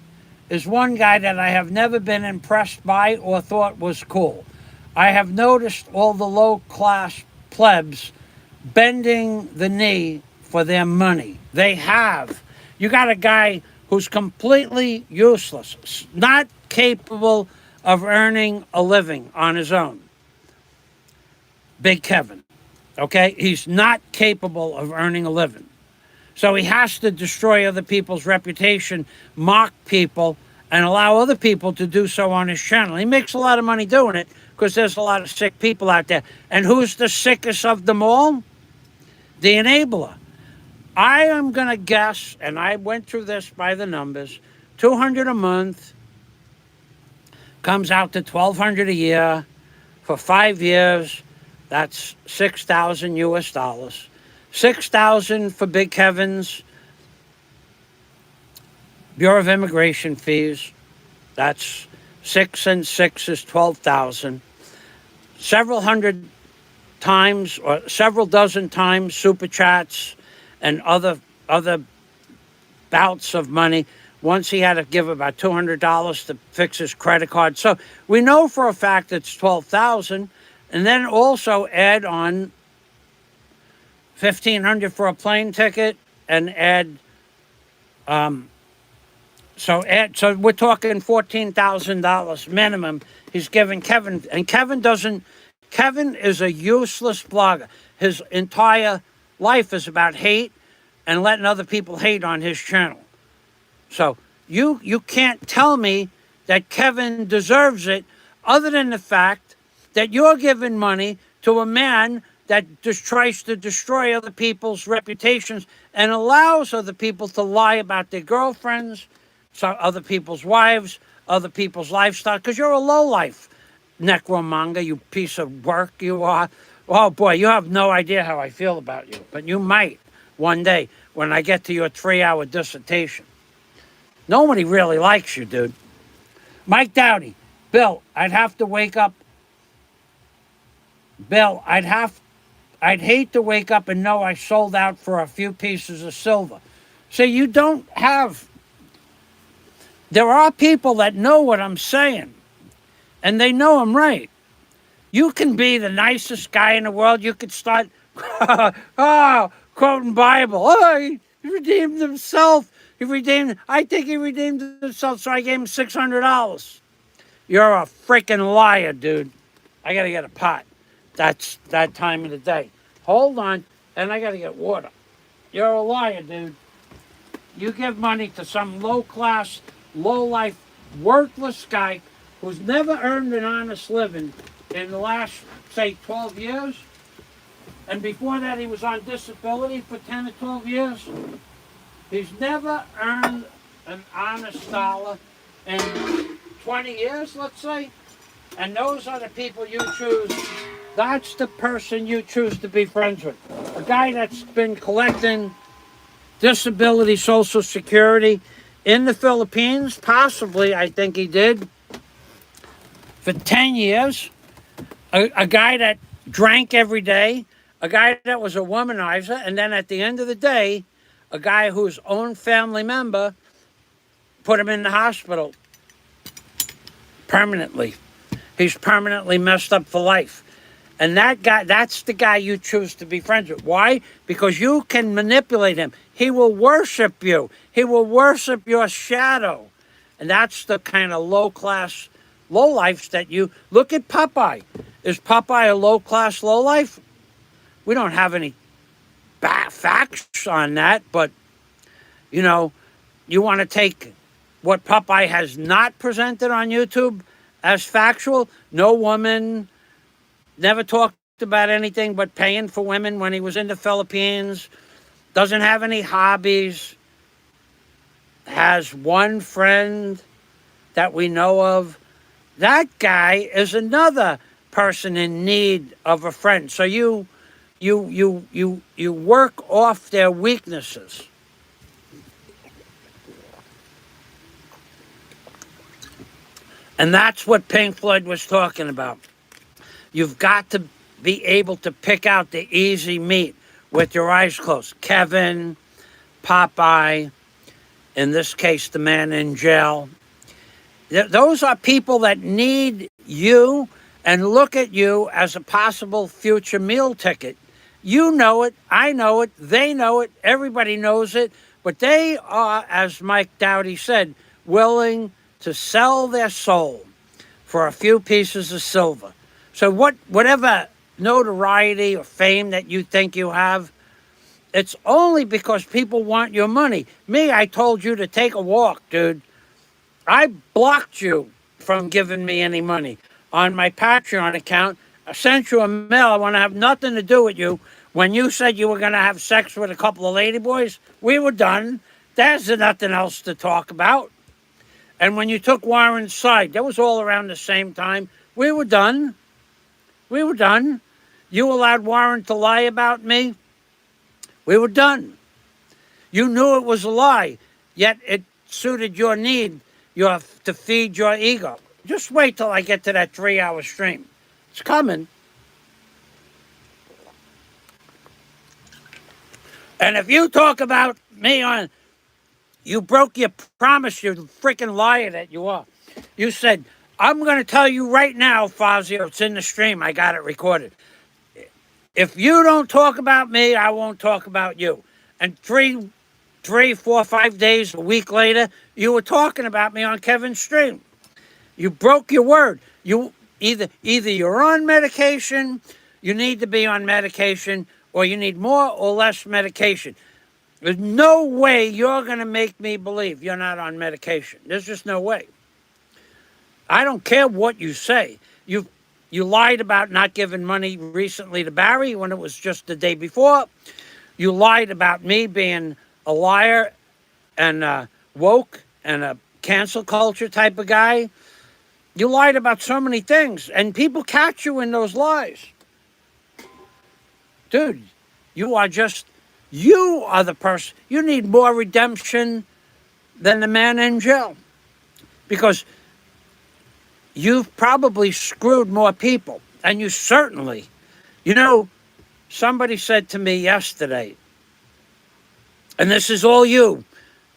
is one guy that I have never been impressed by or thought was cool. I have noticed all the low-class plebs bending the knee for their money. They have. You got a guy who's completely useless, not capable of earning a living on his own. Big Kevin. Okay? He's not capable of earning a living. So he has to destroy other people's reputation, mock people, and allow other people to do so on his channel. He makes a lot of money doing it because there's a lot of sick people out there. And who's the sickest of them all? The enabler. I am going to guess, and I went through this by the numbers, 200 a month comes out to 1,200 a year for 5 years. That's 6,000 US dollars. 6,000 for Big Kevin's Bureau of Immigration fees. That's 6 and 6 is 12,000. Several hundred times or several dozen times super chats and other bouts of money. Once he had to give about $200 to fix his credit card. So we know for a fact it's 12,000, and then also add on 1,500 for a plane ticket, and add so we're talking $14,000 minimum. He's giving Kevin, and Kevin is a useless blogger. His entire life is about hate and letting other people hate on his channel. So you can't tell me that Kevin deserves it, other than the fact that you're giving money to a man that just tries to destroy other people's reputations and allows other people to lie about their girlfriends, other people's wives, other people's lifestyle, because you're a lowlife necromonger, you piece of work you are. Oh boy, you have no idea how I feel about you, but you might one day when I get to your 3-hour dissertation. Nobody really likes you, dude. Mike Dowdy, Bill, I'd have to wake up. Bill, I'd hate to wake up and know I sold out for a few pieces of silver. So you don't have. There are people that know what I'm saying, and they know I'm right. You can be the nicest guy in the world. You could start quoting Bible. Oh, he redeemed himself. I think he redeemed himself, so I gave him $600. You're a freaking liar, dude. I got to get a pot. That's that time of the day. Hold on, and I got to get water. You're a liar, dude. You give money to some low-class, low-life, worthless guy who's never earned an honest living in the last, say, 12 years. And before that, he was on disability for 10 or 12 years. He's never earned an honest dollar in 20 years, let's say. And those are the people you choose. That's the person you choose to be friends with. A guy that's been collecting disability, Social Security in the Philippines, possibly, I think he did, for 10 years. A guy that drank every day. A guy that was a womanizer. And then at the end of the day, a guy whose own family member put him in the hospital permanently. He's permanently messed up for life. And that guy, that's the guy you choose to be friends with. Why? Because you can manipulate him. He will worship you. He will worship your shadow. And that's the kind of low-class lowlifes that you... Look at Popeye. Is Popeye a low-class lowlife? We don't have any facts on that, but, you know, you want to take what Popeye has not presented on YouTube as factual. No woman, never talked about anything but paying for women when he was in the Philippines, doesn't have any hobbies, has one friend that we know of. That guy is another person in need of a friend. So you work off their weaknesses. And that's what Pink Floyd was talking about. You've got to be able to pick out the easy meat with your eyes closed. Kevin, Popeye, in this case, the man in jail. Those are people that need you and look at you as a possible future meal ticket. You know it, I know it, they know it, everybody knows it, but they are, as Mike Dowdy said, willing to sell their soul for a few pieces of silver. So whatever notoriety or fame that you think you have, it's only because people want your money. Me, I told you to take a walk, dude. I blocked you from giving me any money on my Patreon account. I sent you a mail. I want to have nothing to do with you. When you said you were going to have sex with a couple of ladyboys, we were done. There's nothing else to talk about. And when you took Warren's side, that was all around the same time. We were done. We were done. You allowed Warren to lie about me. We were done. You knew it was a lie, yet it suited your need to feed your ego. Just wait till I get to that 3-hour stream. It's coming. And if you talk about me on, you broke your promise, you freaking liar that you are. You said, I'm going to tell you right now, Fazio, it's in the stream. I got it recorded. If you don't talk about me, I won't talk about you. And 3, 4, 5 days, a week later, you were talking about me on Kevin's stream. You broke your word. You either you're on medication, you need to be on medication, or you need more or less medication. There's no way you're going to make me believe you're not on medication. There's just no way. I don't care what you say. You lied about not giving money recently to Barry when it was just the day before. You lied about me being a liar and woke and a cancel culture type of guy. You lied about so many things, and people catch you in those lies. Dude, you are the person. You need more redemption than the man in jail. Because you've probably screwed more people. And you certainly, somebody said to me yesterday, and this is all you,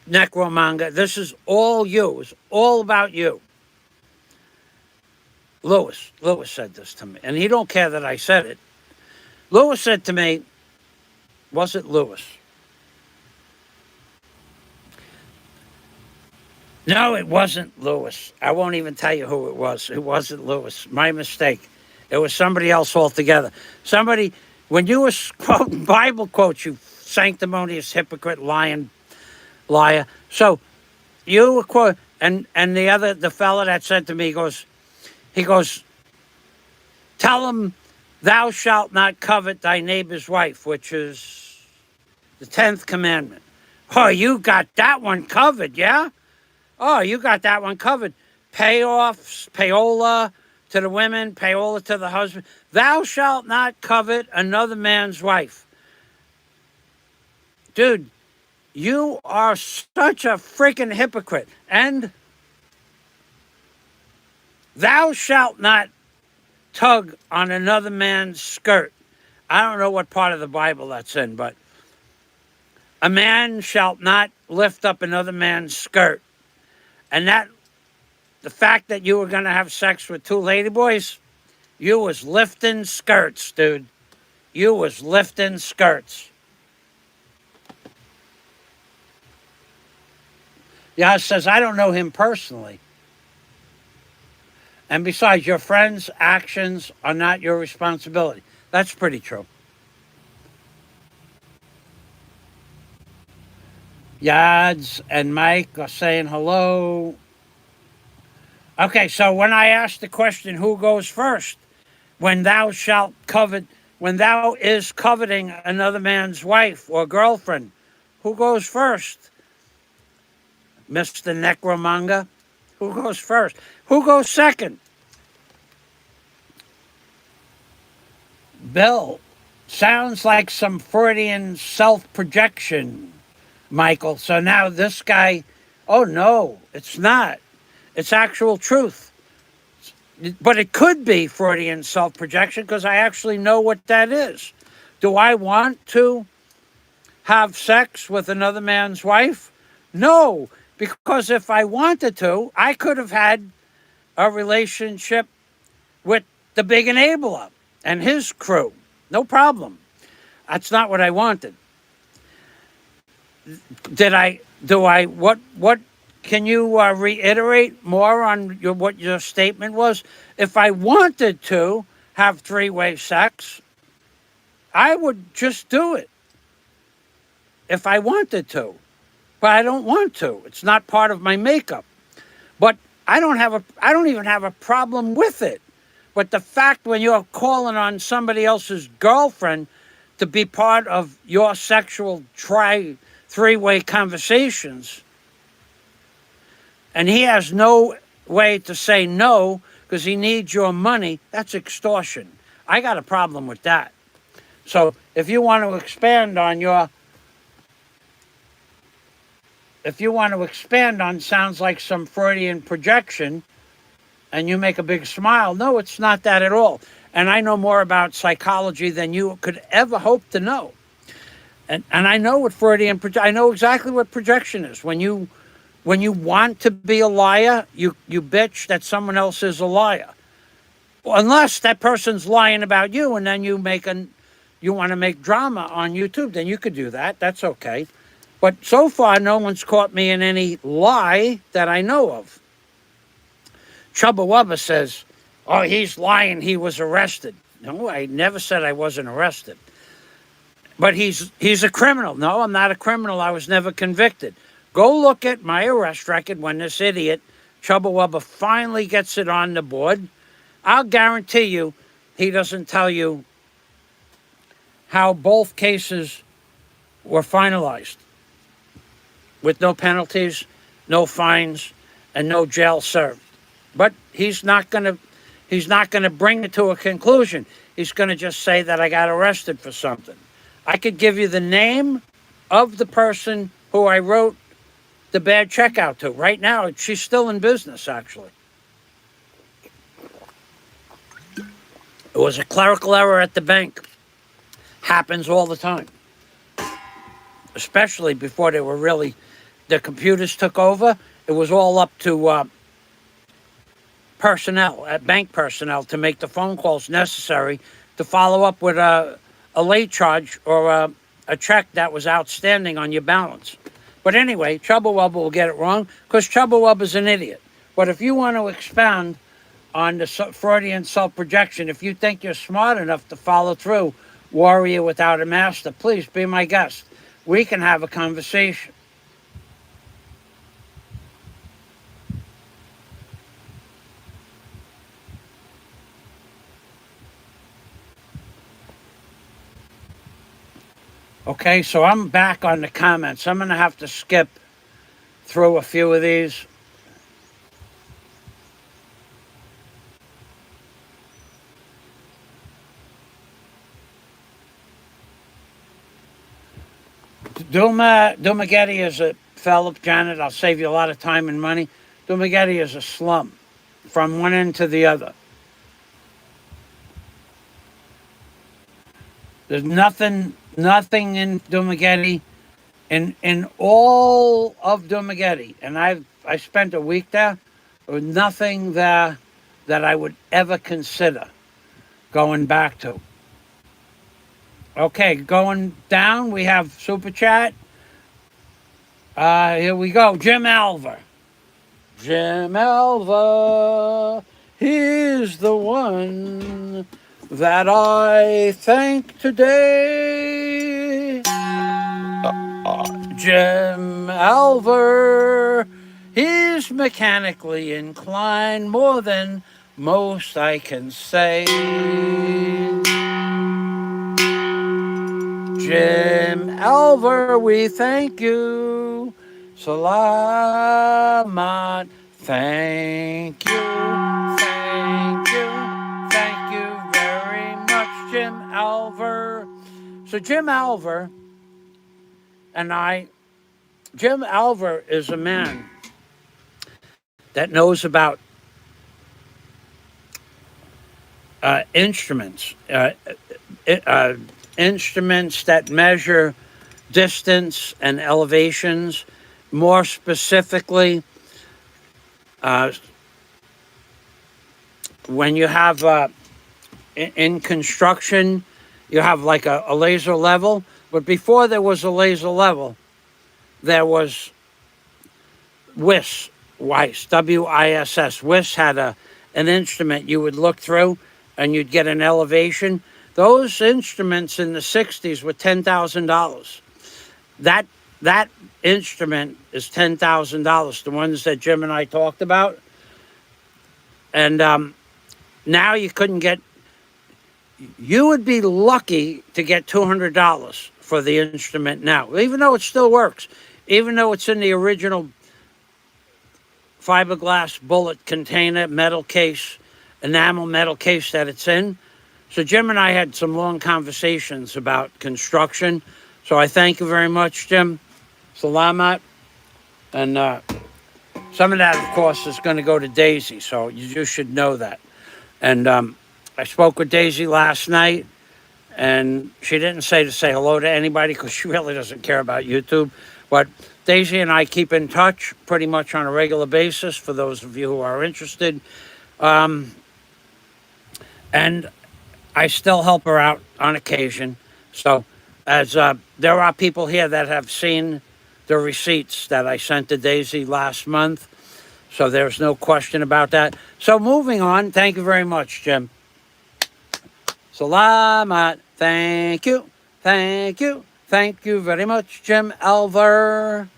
Necromanga, this is all you. It's all about you. Lewis said this to me, and he don't care that I said it. Lewis said to me, was it Lewis? No, it wasn't Lewis. I won't even tell you who it was. It wasn't Lewis. My mistake. It was somebody else altogether. Somebody, when you were quoting Bible quotes, you sanctimonious hypocrite, lying liar. So you were quoting, and the fella that said to me, he goes, tell him, thou shalt not covet thy neighbor's wife, which is the 10th commandment. Oh, you got that one covered, yeah? Oh, you got that one covered. Payoffs, payola to the women, payola to the husband. Thou shalt not covet another man's wife. Dude, you are such a freaking hypocrite. And thou shalt not tug on another man's skirt. I don't know what part of the Bible that's in, but a man shall not lift up another man's skirt. And the fact that you were going to have sex with 2 ladyboys, you was lifting skirts, dude. You was lifting skirts. Yaz says, I don't know him personally. And besides, your friends' actions are not your responsibility. That's pretty true. Yads and Mike are saying hello. Okay, so when I asked the question, who goes first? When thou is coveting another man's wife or girlfriend, who goes first? Mr. Necromanga? Who goes first? Who goes second? Bill, sounds like some Freudian self-projection, Michael. So now this guy, oh no, it's not. It's actual truth. But it could be Freudian self-projection because I actually know what that is. Do I want to have sex with another man's wife? No, because if I wanted to, I could have had a relationship with the big enabler and his crew. No problem. That's not what I wanted. What can you reiterate more on what your statement was? If I wanted to have three-way sex, I would just do it if I wanted to. But I don't want to. It's not part of my makeup. But I don't even have a problem with it. But the fact when you're calling on somebody else's girlfriend to be part of your sexual three-way conversations, and he has no way to say no because he needs your money, that's extortion. I got a problem with that. So if you want to expand on sounds like some Freudian projection, and you make a big smile, no, it's not that at all. And I know more about psychology than you could ever hope to know. And I know what I know exactly what projection is. When you want to be a liar, you bitch that someone else is a liar. Unless that person's lying about you, and then you want to make drama on YouTube, then you could do that. That's okay. But so far, no one's caught me in any lie that I know of. Chubba Wubba says, oh, he's lying, he was arrested. No, I never said I wasn't arrested. But he's a criminal. No, I'm not a criminal. I was never convicted. Go look at my arrest record when this idiot, Chubba Wubba, finally gets it on the board. I'll guarantee you he doesn't tell you how both cases were finalized with no penalties, no fines, and no jail served. But he's not going to bring it to a conclusion. He's going to just say that I got arrested for something. I could give you the name of the person who I wrote the bad check out to. Right now, she's still in business, actually. It was a clerical error at the bank. Happens all the time. Especially before the computers took over. It was all up to bank personnel to make the phone calls necessary to follow up with a late charge or a check that was outstanding on your balance. But anyway, Chubba Wubba will get it wrong because Chubba Wubba's an idiot. But if you want to expound on the Freudian self-projection, if you think you're smart enough to follow through, warrior without a master, please be my guest. We can have a conversation. Okay, so I'm back on the comments. I'm going to have to skip through a few of these. Dumagetti is a fellow, Janet, I'll save you a lot of time and money. Dumagetti is a slum from one end to the other. There's nothing in Dumagetti, in all of Dumagetti, and I spent a week there. There was nothing there that I would ever consider going back to. Okay, going down, we have Super Chat. Here we go. Jim Alver. Jim Alver, he's the one that I thank today. Jim Alver, he's mechanically inclined more than most I can say. Jim Alver, we thank you. Salamat. Thank you. Thank you. Thank you very much, Jim Alver. So Jim Alver Jim Alver is a man that knows about instruments. Instruments that measure distance and elevations. More specifically, when you have in construction, you have like a laser level. But before there was a laser level, there was WIS, WIS, W-I-S-S. WIS had an instrument you would look through, and you'd get an elevation. Those instruments in the 60s were $10,000. That instrument is $10,000, the ones that Jim and I talked about. And now you couldn't get, you would be lucky to get $200 for the instrument now, even though it still works, even though it's in the original fiberglass bullet container, metal case, enamel metal case that it's in. So Jim and I had some long conversations about construction. So I thank you very much, Jim. Salamat. And some of that, of course, is going to go to Daisy. So you should know that. And I spoke with Daisy last night, and she didn't say to say hello to anybody because she really doesn't care about YouTube. But Daisy and I keep in touch pretty much on a regular basis for those of you who are interested. And I still help her out on occasion. So as there are people here that have seen the receipts that I sent to Daisy last month. So there's no question about that. So moving on, thank you very much, Jim. Salamat. Thank you. Thank you. Thank you very much, Jim Elver.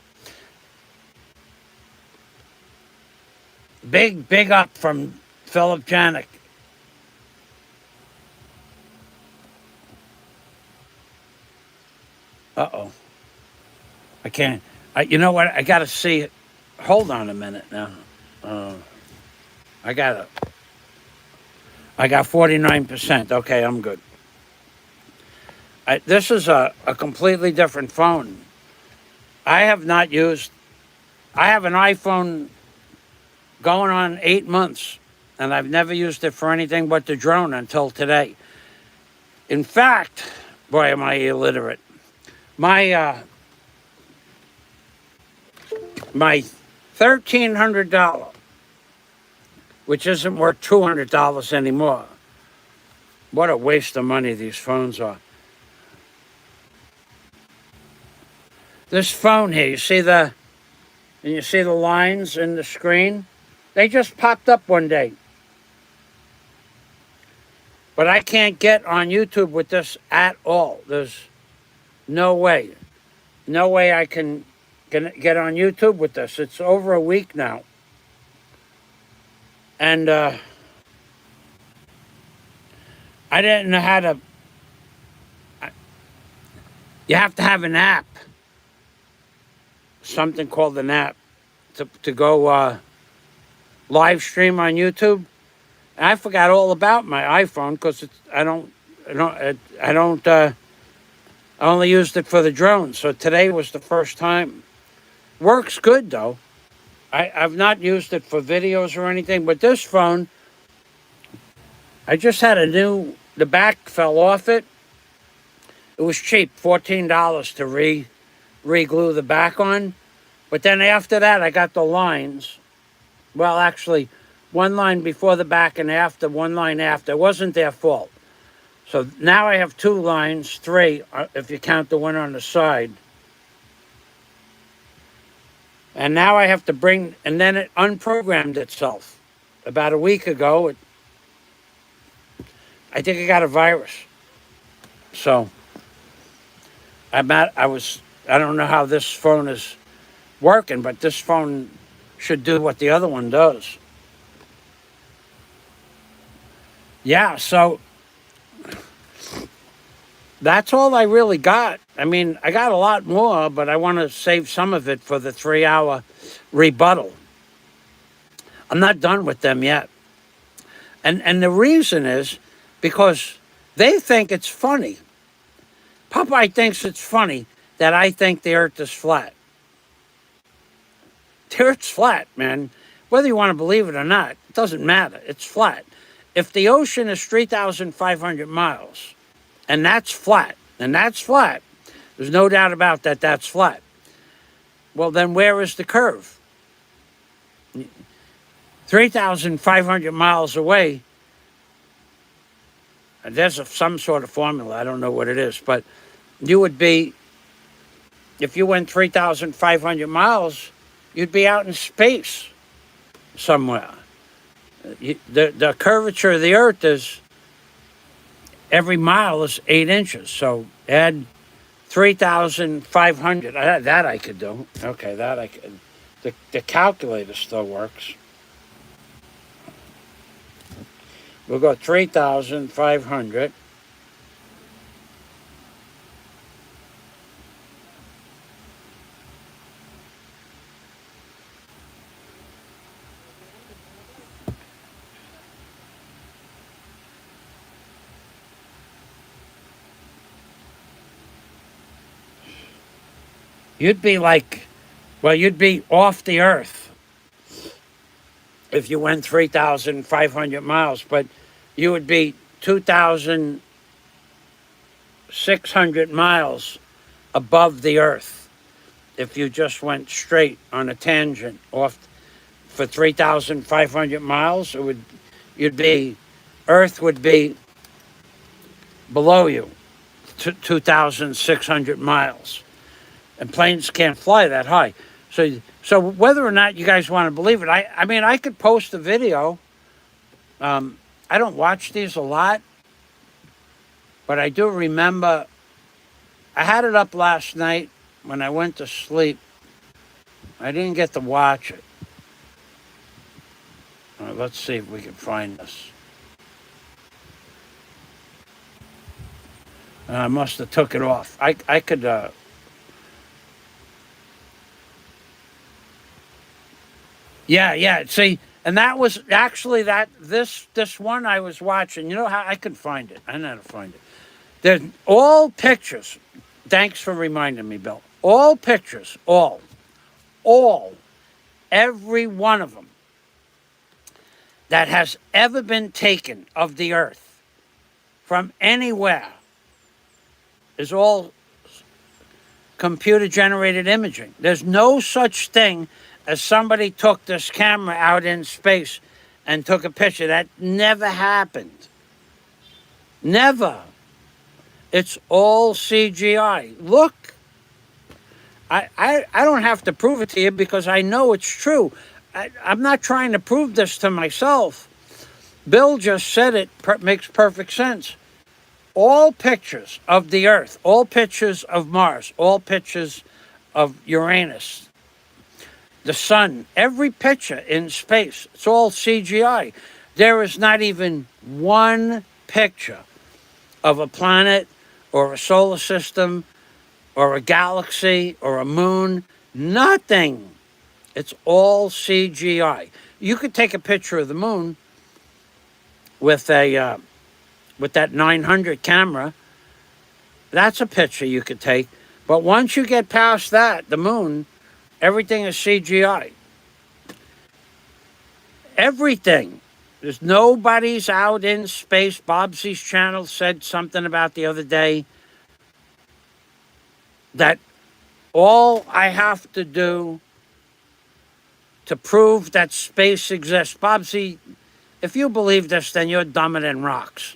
Big up from Philip Janik. Uh-oh. I can't. You know what? I got to see it. Hold on a minute now. I got 49%. Okay, I'm good. This is a completely different phone. I have an iPhone going on 8 months, and I've never used it for anything but the drone until today. In fact, boy, am I illiterate. My $1,300, which isn't worth $200 anymore. What a waste of money these phones are. This phone here, you see the lines in the screen? They just popped up one day. But I can't get on YouTube with this at all. There's no way. No way I can get on YouTube with this. It's over a week now. And I didn't know how to... You have to have an app. Something called an app to go live stream on YouTube. And I forgot all about my iPhone because I only used it for the drone. So today was the first time. Works good though. I've not used it for videos or anything, but this phone, I just had the back fell off it. It was cheap, $14 to re-glue the back on. But then after that, I got the lines. Well, actually, one line before the back and after, one line after. It wasn't their fault. So now I have 2 lines, 3, if you count the one on the side. And now I have to and then it unprogrammed itself. About a week ago, I think I got a virus. So I don't know how this phone is working, but this phone should do what the other one does. Yeah, so that's all I really got. I mean, I got a lot more, but I want to save some of it for the 3-hour rebuttal. I'm not done with them yet. And the reason is because they think it's funny. Popeye thinks it's funny that I think the earth is flat. The earth's flat, man. Whether you want to believe it or not, it doesn't matter. It's flat. If the ocean is 3,500 miles, and that's flat, there's no doubt about that, that's flat. Well, then where is the curve? 3,500 miles away, there's some sort of formula, I don't know what it is, but you would be, if you went 3,500 miles, you'd be out in space somewhere. The curvature of the earth is every mile is 8 inches. So add 3,500. That I could do. Okay, that I could. The calculator still works. We'll go 3,500. You'd be like, well, you'd be off the earth if you went 3,500 miles, but you would be 2,600 miles above the earth if you just went straight on a tangent off for 3,500 miles. Earth would be below you, 2,600 miles. And planes can't fly that high. So whether or not you guys want to believe it, I mean, I could post a video. I don't watch these a lot, but I do remember I had it up last night when I went to sleep. I didn't get to watch it. All right, let's see if we can find this. I must have took it off. I could... Yeah. See, and that was actually this one I was watching. You know how I could find it? I know how to find it. There's all pictures. Thanks for reminding me, Bill. All pictures, all, every one of them that has ever been taken of the Earth from anywhere is all computer-generated imaging. There's no such thing as somebody took this camera out in space and took a picture. That never happened. Never. It's all CGI. Look. I don't have to prove it to you because I know it's true. I'm not trying to prove this to myself. Bill just said it. Makes perfect sense. All pictures of the Earth, all pictures of Mars, all pictures of Uranus, the sun, every picture in space, it's all CGI. There is not even one picture of a planet or a solar system or a galaxy or a moon. Nothing. It's all CGI. You could take a picture of the moon with that 900 camera. That's a picture you could take. But once you get past that, the moon, everything is CGI. Everything. There's nobody's out in space. Bobsy's channel said something about the other day that all I have to do to prove that space exists. Bobsy, if you believe this, then you're dumber than rocks.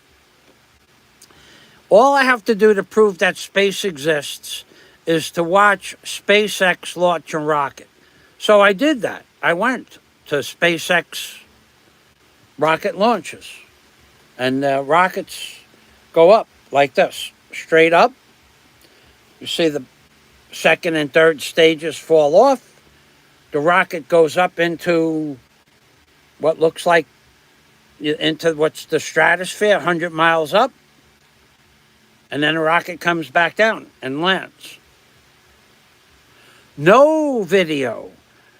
All I have to do to prove that space exists is to watch SpaceX launch a rocket. So I did that. I went to SpaceX rocket launches. And rockets go up like this, straight up. You see the second and third stages fall off. The rocket goes up into what looks like, into what's the stratosphere, 100 miles up. And then the rocket comes back down and lands. No video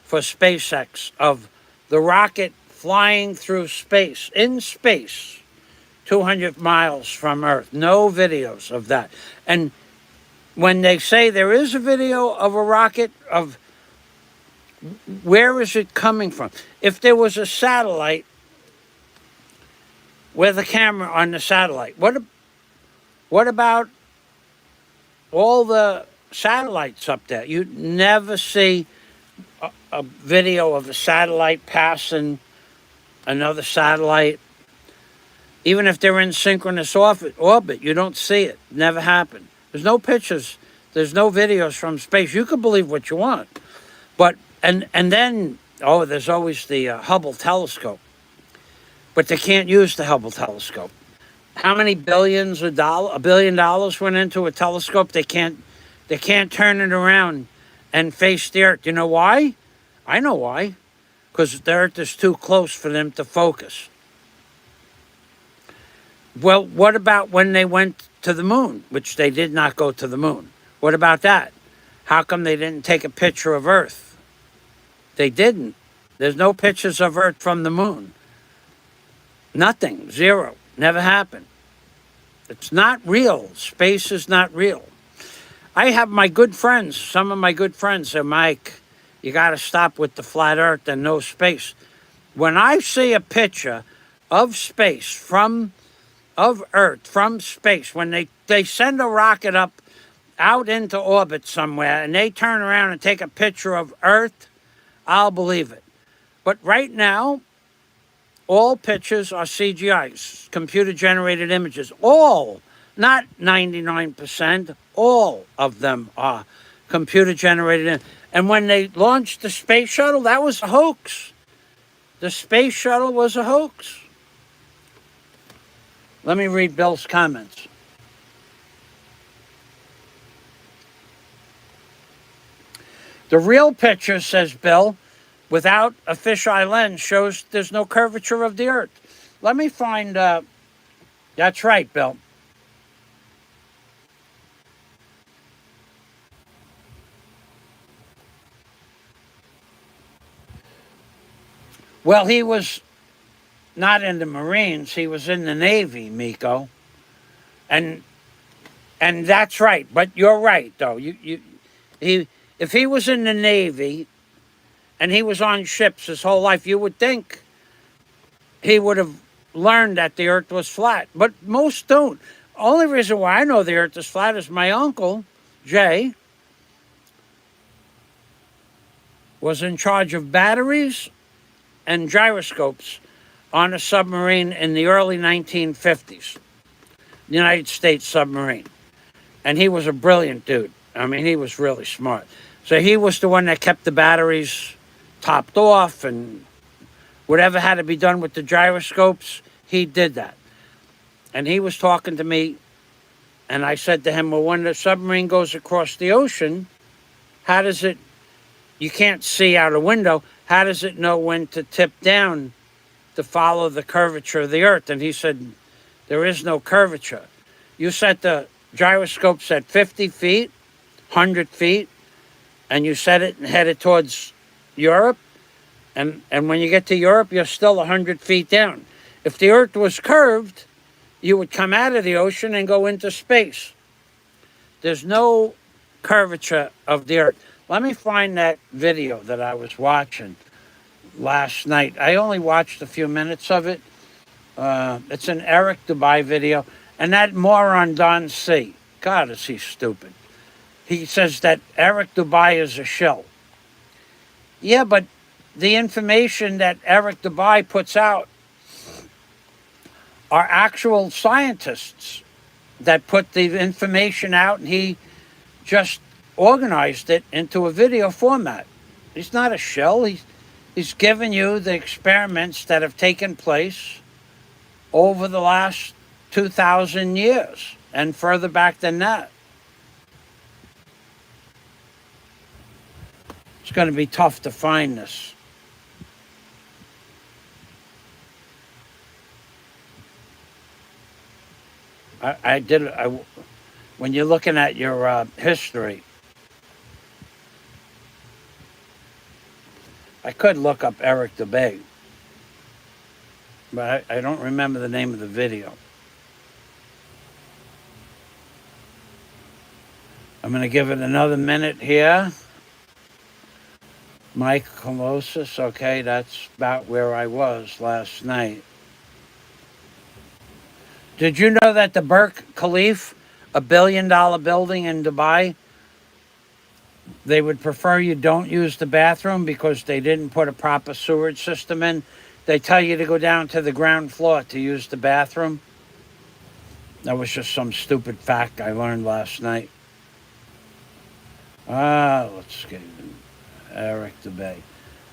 for SpaceX of the rocket flying through space, in space, 200 miles from Earth. No videos of that. And when they say there is a video of a rocket, of where is it coming from? If there was a satellite with a camera on the satellite, what about all the satellites up there? You'd never see a video of a satellite passing another satellite. Even if they're in synchronous orbit, you don't see it. Never happened. There's no pictures. There's no videos from space. You can believe what you want. But, and then, there's always the Hubble telescope. But they can't use the Hubble telescope how many billions of dollars, $1 billion went into a telescope? They can't turn it around and face the Earth. You know why? I know why. Because the Earth is too close for them to focus. Well, what about when they went to the moon, which they did not go to the moon? What about that? How come they didn't take a picture of Earth? They didn't. There's no pictures of Earth from the moon. Nothing. Zero. Never happened. It's not real. Space is not real. I have my good friends, some of my good friends say, Mike, you got to stop with the flat Earth and no space. When I see a picture of space of Earth from space, when they send a rocket up out into orbit somewhere and they turn around and take a picture of Earth, I'll believe it. But right now, all pictures are CGI, computer generated images. All, not 99%, all of them are computer generated. And when they launched the space shuttle, that was a hoax. The space shuttle was a hoax. Let me read Bill's comments. The real picture, says Bill, without a fisheye lens, shows there's no curvature of the Earth. Let me find, that's right, Bill. Well, he was not in the Marines, he was in the Navy, Miko. And that's right, but you're right, though. If he was in the Navy and he was on ships his whole life, you would think he would have learned that the Earth was flat. But most don't. Only reason why I know the Earth is flat is my uncle, Jay, was in charge of batteries and gyroscopes on a submarine in the early 1950s, the United States submarine. And he was a brilliant dude. I mean, he was really smart. So he was the one that kept the batteries topped off, and whatever had to be done with the gyroscopes, he did that. And he was talking to me, and I said to him, well, when the submarine goes across the ocean, how does it, you can't see out a window, how does it know when to tip down to follow the curvature of the Earth? And he said, there is no curvature. You set the gyroscopes at 50 feet, 100 feet, and you set it and head it towards Europe, and when you get to Europe, you're still 100 feet down. If the Earth was curved, you would come out of the ocean and go into space. There's no curvature of the Earth. Let me find that video that I was watching last night. I only watched a few minutes of it. It's an Eric Dubai video. And that moron Don C. God, is he stupid. He says that Eric Dubai is a shill. Yeah, but the information that Eric Dubai puts out are actual scientists that put the information out, and he just organized it into a video format. He's not a shill. He's given you the experiments that have taken place over the last 2,000 years and further back than that. It's going to be tough to find this. When you're looking at your history, I could look up Eric Dubai, but I don't remember the name of the video. I'm going to give it another minute here. Mike Colosus, okay, that's about where I was last night. Did you know that the Burj Khalifa, a $1 billion building in Dubai, they would prefer you don't use the bathroom because they didn't put a proper sewage system in? They tell you to go down to the ground floor to use the bathroom. That was just some stupid fact I learned last night. Let's get Eric Dubai.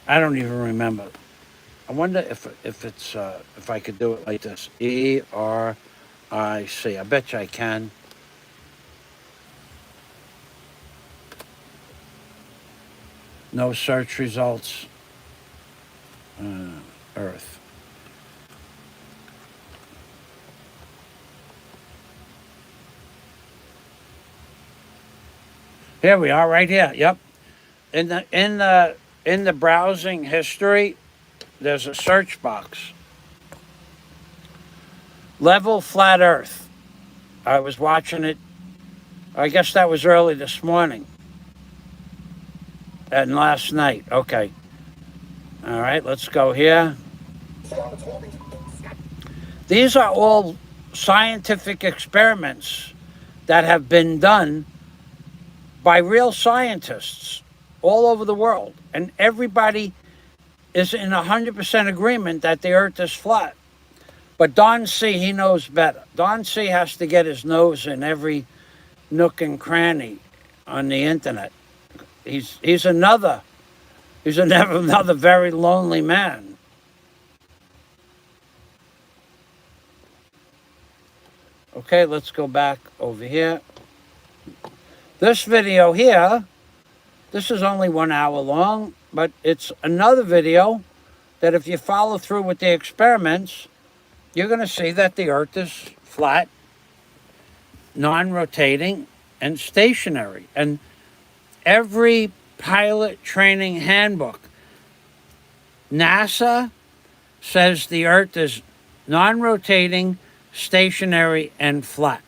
I don't even remember. I wonder if I could do it like this. ERIC I see. I bet you I can. No search results. Earth. Here we are, right here. Yep. In the browsing history, there's a search box. Level flat Earth. I was watching it. I guess that was early this morning and last night. Okay. All right, let's go here. These are all scientific experiments that have been done by real scientists all over the world. And everybody is in 100% agreement that the Earth is flat. But Don C., he knows better. Don C. has to get his nose in every nook and cranny on the internet. He's another very lonely man. Okay, let's go back over here. This video here, this is only 1 hour long, but it's another video that if you follow through with the experiments, you're going to see that the Earth is flat, non-rotating, and stationary. And every pilot training handbook, NASA says the Earth is non-rotating, stationary, and flat.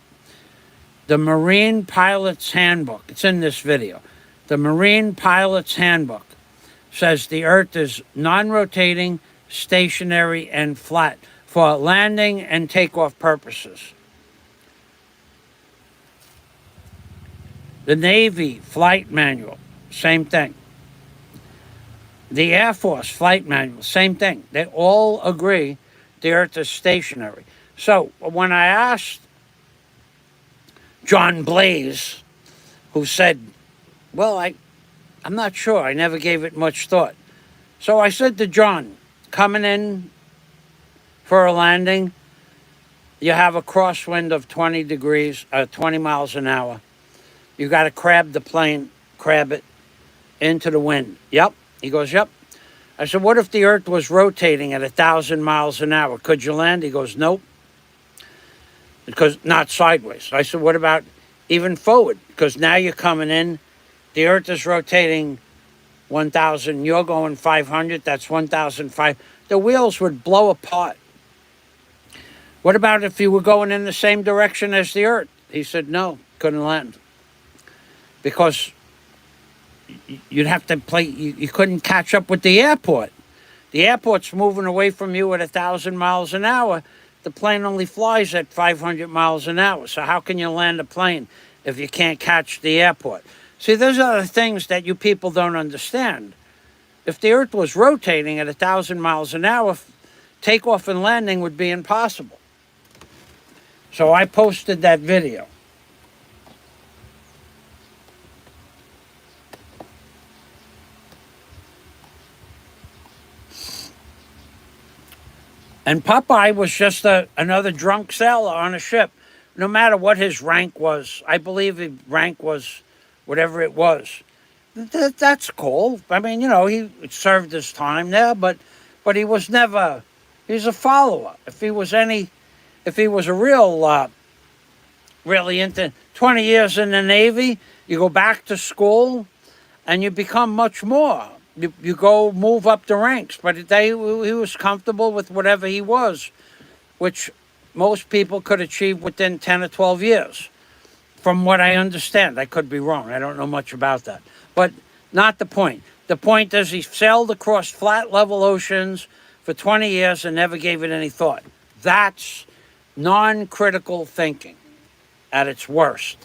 The Marine Pilot's Handbook, it's in this video. The Marine Pilot's Handbook says the Earth is non-rotating, stationary, and flat for landing and takeoff purposes. The Navy Flight Manual, same thing. The Air Force Flight Manual, same thing. They all agree the Earth is stationary. So when I asked John Blaze, who said, well, I'm not sure. I never gave it much thought. So I said to John, coming in for a landing, you have a crosswind of 20 miles an hour. You got to crab the plane, crab it into the wind. Yep. He goes, yep. I said, what if the Earth was rotating at 1,000 miles an hour? Could you land? He goes, nope. Because not sideways. I said, what about even forward? Because now you're coming in, the Earth is rotating 1,000, you're going 500, that's 1,005. The wheels would blow apart. What about if you were going in the same direction as the Earth? He said, no, couldn't land. Because you'd have to play, you couldn't catch up with the airport. The airport's moving away from you at 1,000 miles an hour. The plane only flies at 500 miles an hour. So how can you land a plane if you can't catch the airport? See, those are the things that you people don't understand. If the Earth was rotating at 1,000 miles an hour, takeoff and landing would be impossible. So I posted that video. And Popeye was just another drunk sailor on a ship, no matter what his rank was. I believe his rank was whatever it was. That's cool. I mean, he served his time there, but he was never, he's a follower. If he was a real, really into 20 years in the Navy, you go back to school and you become much more. You go move up the ranks, but he was comfortable with whatever he was, which most people could achieve within 10 or 12 years. From what I understand, I could be wrong. I don't know much about that. But not the point. The point is he sailed across flat, level oceans for 20 years and never gave it any thought. That's non-critical thinking at its worst.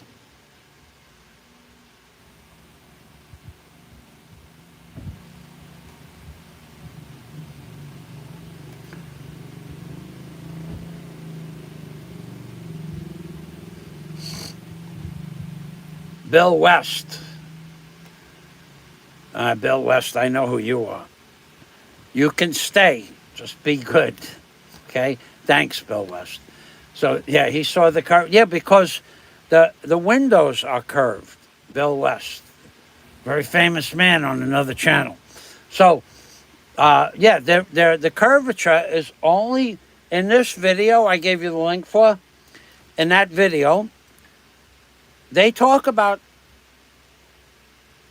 Bill West. Bill West, I know who you are. You can stay. Just be good. Okay? Thanks, Bill West. So yeah, he saw the curve. Yeah, because the windows are curved. Bill West, very famous man on another channel. So yeah, the curvature is only in this video. I gave you the link for. In that video, they talk about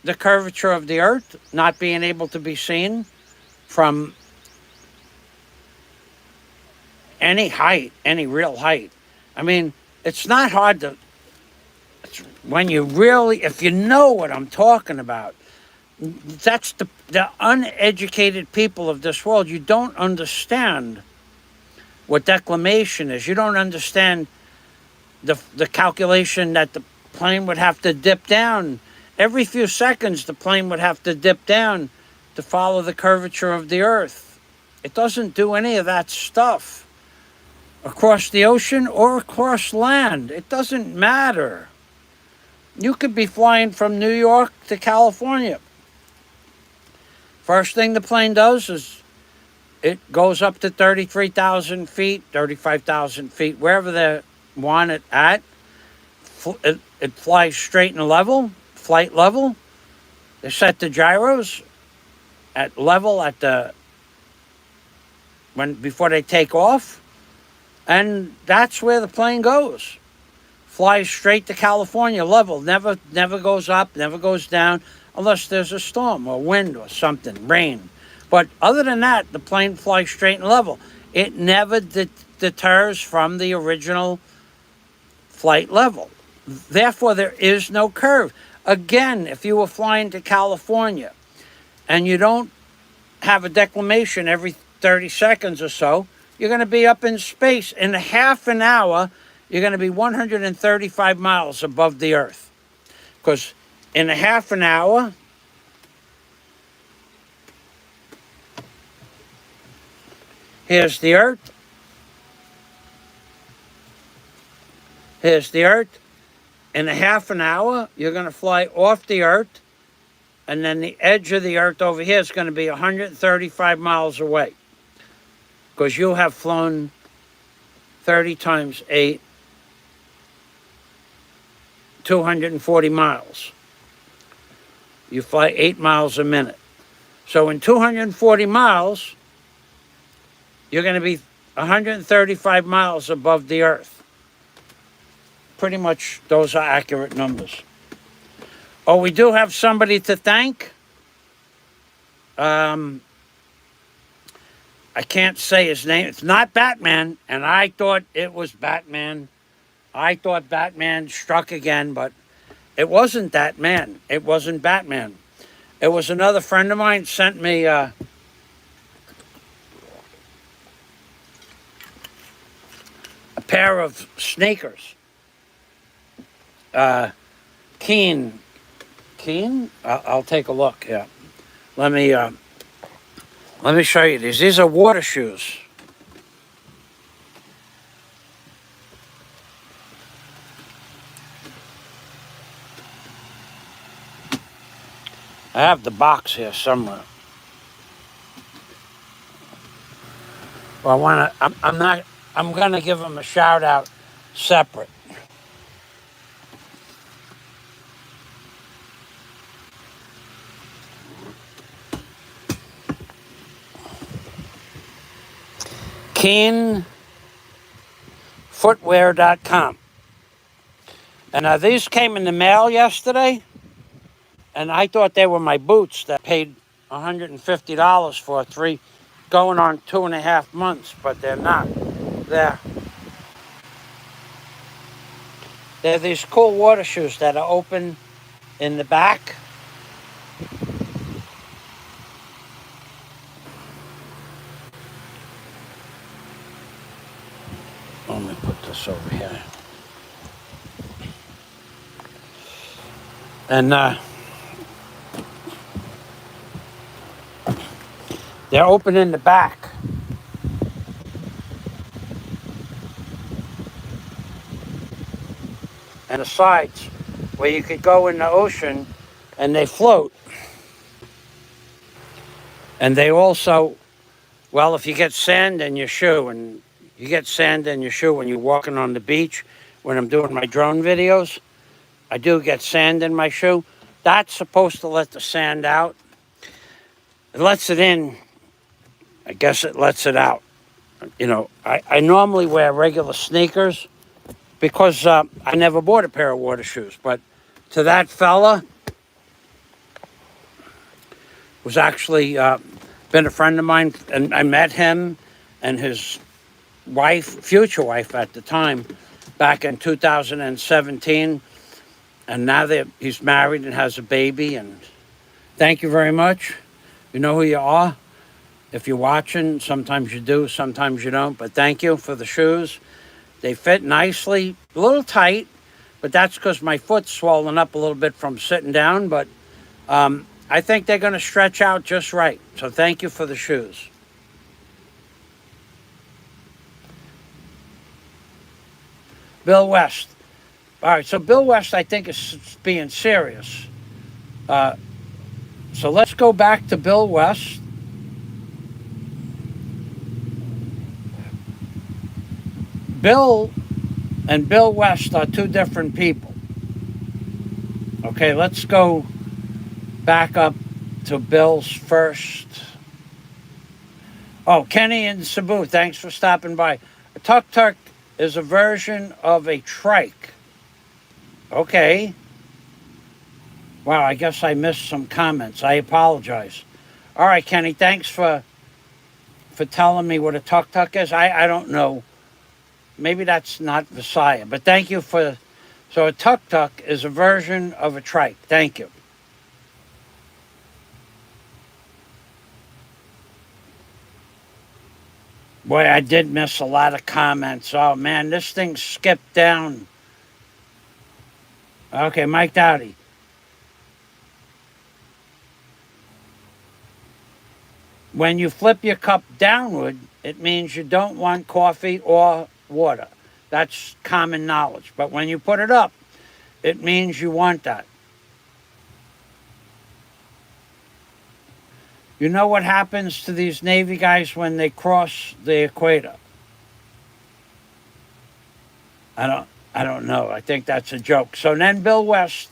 the curvature of the Earth not being able to be seen from any height, any real height. I mean, it's not hard to, when you really, if you know what I'm talking about, that's the uneducated people of this world. You don't understand what declination is. You don't understand the calculation that the plane would have to dip down. Every few seconds, the plane would have to dip down to follow the curvature of the Earth. It doesn't do any of that stuff across the ocean or across land. It doesn't matter. You could be flying from New York to California. First thing the plane does is it goes up to 33,000 feet, 35,000 feet, wherever they want it at. It flies straight and level, flight level. They set the gyros at level at the before they take off, and that's where the plane goes. Flies straight to California level. Never goes up, never goes down, unless there's a storm or wind or something, rain. But other than that, the plane flies straight and level. It never deters from the original flight level. Therefore, there is no curve. Again, if you were flying to California and you don't have a declination every 30 seconds or so, you're going to be up in space. In a half an hour, you're going to be 135 miles above the Earth. Because in a half an hour, here's the Earth. Here's the Earth. In a half an hour, you're going to fly off the Earth, and then the edge of the Earth over here is going to be 135 miles away. Because you have flown 30 times 8, 240 miles. You fly 8 miles a minute. So in 240 miles, you're going to be 135 miles above the Earth. Pretty much those are accurate numbers. Oh, we do have somebody to thank. I can't say his name. It's not Batman, and I thought it was Batman. I thought Batman struck again, but it wasn't that man. It wasn't Batman. It was another friend of mine sent me a pair of sneakers. Keen. I'll take a look here. Let me show you these. These are water shoes. I have the box here somewhere. Well, I'm gonna give them a shout out separate. KeenFootwear.com. And these came in the mail yesterday, and I thought they were my boots that I paid $150 for going on 2.5 months, but they're not. They're these cool water shoes that are open in the back. Let me put this over here. And they're open in the back. And the sides, where you could go in the ocean and they float. And they also, well, if you get sand in your shoe and You get sand in your shoe when you're walking on the beach. When I'm doing my drone videos, I do get sand in my shoe. That's supposed to let the sand out. It lets it in. I guess it lets it out. You know, I normally wear regular sneakers because I never bought a pair of water shoes. But to that fella, was actually been a friend of mine, and I met him and his wife, future wife at the time, back in 2017, and now he's married and has a baby. And thank you very much. You know who you are. If you're watching, sometimes you do, sometimes you don't. But thank you for the shoes. They fit nicely, a little tight, but that's because my foot's swollen up a little bit from sitting down. But I think they're going to stretch out just right. So thank you for the shoes. Bill West. All right, so Bill West, I think, is being serious. So let's go back to Bill West. Bill and Bill West are two different people. Okay, let's go back up to Bill's first. Oh, Kenny and Cebu, thanks for stopping by. A tuk-tuk is a version of a trike. Okay. Wow, I guess I missed some comments. I apologize. All right, Kenny, thanks for telling me what a tuk-tuk is. I don't know. Maybe that's not Visaya, but thank you for... So a tuk-tuk is a version of a trike. Thank you. Boy, I did miss a lot of comments. Oh, man, this thing skipped down. Okay, Mike Dowdy. When you flip your cup downward, it means you don't want coffee or water. That's common knowledge. But when you put it up, it means you want that. You know what happens to these Navy guys when they cross the equator? I don't know. I think that's a joke. So then Bill West,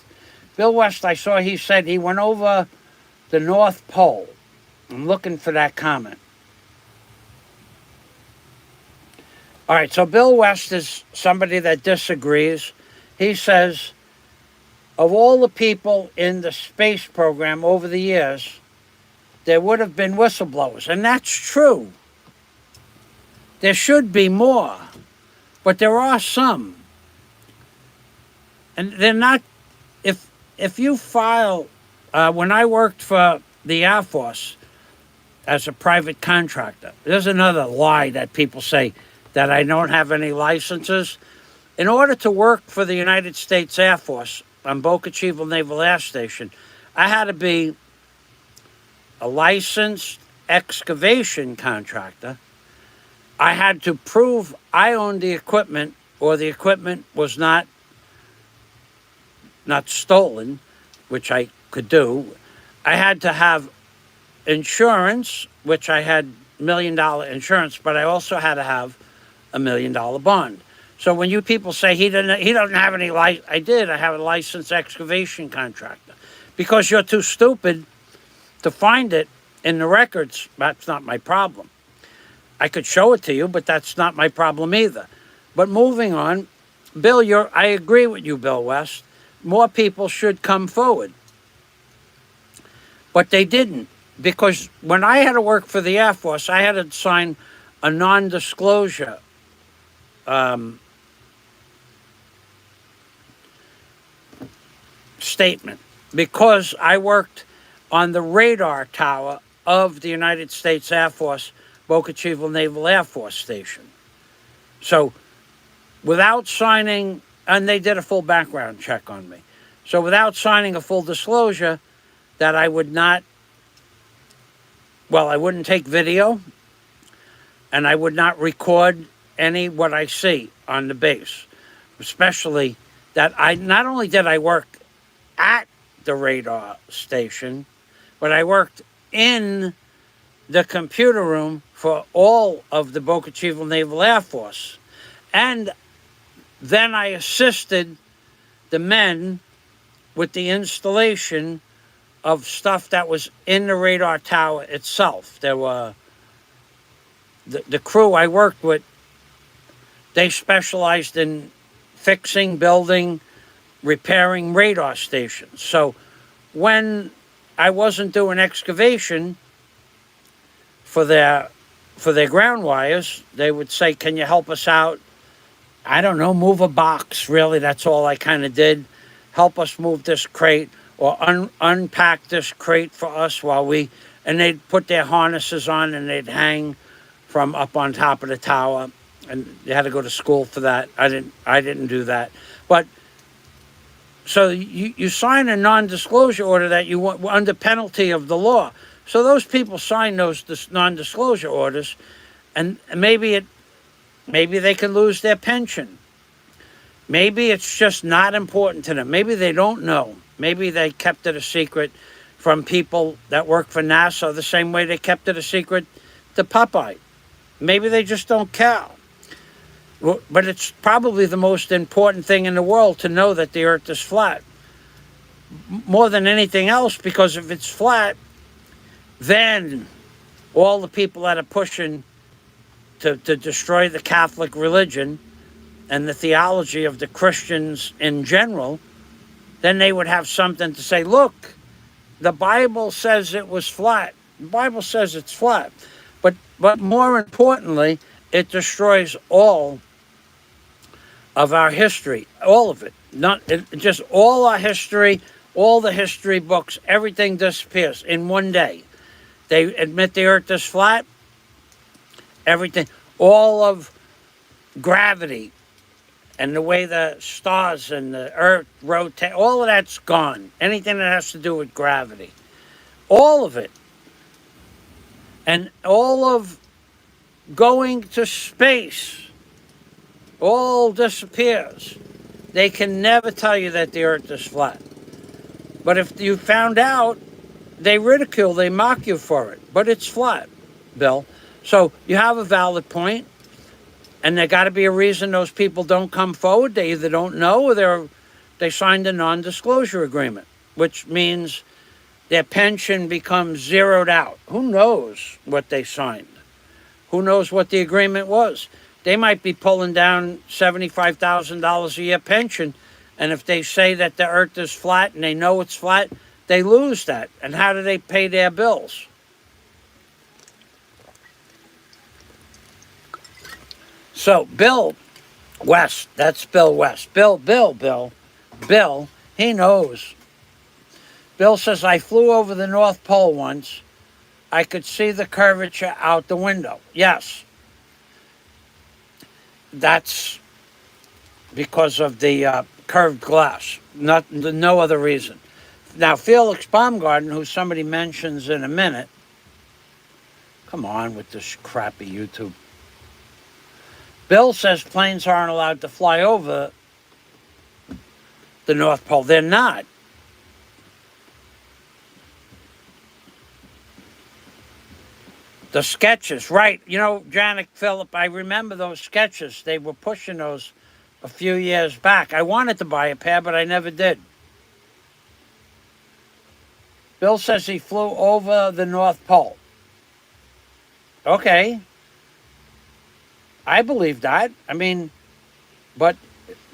I saw he said he went over the North Pole. I'm looking for that comment. All right, so Bill West is somebody that disagrees. He says, of all the people in the space program over the years, there would have been whistleblowers. And that's true. There should be more, but there are some. And they're not, if you file, when I worked for the Air Force as a private contractor, there's another lie that people say, that I don't have any licenses. In order to work for the United States Air Force on Boca Chica Naval Air Station, I had to be a licensed excavation contractor. I had to prove I owned the equipment or the equipment was not stolen, which I could do. I had to have insurance, which I had $1 million insurance, but I also had to have $1 million bond. So when you people say he doesn't have any license, I have a licensed excavation contractor. Because you're too stupid to find it in the records, that's not my problem. I could show it to you, but that's not my problem either. But moving on, Bill, I agree with you, Bill West. More people should come forward. But they didn't. Because when I had to work for the Air Force, I had to sign a non-disclosure statement because I worked on the radar tower of the United States Air Force, Boca Chica Naval Air Force Station. So without signing, and they did a full background check on me. So without signing a full disclosure that I would not, I wouldn't take video and I would not record what I see on the base, especially that not only did I work at the radar station, but I worked in the computer room for all of the Boca Chica Naval Air Force. And then I assisted the men with the installation of stuff that was in the radar tower itself. There were the crew I worked with, they specialized in fixing, building, repairing radar stations. So when I wasn't doing excavation for their ground wires, they would say, "Can you help us out?" I don't know, move a box. Really, that's all I kind of did. Help us move this crate, or unpack this crate for us while we. And they'd put their harnesses on and they'd hang from up on top of the tower, and they had to go to school for that. I didn't do that, but. So you sign a non-disclosure order that you want under penalty of the law. So those people sign those non-disclosure orders, and maybe they can lose their pension. Maybe it's just not important to them. Maybe they don't know. Maybe they kept it a secret from people that work for NASA the same way they kept it a secret to Popeye. Maybe they just don't care. But it's probably the most important thing in the world to know that the Earth is flat. More than anything else, because if it's flat, then all the people that are pushing to destroy the Catholic religion and the theology of the Christians in general, then they would have something to say. Look, the Bible says it was flat. The Bible says it's flat. But more importantly, it destroys all of our history, all of it. Just all our history, all the history books, everything disappears in one day. They admit the Earth is flat, everything, all of gravity and the way the stars and the Earth rotate, all of that's gone. Anything that has to do with gravity, all of it. And all of going to space all disappears. They can never tell you that the Earth is flat. But if you found out, they ridicule, they mock you for it. But it's flat, Bill. So you have a valid point, and there got to be a reason those people don't come forward. They either don't know, or they signed a non-disclosure agreement, which means their pension becomes zeroed out. Who knows what they signed? Who knows what the agreement was? They might be pulling down $75,000 a year pension, and if they say that the Earth is flat and they know it's flat, they lose that. And how do they pay their bills? So Bill West, that's Bill West. Bill, he knows. Bill says, I flew over the North Pole once. I could see the curvature out the window. Yes. That's because of the curved glass, no other reason. Now, Felix Baumgarten, who somebody mentions in a minute, come on with this crappy YouTube. Bill says planes aren't allowed to fly over the North Pole. They're not. The sketches, right. You know, Janet Phillip, I remember those sketches. They were pushing those a few years back. I wanted to buy a pair, but I never did. Bill says he flew over the North Pole. Okay. I believe that. I mean, but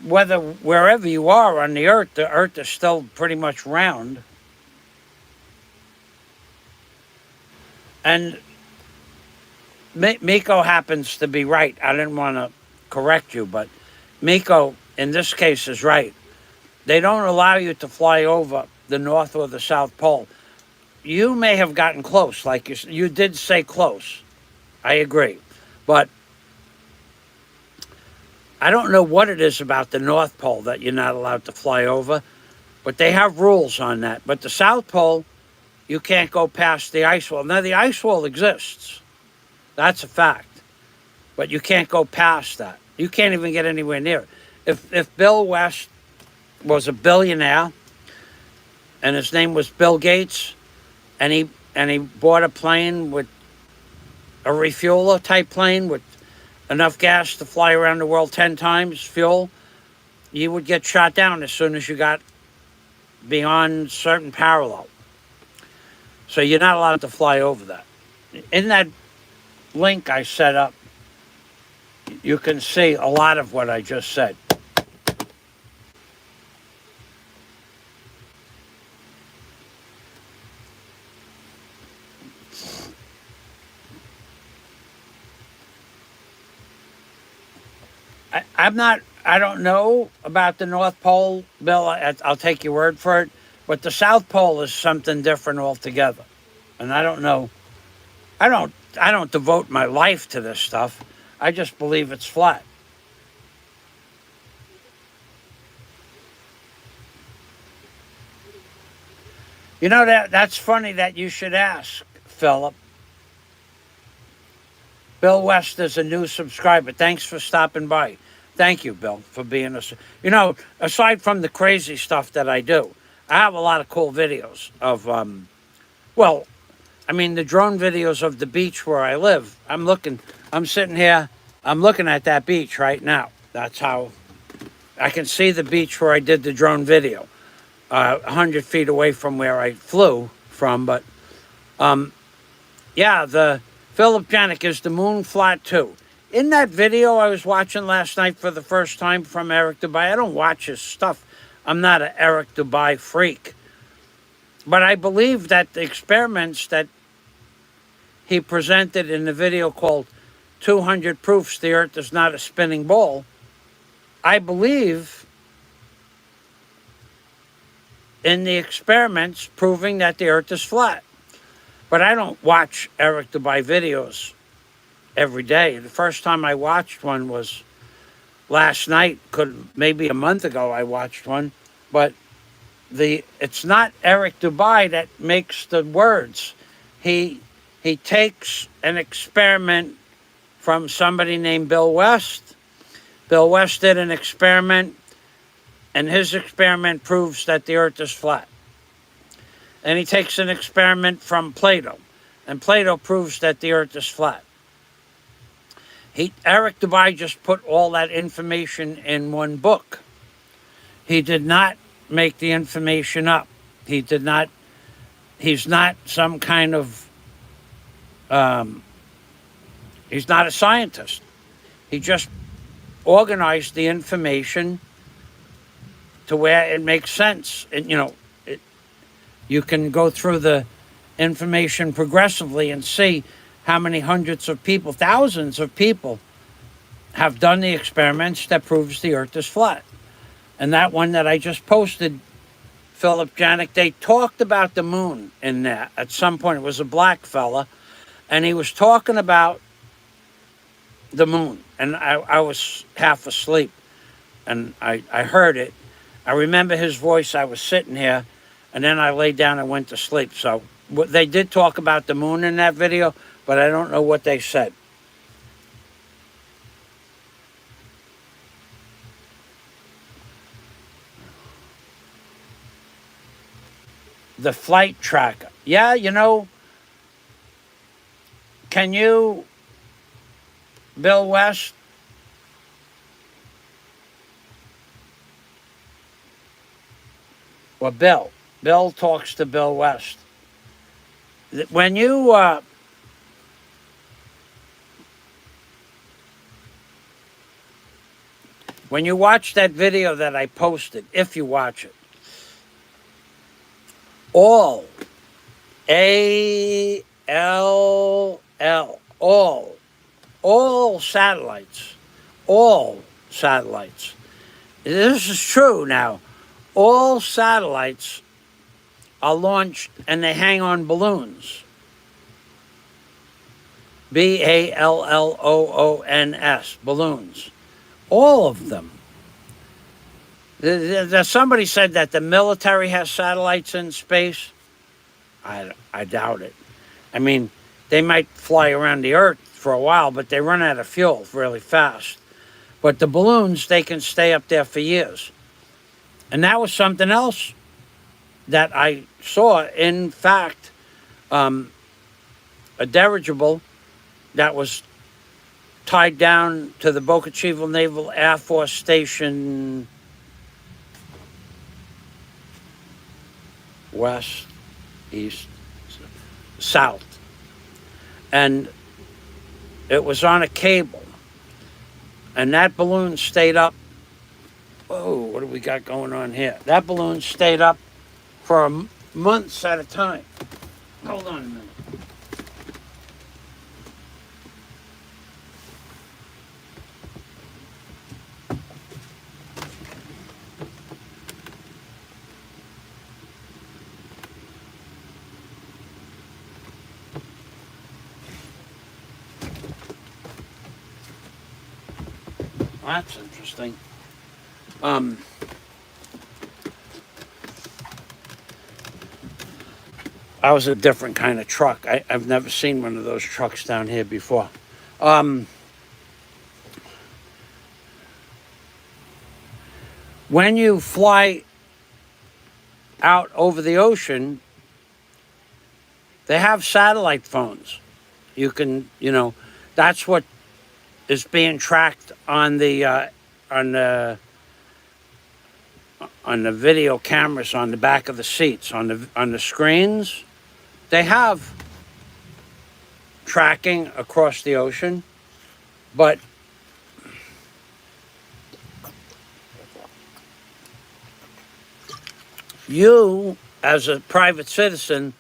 wherever you are on the Earth is still pretty much round. And Miko happens to be right. I didn't want to correct you, but Miko, in this case, is right. They don't allow you to fly over the North or the South Pole. You may have gotten close, like you did say close. I agree. But I don't know what it is about the North Pole that you're not allowed to fly over, but they have rules on that. But the South Pole, you can't go past the ice wall. Now, the ice wall exists. That's a fact. But you can't go past that. You can't even get anywhere near it. If Bill West was a billionaire and his name was Bill Gates, and he bought a plane with a refueler type plane with enough gas to fly around the world 10 times fuel, you would get shot down as soon as you got beyond certain parallel. So you're not allowed to fly over that. In that link I set up, you can see a lot of what I just said. I don't know about the North Pole, Bill. I'll take your word for it. But the South Pole is something different altogether. And I don't know. I don't devote my life to this stuff. I just believe it's flat. You know, that's funny that you should ask, Philip. Bill West is a new subscriber. Thanks for stopping by. Thank you, Bill, for being a. You know, aside from the crazy stuff that I do, I have a lot of cool videos of, well, I mean, the drone videos of the beach where I live. I'm sitting here, I'm looking at that beach right now. That's how I can see the beach where I did the drone video, 100 feet away from where I flew from. But yeah, the Philip Janik, is the moon flat too? In that video I was watching last night for the first time from Eric Dubai, I don't watch his stuff. I'm not an Eric Dubai freak. But I believe that the experiments that he presented in the video called 200 Proofs the Earth is Not a Spinning Ball, I believe in the experiments proving that the Earth is flat. But I don't watch Eric Dubai videos every day. The first time I watched one was last night. Maybe a month ago I watched one. But it's not Eric Dubai that makes the words. He takes an experiment from somebody named Bill West. Bill West did an experiment, and his experiment proves that the Earth is flat. And he takes an experiment from Plato, and Plato proves that the Earth is flat. Eric Dubai just put all that information in one book. He did not make the information up. He's not some kind of, he's not a scientist. He just organized the information to where it makes sense. And, you can go through the information progressively and see how many hundreds of people, thousands of people have done the experiments that proves the Earth is flat. And that one that I just posted, Philip Janik, they talked about the moon in that at some point. It was a black fella, and he was talking about the moon. And I was half asleep, and I heard it. I remember his voice. I was sitting here, and then I laid down and went to sleep. So they did talk about the moon in that video, but I don't know what they said. The flight tracker. Yeah, can you, Bill West? Well, Bill talks to Bill West. When you watch that video that I posted, if you watch it, all all satellites, this is true now, all satellites are launched and they hang on balloons. BALLOONS, balloons. All of them. Somebody said that the military has satellites in space. I doubt it. I mean, they might fly around the Earth for a while, but they run out of fuel really fast. But the balloons, they can stay up there for years. And that was something else that I saw. In fact, a dirigible that was tied down to the Boca Chica Naval Air Force Station west, east, south. And it was on a cable. And that balloon stayed up. Whoa, what do we got going on here? That balloon stayed up for months at a time. Hold on a minute. That's interesting. I was a different kind of truck. I've never seen one of those trucks down here before. When you fly out over the ocean, they have satellite phones. You can, that's what is being tracked on the video cameras on the back of the seats, on the screens. They have tracking across the ocean, but you, as a private citizen,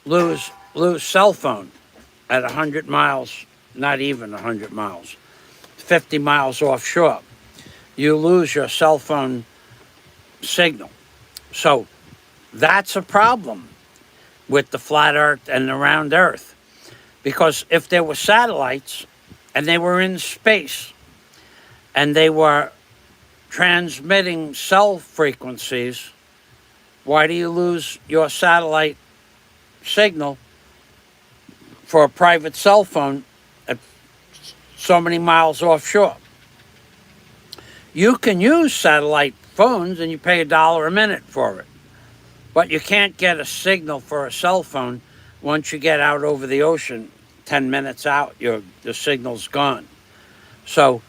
lose cell phone at 100 miles, not even 100 miles, 50 miles offshore. You lose your cell phone signal. So that's a problem with the flat earth and the round earth. Because if there were satellites and they were in space and they were transmitting cell frequencies, why do you lose your satellite signal for a private cell phone at so many miles offshore? You can use satellite phones and you pay $1 a minute for it. But you can't get a signal for a cell phone once you get out over the ocean. 10 minutes out, the signal's gone. So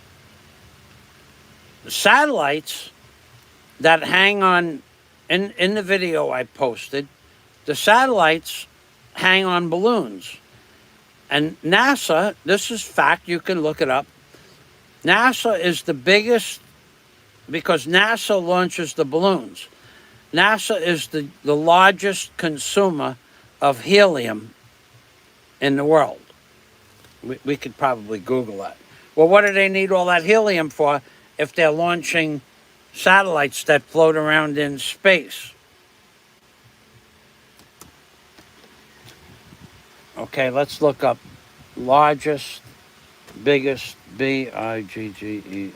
the satellites that hang on, in the video I posted, the satellites hang on balloons. And NASA, this is fact, you can look it up. NASA is the biggest, because NASA launches the balloons. NASA is the largest consumer of helium in the world. We could probably Google that. Well, what do they need all that helium for if they're launching satellites that float around in space? Okay, let's look up largest, biggest, BIGGES.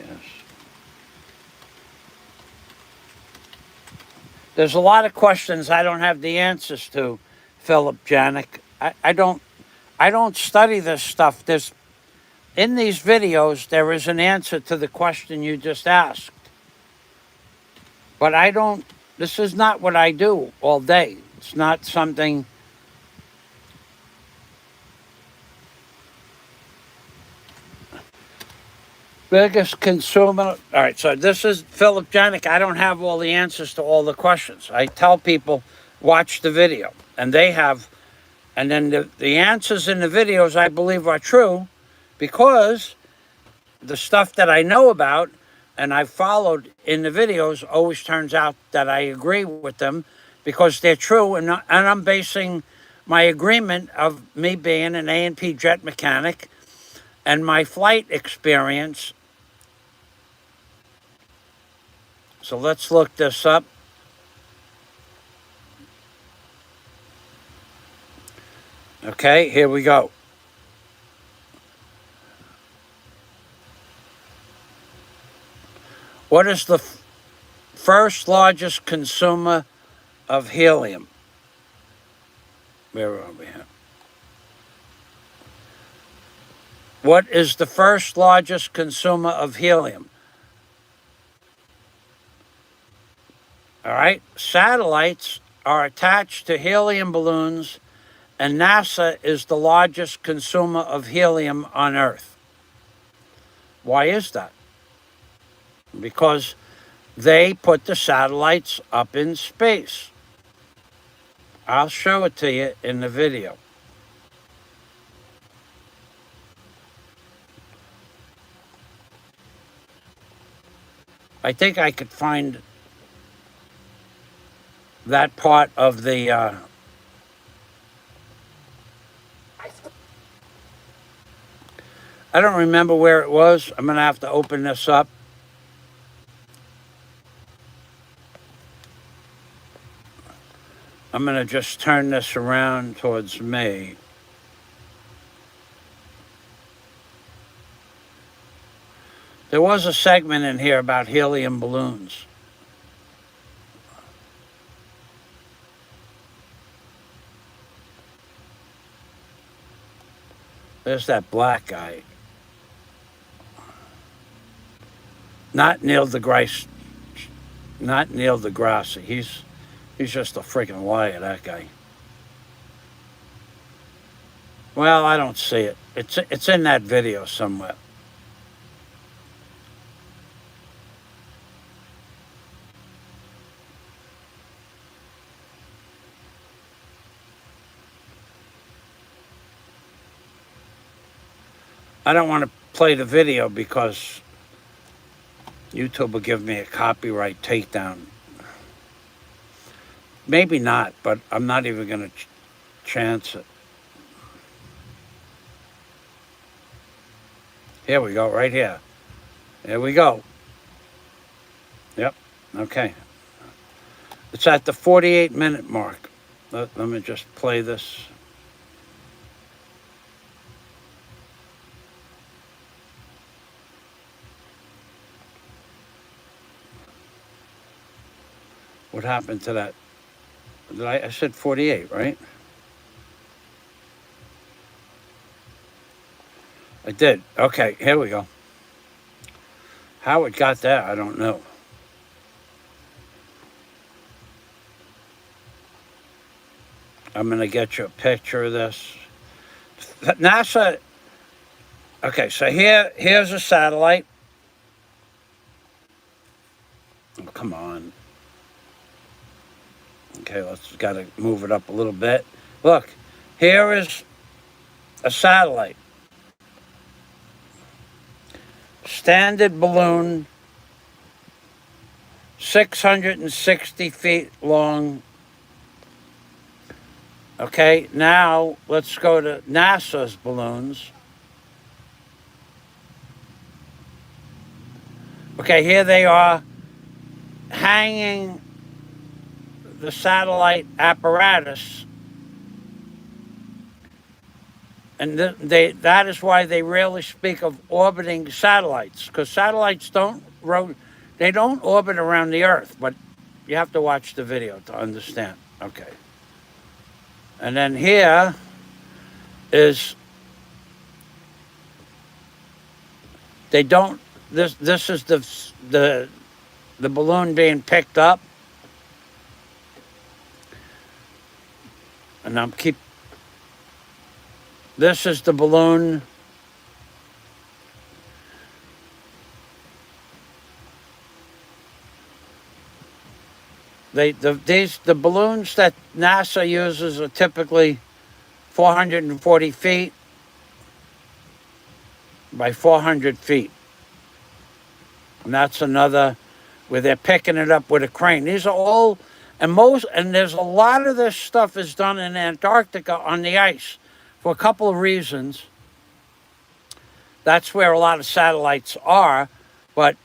There's a lot of questions I don't have the answers to, Philip Janik. I don't study this stuff. In these videos, there is an answer to the question you just asked. But this is not what I do all day. It's not something. Biggest consumer. All right, so this is Philip Janik. I don't have all the answers to all the questions. I tell people, watch the video. And they have, and then the answers in the videos I believe are true because the stuff that I know about and I've followed in the videos always turns out that I agree with them because they're true. And I'm basing my agreement of me being an A&P jet mechanic and my flight experience. So let's look this up. Okay, here we go. What is the first largest consumer of helium? Where are we here? What is the first largest consumer of helium? All right, satellites are attached to helium balloons and NASA is the largest consumer of helium on Earth. Why is that? Because they put the satellites up in space. I'll show it to you in the video. I think I could find that part of the I don't remember where it was. I'm going to have to open this up. I'm going to just turn this around towards me. There was a segment in here about helium balloons. There's that black guy. Not Neil deGrasse. Not Neil deGrasse. He's just a freaking liar, that guy. Well, I don't see it. It's in that video somewhere. I don't want to play the video because YouTube will give me a copyright takedown. Maybe not, but I'm not even going to chance it. Here we go, right here. Here we go. Yep, okay. It's at the 48-minute mark. Let me just play this. What happened to that? I said 48, right? I did. Okay, here we go. How it got there, I don't know. I'm going to get you a picture of this. NASA, okay, so here's a satellite. Oh, come on. Okay, let's got to move it up a little bit. Look, here is a satellite. Standard balloon, 660 feet long. Okay, now let's go to NASA's balloons. Okay, here they are hanging the satellite apparatus. And that is why they rarely speak of orbiting satellites, because satellites don't orbit around the Earth, but you have to watch the video to understand. Okay. And then here is, they don't, this is the balloon being picked up. And this is the balloon. The balloons that NASA uses are typically 440 feet by 400 feet. And that's another where they're picking it up with a crane. These are all, and there's a lot of this stuff is done in Antarctica on the ice for a couple of reasons. That's where a lot of satellites are, but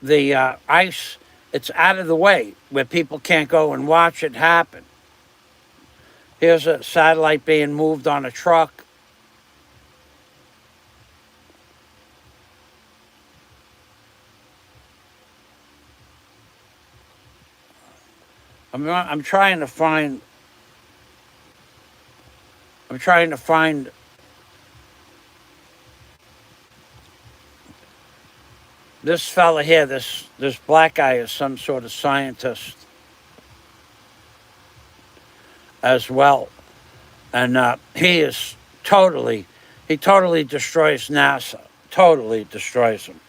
the ice, it's out of the way where people can't go and watch it happen. Here's a satellite being moved on a truck. I'm trying to find this fella here, this black guy is some sort of scientist as well. And he totally destroys NASA. Totally destroys them.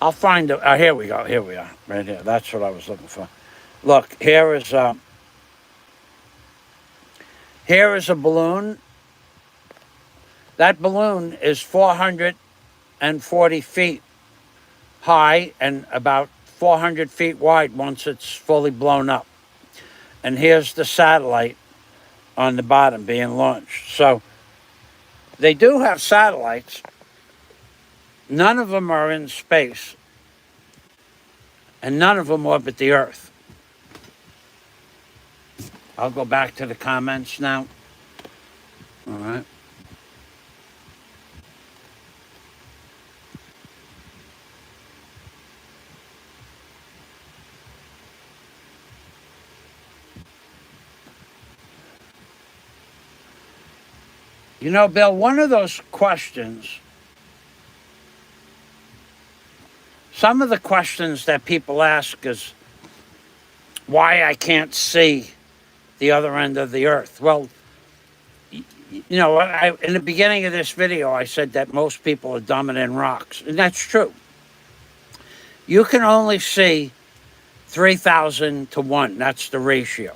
I'll find it. Here we go. Here we are. Right here. That's what I was looking for. Look, here is a balloon. That balloon is 440 feet high and about 400 feet wide once it's fully blown up. And here's the satellite on the bottom being launched. So they do have satellites. None of them are in space. And none of them orbit the Earth. I'll go back to the comments now. All right. You know, Bill, one of those questions, some of the questions that people ask is why I can't see the other end of the Earth. Well, you know, in the beginning of this video, I said that most people are dumbing in rocks, and that's true. You can only see 3,000 to 1. That's the ratio.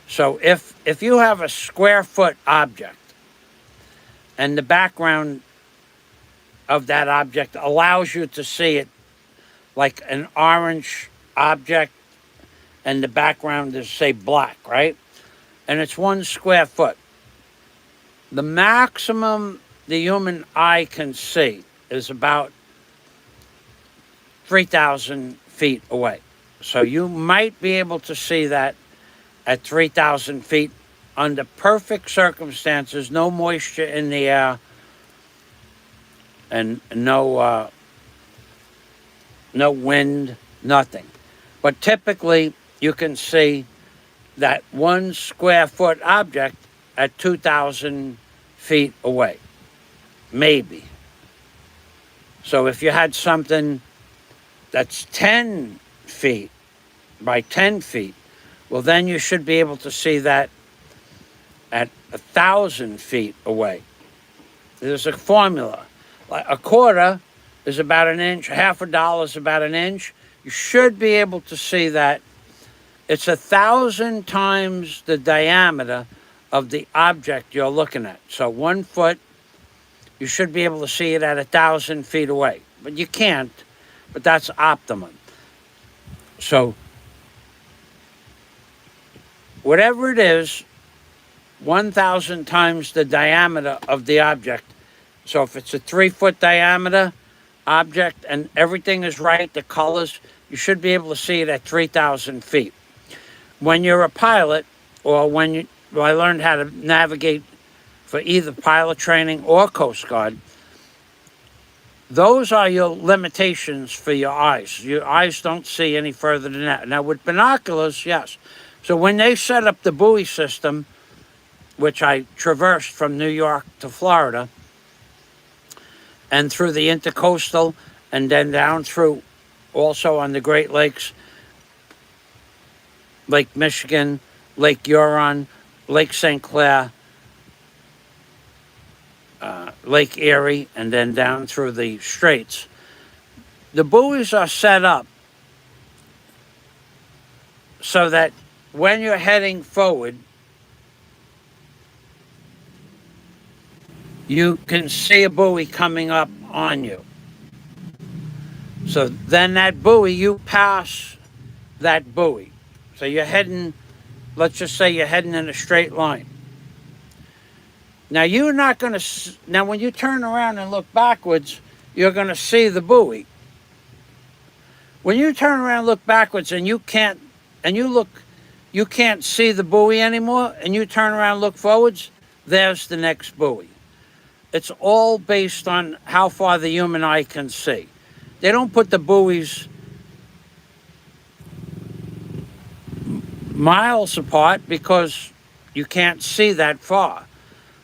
So if you have a square foot object and the background of that object allows you to see it like an orange object and the background is, say, black, right? And it's 1 square foot. The maximum the human eye can see is about 3,000 feet away. So you might be able to see that at 3,000 feet under perfect circumstances, no moisture in the air, and no wind, nothing. But typically, you can see that 1 square foot object at 2,000 feet away, maybe. So if you had something that's 10 feet by 10 feet, well, then you should be able to see that at 1,000 feet away. There's a formula. Like a quarter is about an inch, half a dollar is about an inch. You should be able to see that. It's 1,000 times the diameter of the object you're looking at. So 1 foot, you should be able to see it at 1,000 feet away. But you can't, but that's optimum. So whatever it is, 1,000 times the diameter of the object. So if it's a 3 foot diameter object and everything is right, the colors, you should be able to see it at 3,000 feet. When you're a pilot, or when I learned how to navigate for either pilot training or Coast Guard, those are your limitations for your eyes. Your eyes don't see any further than that. Now with binoculars, yes. So when they set up the buoy system, which I traversed from New York to Florida, and through the intercoastal, and then down through also on the Great Lakes, Lake Michigan, Lake Huron, Lake St. Clair, Lake Erie, and then down through the straits. The buoys are set up so that when you're heading forward, you can see a buoy coming up on you. So then that buoy, you pass that buoy. So you're heading, let's just say you're heading in a straight line. Now you're not going to, now when you turn around and look backwards, you're going to see the buoy. When you turn around and look backwards and you can't see the buoy anymore, and you turn around and look forwards, there's the next buoy. It's all based on how far the human eye can see. They don't put the buoys miles apart because you can't see that far.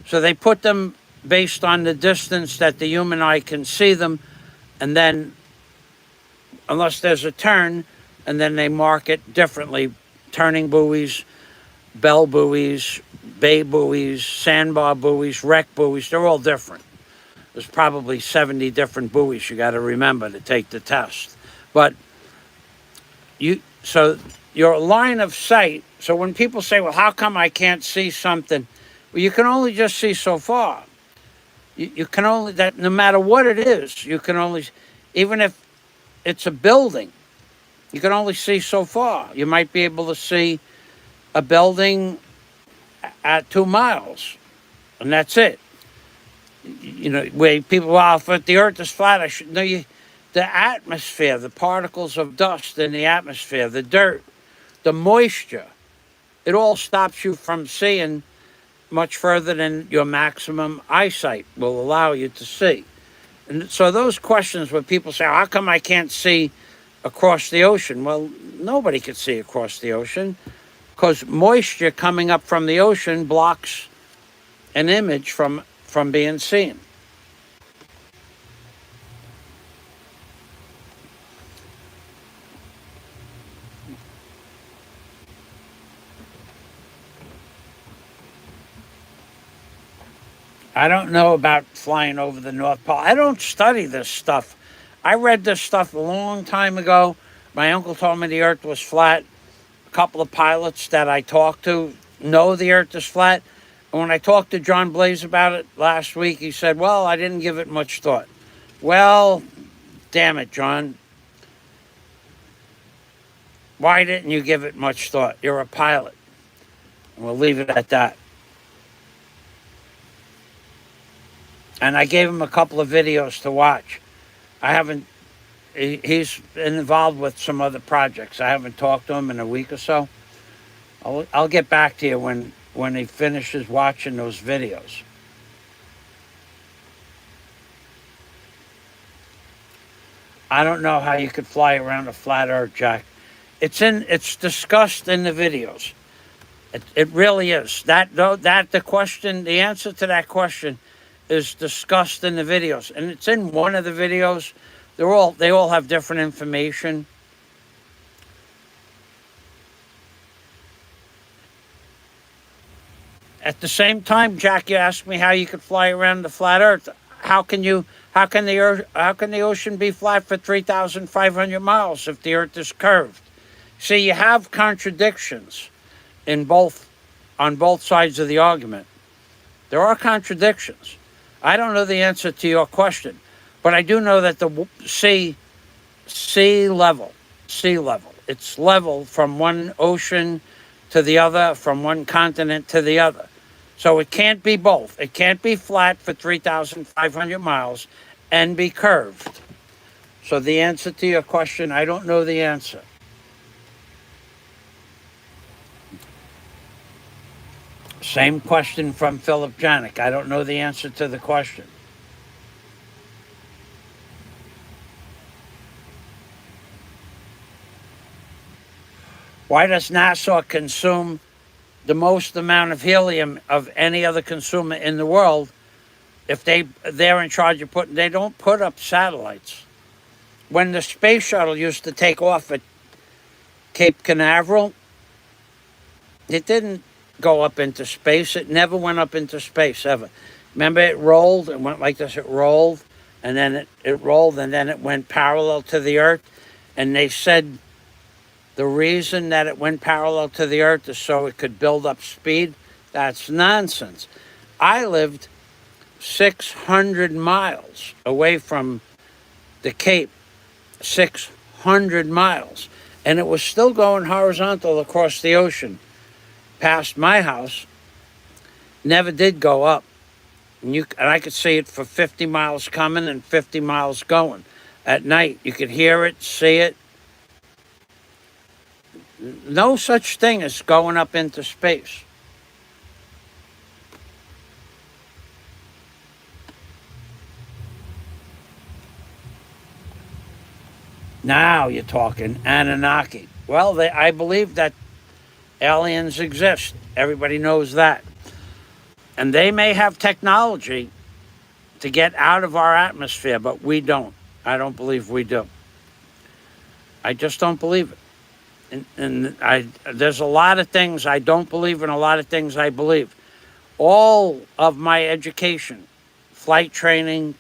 So they put them based on the distance that the human eye can see them, and then unless there's a turn, and then they mark it differently. Turning buoys, bell buoys, bay buoys, sandbar buoys, wreck buoys, they're all different. There's probably 70 different buoys you got to remember to take the test. But so your line of sight, so when people say, well, how come I can't see something? Well, you can only just see so far. You can only, that no matter what it is, you can only, even if it's a building, you can only see so far. You might be able to see a building at 2 miles, and that's it. You know, where people, well, if the earth is flat, I should know you. The atmosphere, the particles of dust in the atmosphere, the dirt, the moisture, it all stops you from seeing much further than your maximum eyesight will allow you to see. And so those questions where people say, how come I can't see across the ocean? Well, nobody can see across the ocean because moisture coming up from the ocean blocks an image from being seen. I don't know about flying over the North Pole. I don't study this stuff. I read this stuff a long time ago. My uncle told me the earth was flat. A couple of pilots that I talked to know the earth is flat. And when I talked to John Blaze about it last week, he said, well, I didn't give it much thought. Well, damn it, John. Why didn't you give it much thought? You're a pilot. And we'll leave it at that. And I gave him a couple of videos to watch. I haven't, he's involved with some other projects. I haven't talked to him in a week or so. I'll get back to you when he finishes watching those videos. I don't know how you could fly around a flat earth, Jack. It's discussed in the videos. It really is. The answer to that question is discussed in the videos, and it's in one of the videos. They all have different information. At the same time, Jack, you asked me how you could fly around the flat Earth. How can the ocean be flat for 3,500 miles if the Earth is curved? See, you have contradictions on both sides of the argument. There are contradictions. I don't know the answer to your question, but I do know that the sea level, it's level from one ocean to the other, from one continent to the other. So it can't be both. It can't be flat for 3,500 miles and be curved. So the answer to your question, I don't know the answer. Same question from Philip Janik. I don't know the answer to the question. Why does NASA consume the most amount of helium of any other consumer in the world if they're in charge of they don't put up satellites? When the space shuttle used to take off at Cape Canaveral, it didn't go up into space. It never went up into space, ever. Remember, it rolled, it went like this, it rolled, and then it rolled, and then it went parallel to the Earth. And they said the reason that it went parallel to the Earth is so it could build up speed. That's nonsense. I lived 600 miles away from the Cape, 600 miles, and it was still going horizontal across the ocean. Past my house, never did go up. And I could see it for 50 miles coming and 50 miles going. At night, you could hear it, see it. No such thing as going up into space. Now you're talking Anunnaki. Well, I believe that aliens exist. Everybody knows that. And they may have technology to get out of our atmosphere, but we don't. I don't believe we do. I just don't believe it. And there's a lot of things I don't believe and a lot of things I believe. All of my education, flight training,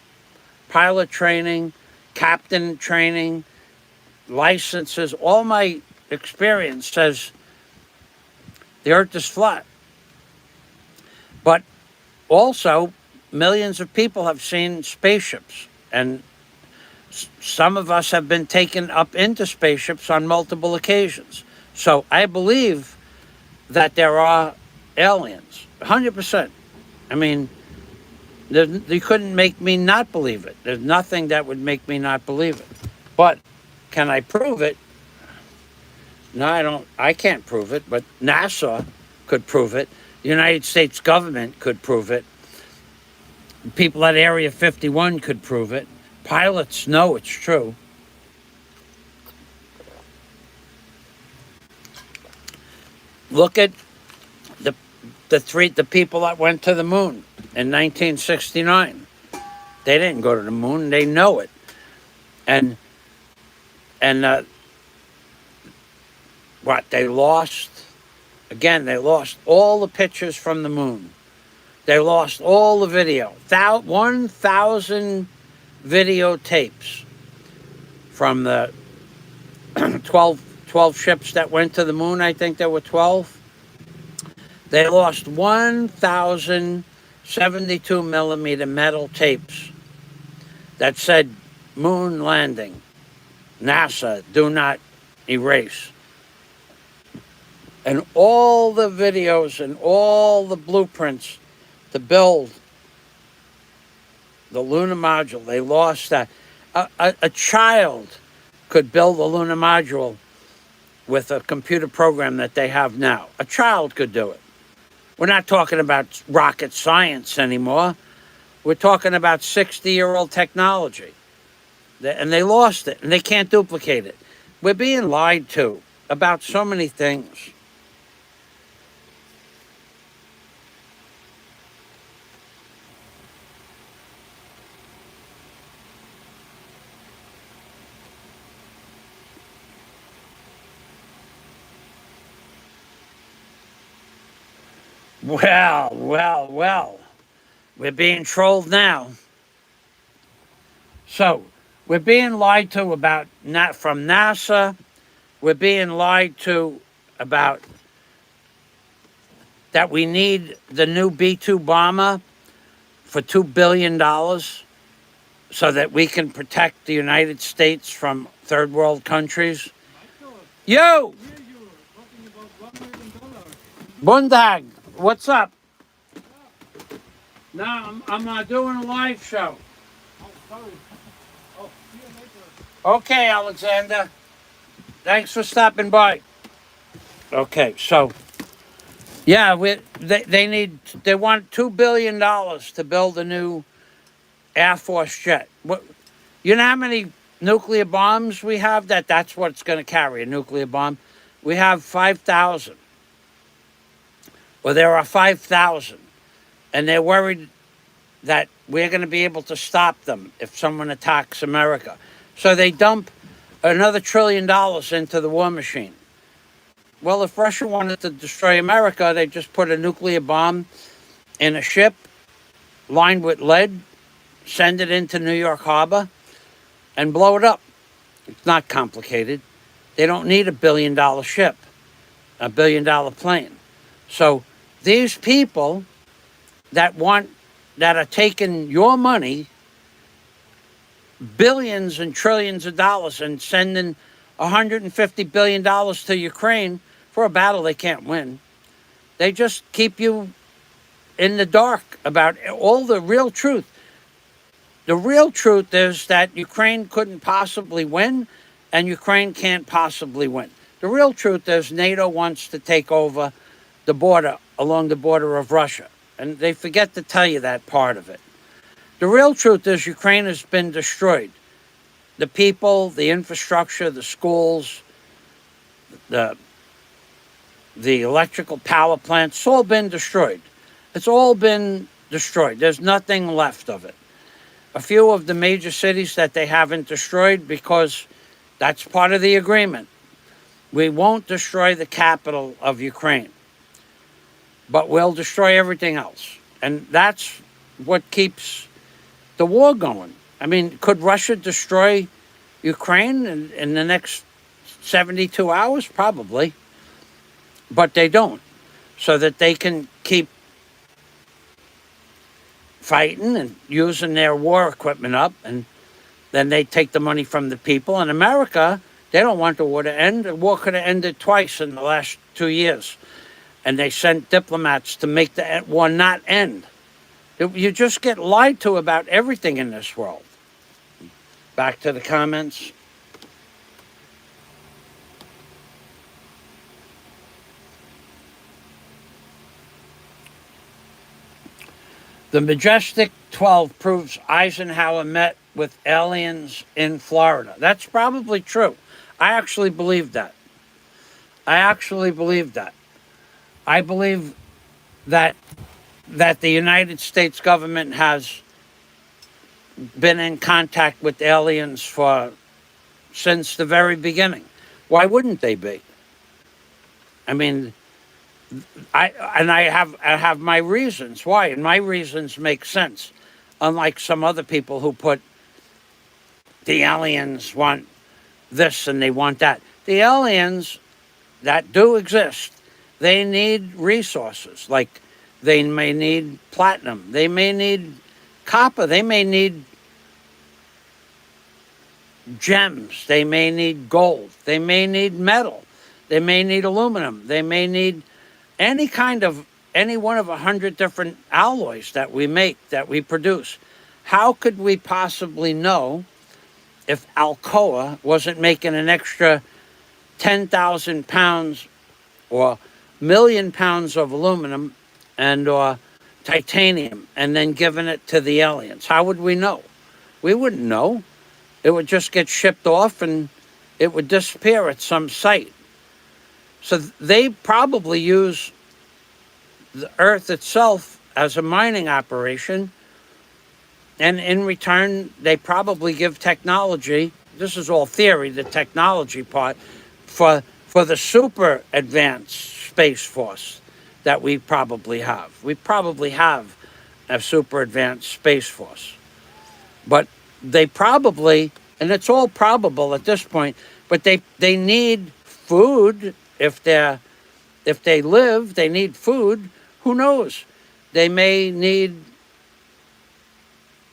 pilot training, captain training, licenses, all my experience says the earth is flat. But also, millions of people have seen spaceships, and some of us have been taken up into spaceships on multiple occasions. So I believe that there are aliens, 100%. I mean, you couldn't make me not believe it. There's nothing that would make me not believe it. But can I prove it? No, I don't. I can't prove it, but NASA could prove it. The United States government could prove it. People at Area 51 could prove it. Pilots know it's true. Look at the people that went to the moon in 1969. They didn't go to the moon. They know it. And what they lost? Again, they lost all the pictures from the moon. They lost all the video. 1,000 videotapes from the 12 ships that went to the moon. I think there were 12. They lost 1,000 72 millimeter metal tapes that said moon landing. NASA, do not erase. And all the videos and all the blueprints to build the lunar module, they lost that. A child could build a lunar module with a computer program that they have now. A child could do it. We're not talking about rocket science anymore. We're talking about 60-year-old technology. And they lost it, and they can't duplicate it. We're being lied to about so many things. Well. We're being trolled now. So, we're being lied to about, not from NASA. We're being lied to about that we need the new B-2 bomber for $2 billion so that we can protect the United States from third world countries. You! Bundag, what's up? No, I'm doing a live show. Oh, sorry. Oh, see you later. Okay, Alexander. Thanks for stopping by. Okay, so yeah, they want $2 billion to build a new Air Force jet. You know how many nuclear bombs we have? That's what it's going to carry, a nuclear bomb. We have 5,000. Well, there are 5,000. And they're worried that we're going to be able to stop them if someone attacks America. So they dump another $1 trillion into the war machine. Well, if Russia wanted to destroy America, they just put a nuclear bomb in a ship lined with lead, send it into New York Harbor, and blow it up. It's not complicated. They don't need $1 billion ship, $1 billion plane. So these people that are taking your money, billions and trillions of dollars, and sending $150 billion to Ukraine for a battle they can't win. They just keep you in the dark about all the real truth. The real truth is that Ukraine couldn't possibly win, and Ukraine can't possibly win. The real truth is NATO wants to take over the border, along the border of Russia. And they forget to tell you that part of it. The real truth is Ukraine has been destroyed. The people, the infrastructure, the schools, the electrical power plants, it's all been destroyed. It's all been destroyed. There's nothing left of it. A few of the major cities that they haven't destroyed because That's part of the agreement. We won't destroy the capital of Ukraine, but we'll destroy everything else. And that's what keeps the war going. I mean, could Russia destroy Ukraine in the next 72 hours? Probably. But they don't. So that they can keep fighting and using their war equipment up, and then they take the money from the people. In America, they don't want the war to end. The war could have ended twice in the last 2 years. And they sent diplomats to make the war not end. You just get lied to about everything in this world. Back to the comments. The Majestic 12 proves Eisenhower met with aliens in Florida. That's probably true. I actually believe that. I believe that the United States government has been in contact with aliens since the very beginning. Why wouldn't they be? I mean, I have my reasons why, and my reasons make sense. Unlike some other people who put the aliens want this and they want that. The aliens that do exist, they need resources. Like they may need platinum, they may need copper, they may need gems, they may need gold, they may need metal, they may need aluminum, they may need any one of 100 different alloys that we make, that we produce. How could we possibly know if Alcoa wasn't making an extra 10,000 pounds or million pounds of aluminum and or titanium and then giving it to the aliens? How would we know? We wouldn't know. It would just get shipped off and it would disappear at some site. So they probably use the earth itself as a mining operation, and in return they probably give technology. This is all theory, the technology part, for the super advanced space force that we probably have. We probably have a super advanced space force. But they probably, and it's all probable at this point, but they need food. If they live, they need food. Who knows? They may need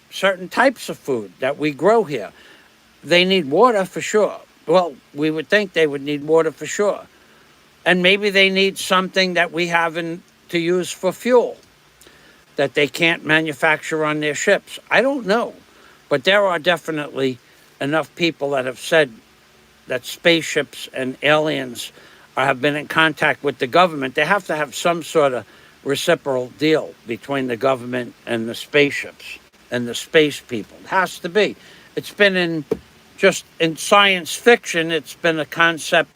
certain types of food that we grow here. They need water for sure. Well, we would think they would need water for sure. And maybe they need something that we haven't to use for fuel that they can't manufacture on their ships. I don't know. But there are definitely enough people that have said that spaceships and aliens have been in contact with the government. They have to have some sort of reciprocal deal between the government and the spaceships and the space people. It has to be. It's been in science fiction, it's been a concept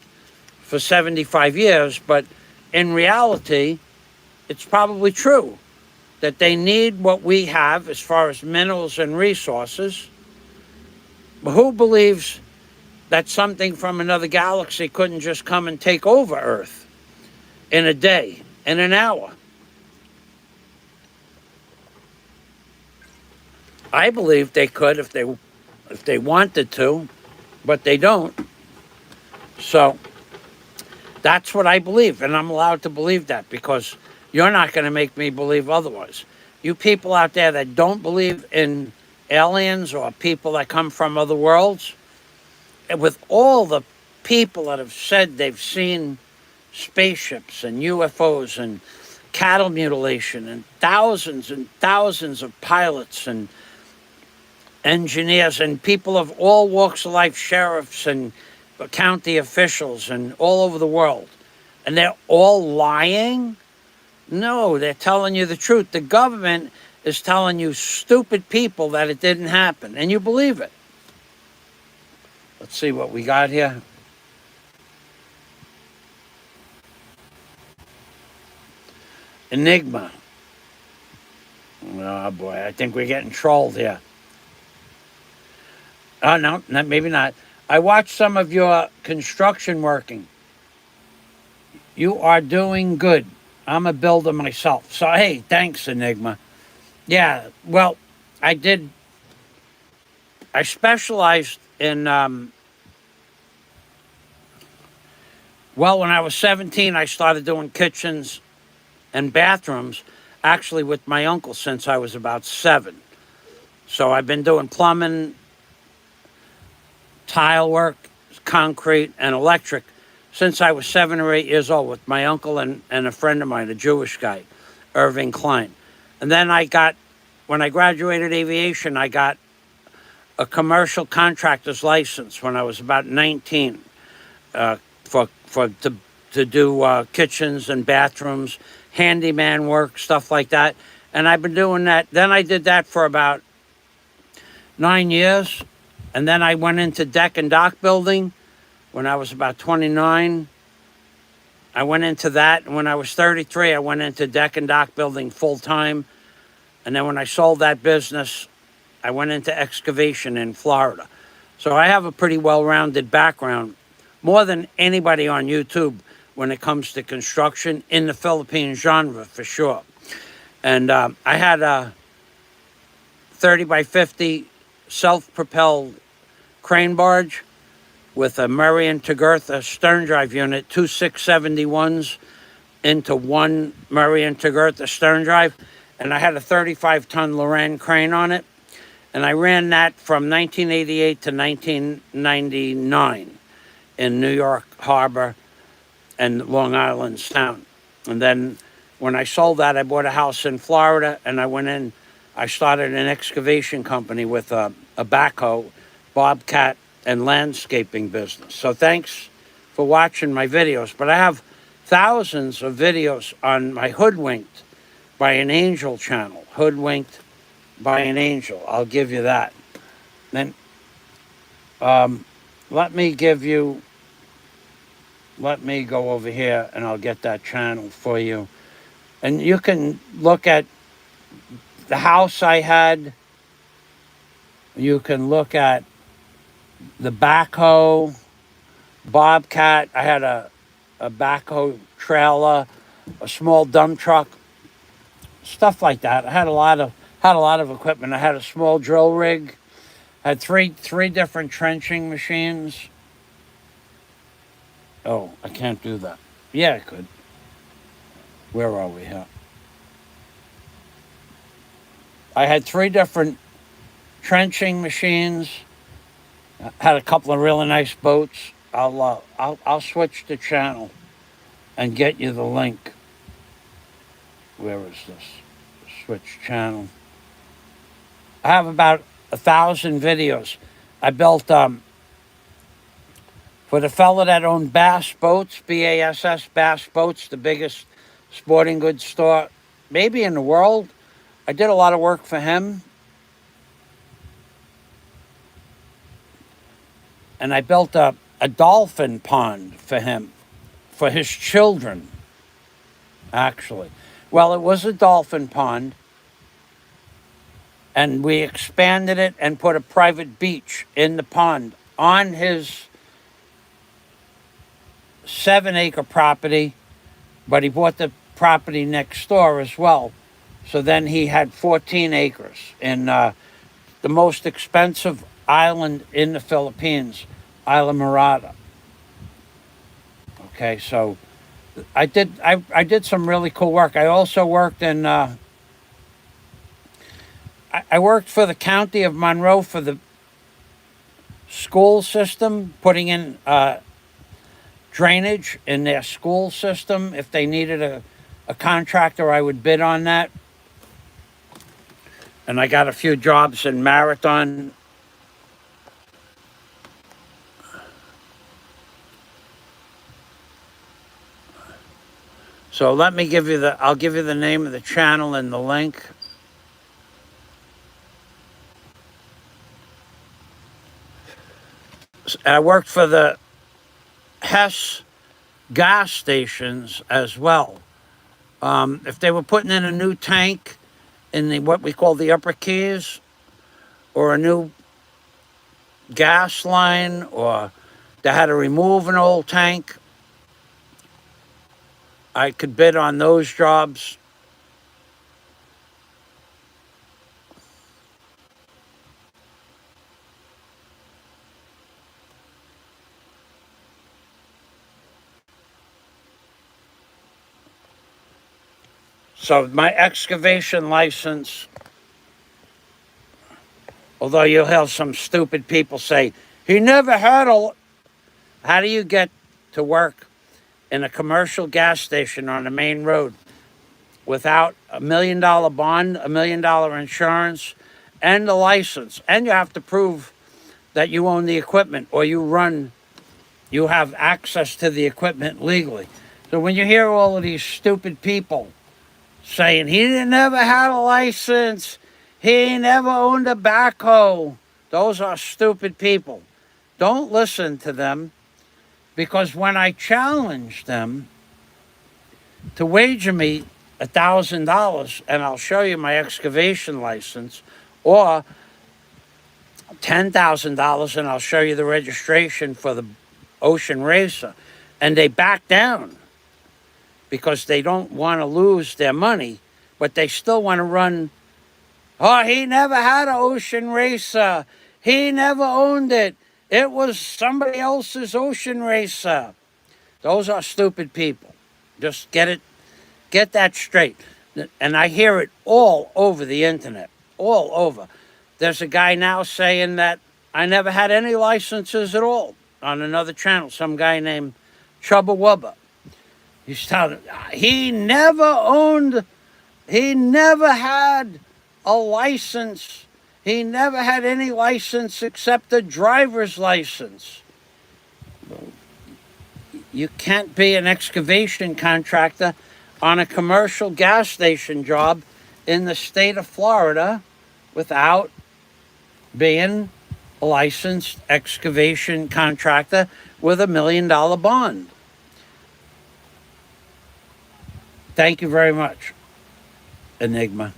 for 75 years, but in reality, it's probably true that they need what we have as far as minerals and resources. But who believes that something from another galaxy couldn't just come and take over Earth in a day, in an hour? I believe they could if they wanted to, but they don't. So that's what I believe, and I'm allowed to believe that because you're not going to make me believe otherwise. You people out there that don't believe in aliens or people that come from other worlds, with all the people that have said they've seen spaceships and UFOs and cattle mutilation and thousands of pilots and engineers and people of all walks of life, sheriffs and county officials and all over the world, and they're all lying? No, they're telling you the truth. The government is telling you, stupid people, that it didn't happen, and you believe it. Let's see what we got here. Enigma. Oh boy, I think we're getting trolled here. Oh no, maybe not. I watched some of your construction working. You are doing good. I'm a builder myself. So, hey, thanks, Enigma. Yeah, well, I did. I specialized in, well, when I was 17, I started doing kitchens and bathrooms, actually with my uncle since I was about 7. So I've been doing plumbing, tile work, concrete, and electric since I was 7 or 8 years old with my uncle and a friend of mine, a Jewish guy, Irving Klein. And then when I graduated aviation, I got a commercial contractor's license when I was about 19 to do kitchens and bathrooms, handyman work, stuff like that. And I've been doing that. Then I did that for about 9 years. And then I went into deck and dock building when I was about 29. I went into that. And when I was 33, I went into deck and dock building full time. And then when I sold that business, I went into excavation in Florida. So I have a pretty well-rounded background, more than anybody on YouTube when it comes to construction in the Philippine genre, for sure. And I had a 30 by 50 self-propelled crane barge with a Murray and Tagurtha stern drive unit, two 671s into one Murray and Tagurtha stern drive. And I had a 35-ton Loran crane on it. And I ran that from 1988 to 1999 in New York Harbor and Long Island Sound. And then when I sold that, I bought a house in Florida, and I started an excavation company with a backhoe, bobcat, and landscaping business. So thanks for watching my videos. But I have thousands of videos on my Hoodwinked by an Angel channel, Hoodwinked by an Angel. I'll give you that. Then let me go over here and I'll get that channel for you. And you can look at the house I had. You can look at the backhoe, bobcat. I had a backhoe trailer, a small dump truck, stuff like that. I had a lot of equipment. I had a small drill rig. I had three different trenching machines. Oh, I can't do that. Yeah, I could. Where are we here? I had 3 different trenching machines. I had a couple of really nice boats. I'll switch the channel and get you the link. Where is this? Switch channel. I have about 1,000 videos. I built for the fella that owned Bass Boats, BASS Bass Boats, the biggest sporting goods store maybe in the world. I did a lot of work for him. And I built a dolphin pond for him, for his children, actually. Well, it was a dolphin pond, and we expanded it and put a private beach in the pond on his 7-acre property, but he bought the property next door as well. So then he had 14 acres in the most expensive island in the Philippines, Isla Mirada. Okay, so I did some really cool work. I also worked in I worked for the county of Monroe for the school system, putting in drainage in their school system. If they needed a contractor, I would bid on that. And I got a few jobs in Marathon. So let me give you I'll give you the name of the channel and the link. I worked for the Hess gas stations as well. If they were putting in a new tank in what we call the upper keys, or a new gas line, or they had to remove an old tank, I could bid on those jobs. So my excavation license, although you'll have some stupid people say, he never had a... How do you get to work in a commercial gas station on the main road without $1 million bond, $1 million insurance, and the license? And you have to prove that you own the equipment, or you have access to the equipment legally. So when you hear all of these stupid people saying he never had a license, he never owned a backhoe, those are stupid people. Don't listen to them, because when I challenge them to wager me $1,000, and I'll show you my excavation license, or $10,000, and I'll show you the registration for the Ocean Racer, and they back down because they don't want to lose their money, but they still want to run. Oh, he never had an Ocean Racer. He never owned it. It was somebody else's Ocean Racer. Those are stupid people. Just get that straight. And I hear it all over the internet, all over. There's a guy now saying that I never had any licenses at all on another channel, some guy named Chubba Wubba. He's telling, he never had a license. He never had any license except a driver's license. You can't be an excavation contractor on a commercial gas station job in the state of Florida without being a licensed excavation contractor with $1 million bond. Thank you very much, Enigma.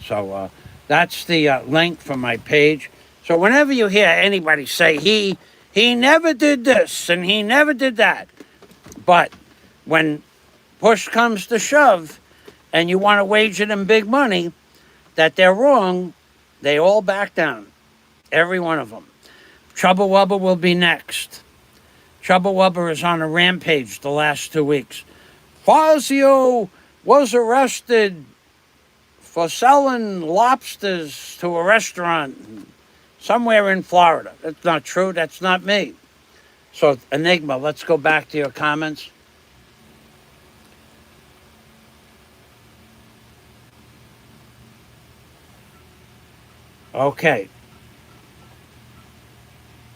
So that's the link for my page. So whenever you hear anybody say he never did this and he never did that, but when push comes to shove and you want to wager them big money that they're wrong, they all back down. Every one of them. Chubba Wubba will be next. Chubba Wubba is on a rampage the last 2 weeks. Fazio was arrested for selling lobsters to a restaurant somewhere in Florida. That's not true. That's not me. So, Enigma, let's go back to your comments. Okay.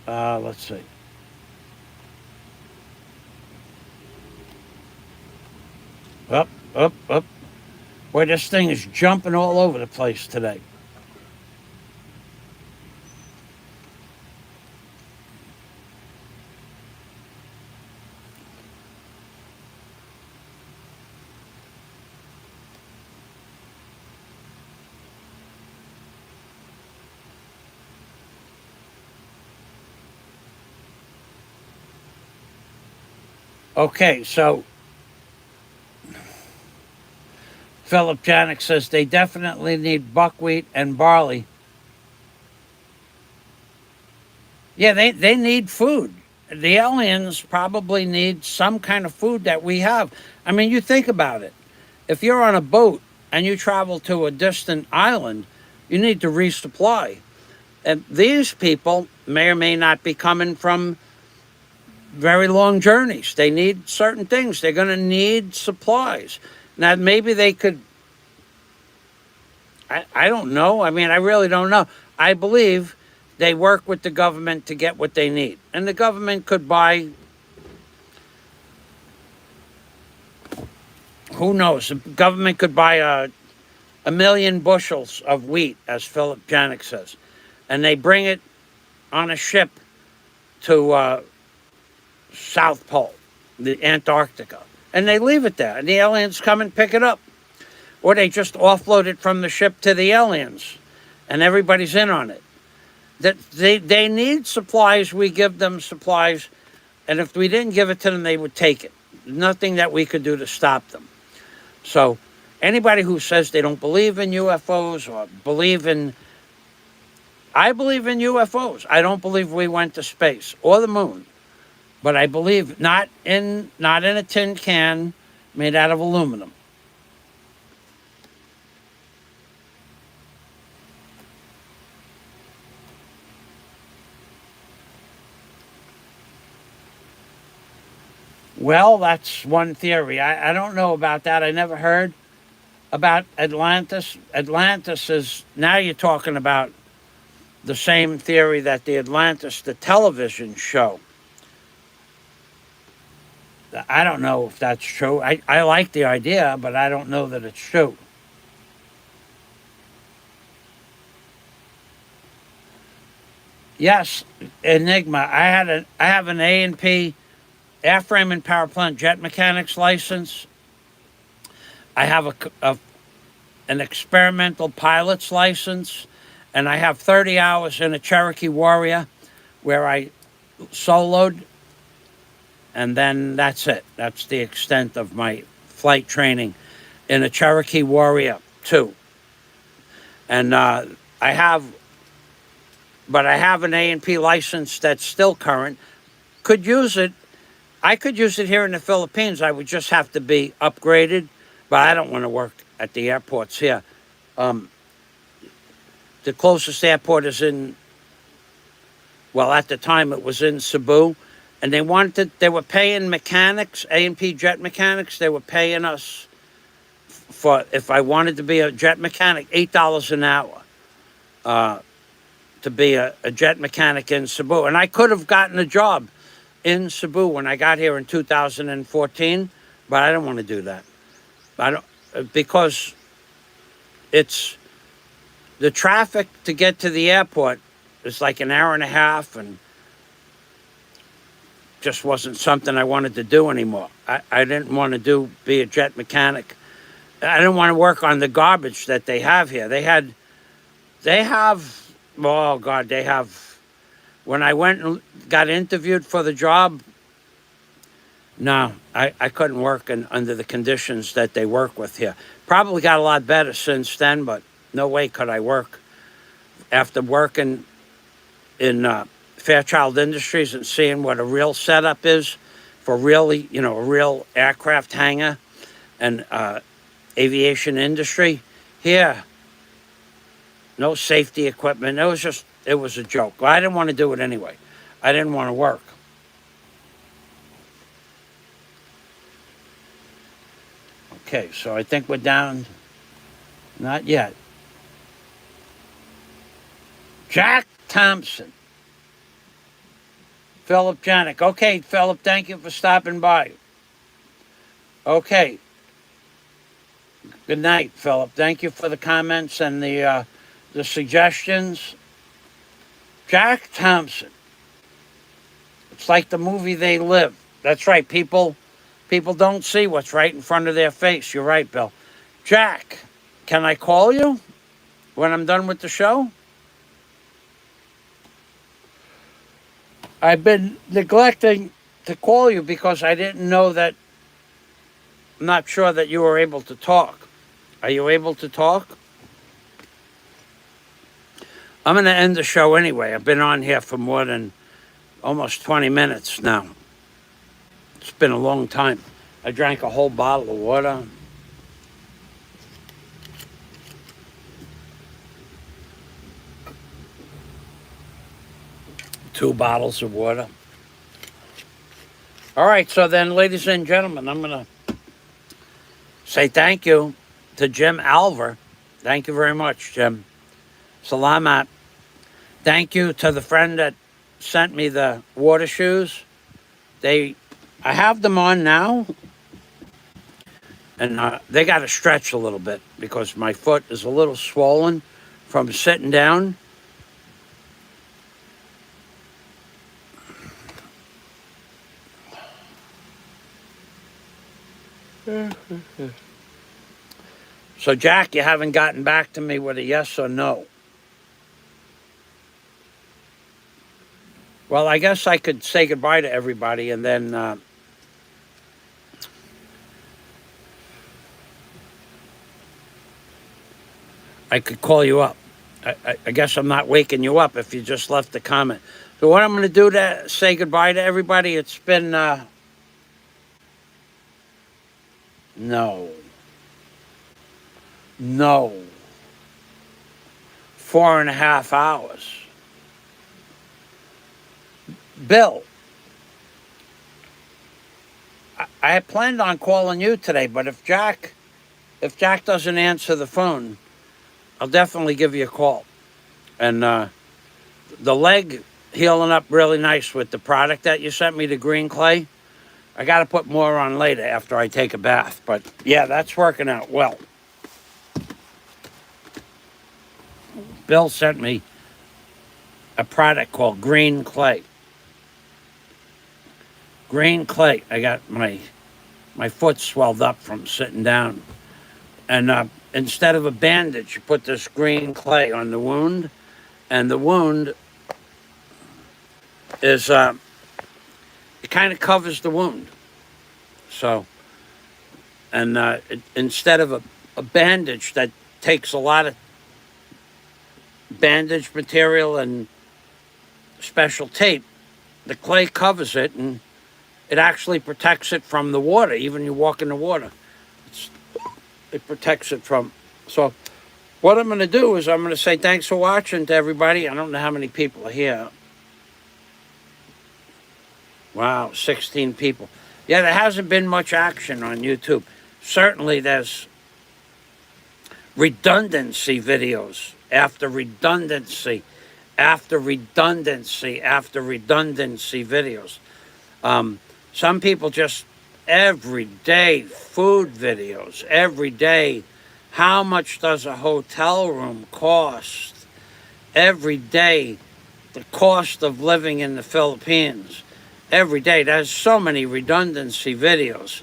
Let's see. Up. Boy, this thing is jumping all over the place today. Okay, so Philip Janik says they definitely need buckwheat and barley. Yeah, they need food. The aliens probably need some kind of food that we have. I mean, you think about it. If you're on a boat and you travel to a distant island, you need to resupply. And these people may or may not be coming from very long journeys. They need certain things. They're going to need supplies. Now, maybe they could, I don't know. I mean, I really don't know. I believe they work with the government to get what they need. And the government could buy, who knows? The government could buy a million bushels of wheat, as Philip Janik says. And they bring it on a ship to South Pole, the Antarctica. And they leave it there. And the aliens come and pick it up. Or they just offload it from the ship to the aliens. And everybody's in on it. that they need supplies, we give them supplies, and if we didn't give it to them, they would take it. Nothing that we could do to stop them. So anybody who says they don't believe in UFOs or believe in, I believe in UFOs. I don't believe we went to space or the moon, but I believe not in a tin can made out of aluminum. Well, that's one theory. I don't know about that. I never heard about Atlantis. Atlantis is, now you're talking about the same theory that the Atlantis, the television show. I don't know if that's true. I like the idea, but I don't know that it's true. Yes, Enigma. I have an A&P airframe and power plant jet mechanics license. I have an experimental pilot's license, and I have 30 hours in a Cherokee Warrior where I soloed, and then that's it. That's the extent of my flight training in a Cherokee Warrior 2. And I have an A&P license that's still current. Could use it. I could use it here in the Philippines. I would just have to be upgraded, but I don't want to work at the airports here. The closest airport is in, well, at the time it was in Cebu, and they were paying mechanics, A&P jet mechanics, they were paying us for, if I wanted to be a jet mechanic, $8 an hour to be a jet mechanic in Cebu. And I could have gotten a job in Cebu when I got here in 2014, but I don't want to do that. Because it's, the traffic to get to the airport is like an hour and a half, and just wasn't something I wanted to do anymore. I didn't want to be a jet mechanic. I didn't want to work on the garbage that they have here. They have, oh God, they have, when I went and got interviewed for the job, no, I couldn't work under the conditions that they work with here. Probably got a lot better since then, but no way could I work. After working in Fairchild Industries and seeing what a real setup is for really, a real aircraft hangar and aviation industry, here, no safety equipment. It was a joke. Well, I didn't want to do it anyway. I didn't want to work. Okay, so I think we're down. Not yet. Jack Thompson. Philip Janik. Okay, Philip, thank you for stopping by. Okay. Good night, Philip. Thank you for the comments and the suggestions. Jack Thompson. It's like the movie They Live. That's right. People don't see what's right in front of their face. You're right, Bill. Jack, can I call you when I'm done with the show? I've been neglecting to call you because I didn't know that, I'm not sure that you were able to talk. Are you able to talk? I'm going to end the show anyway. I've been on here for more than almost 20 minutes now. It's been a long time. I drank a whole bottle of water. Two bottles of water. All right, so then, ladies and gentlemen, I'm going to say thank you to Jim Alver. Thank you very much, Jim. Salamat. Thank you to the friend that sent me the water shoes. I have them on now, and they got to stretch a little bit because my foot is a little swollen from sitting down. So, Jack, you haven't gotten back to me with a yes or no. Well, I guess I could say goodbye to everybody and then I could call you up. I guess I'm not waking you up if you just left a comment. So what I'm going to do to say goodbye to everybody, it's been, no, 4.5 hours. Bill, I had planned on calling you today, but if Jack doesn't answer the phone, I'll definitely give you a call. And the leg healing up really nice with the product that you sent me, the green clay. I got to put more on later after I take a bath. But yeah, that's working out well. Bill sent me a product called green clay. Green clay. I got my foot swelled up from sitting down. And instead of a bandage, you put this green clay on the wound. And the wound is, it kind of covers the wound. So, and instead of a bandage that takes a lot of bandage material and special tape, the clay covers it and it actually protects it from the water. Even you walk in the water, it protects it from. So what I'm going to do is I'm going to say thanks for watching to everybody. I don't know how many people are here. Wow, 16 people. Yeah, there hasn't been much action on YouTube. Certainly there's redundancy videos after redundancy after redundancy after redundancy videos. Some people just everyday food videos, every day. How much does a hotel room cost? Every day, the cost of living in the Philippines. Every day, there's so many redundancy videos.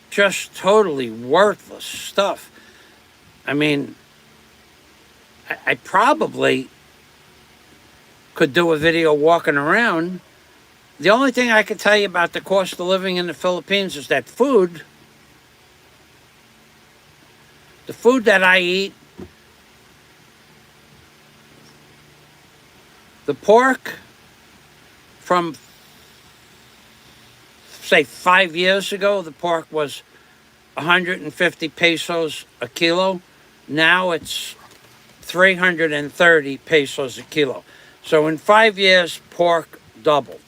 Just totally worthless stuff. I mean, I probably could do a video walking around. The only thing I can tell you about the cost of living in the Philippines is that food, the food that I eat, the pork from, say, 5 years ago, the pork was 150 pesos a kilo. Now it's 330 pesos a kilo. So in 5 years, pork doubled.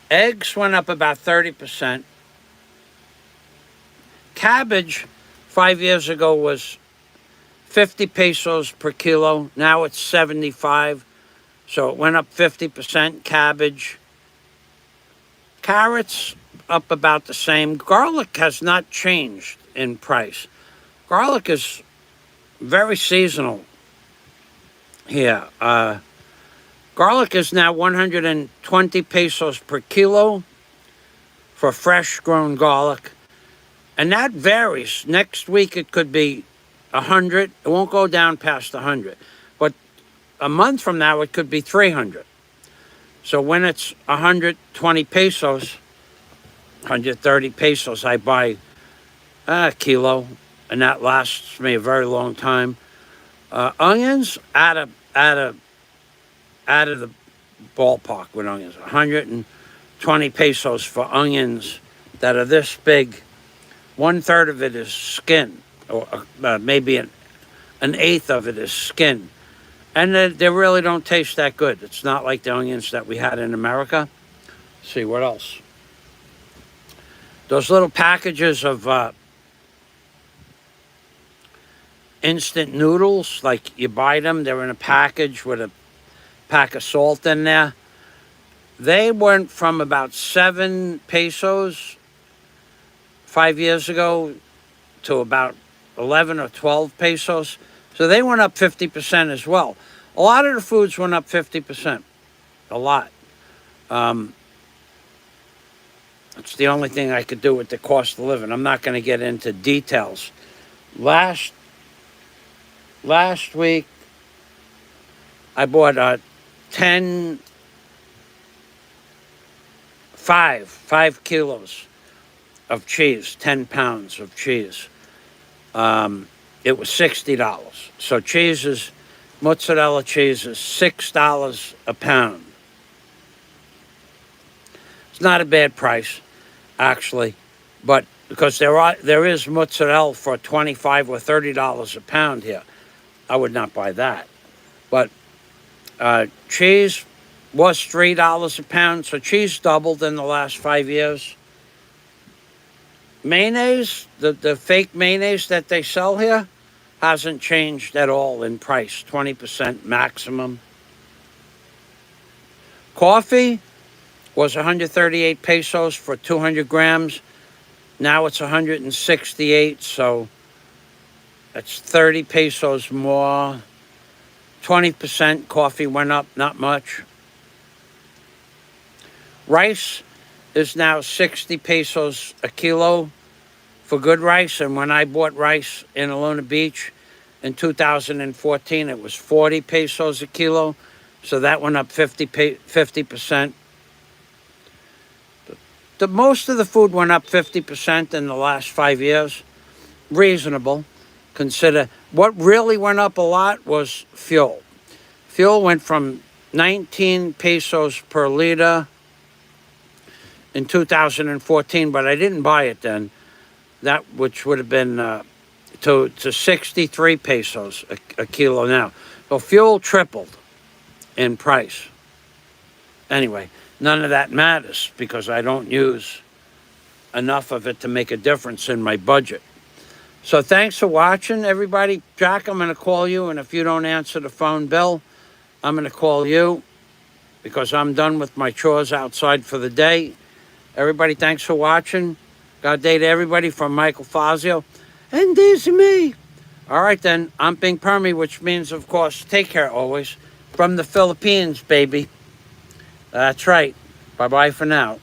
Eggs went up about 30%. Cabbage 5 years ago was 50 pesos per kilo. Now it's 75. So it went up 50%. Cabbage. Carrots up about the same. Garlic has not changed in price. Garlic is very seasonal here. Garlic is now 120 pesos per kilo for fresh grown garlic. And that varies. Next week it could be 100. It won't go down past 100. But a month from now it could be 300. So when it's 120 pesos, 130 pesos, I buy a kilo, and that lasts me a very long time. Onions, out of the ballpark with onions. 120 pesos for onions that are this big. 1/3 of it is skin, or maybe an eighth of it is skin. And they really don't taste that good. It's not like the onions that we had in America. Let's see, what else? Those little packages of instant noodles, like you buy them, they're in a package with a pack of salt in there. They went from about 7 pesos 5 years ago to about 11 or 12 pesos. So they went up 50% as well. A lot of the foods went up 50%. A lot. It's the only thing I could do with the cost of living. I'm not going to get into details. Last week, I bought 10, 5 kilos of cheese, 10 pounds of cheese. It was $60. So mozzarella cheese is $6 a pound. It's not a bad price, actually, but because there is mozzarella for $25 or $30 a pound here. I would not buy that. But cheese was $3 a pound, so cheese doubled in the last 5 years. Mayonnaise, the fake mayonnaise that they sell here, hasn't changed at all in price, 20% maximum. Coffee was 138 pesos for 200 grams. Now it's 168, so that's 30 pesos more. 20% coffee went up, not much. Rice is now 60 pesos a kilo for good rice, and when I bought rice in Laguna Beach in 2014, it was 40 pesos a kilo, so that went up 50%. Most of the food went up 50% in the last 5 years. Reasonable. Consider what really went up a lot was fuel. Fuel went from 19 pesos per liter in 2014, but I didn't buy it then. That which would have been to 63 pesos a kilo now. So fuel tripled in price. Anyway, none of that matters because I don't use enough of it to make a difference in my budget. So thanks for watching, everybody. Jack, I'm going to call you, and if you don't answer the phone, Bill, I'm going to call you because I'm done with my chores outside for the day. Everybody, thanks for watching. God day to everybody from Michael Fazio. And this is me. All right, then. I'm being Permy, which means, of course, take care always. From the Philippines, baby. That's right. Bye-bye for now.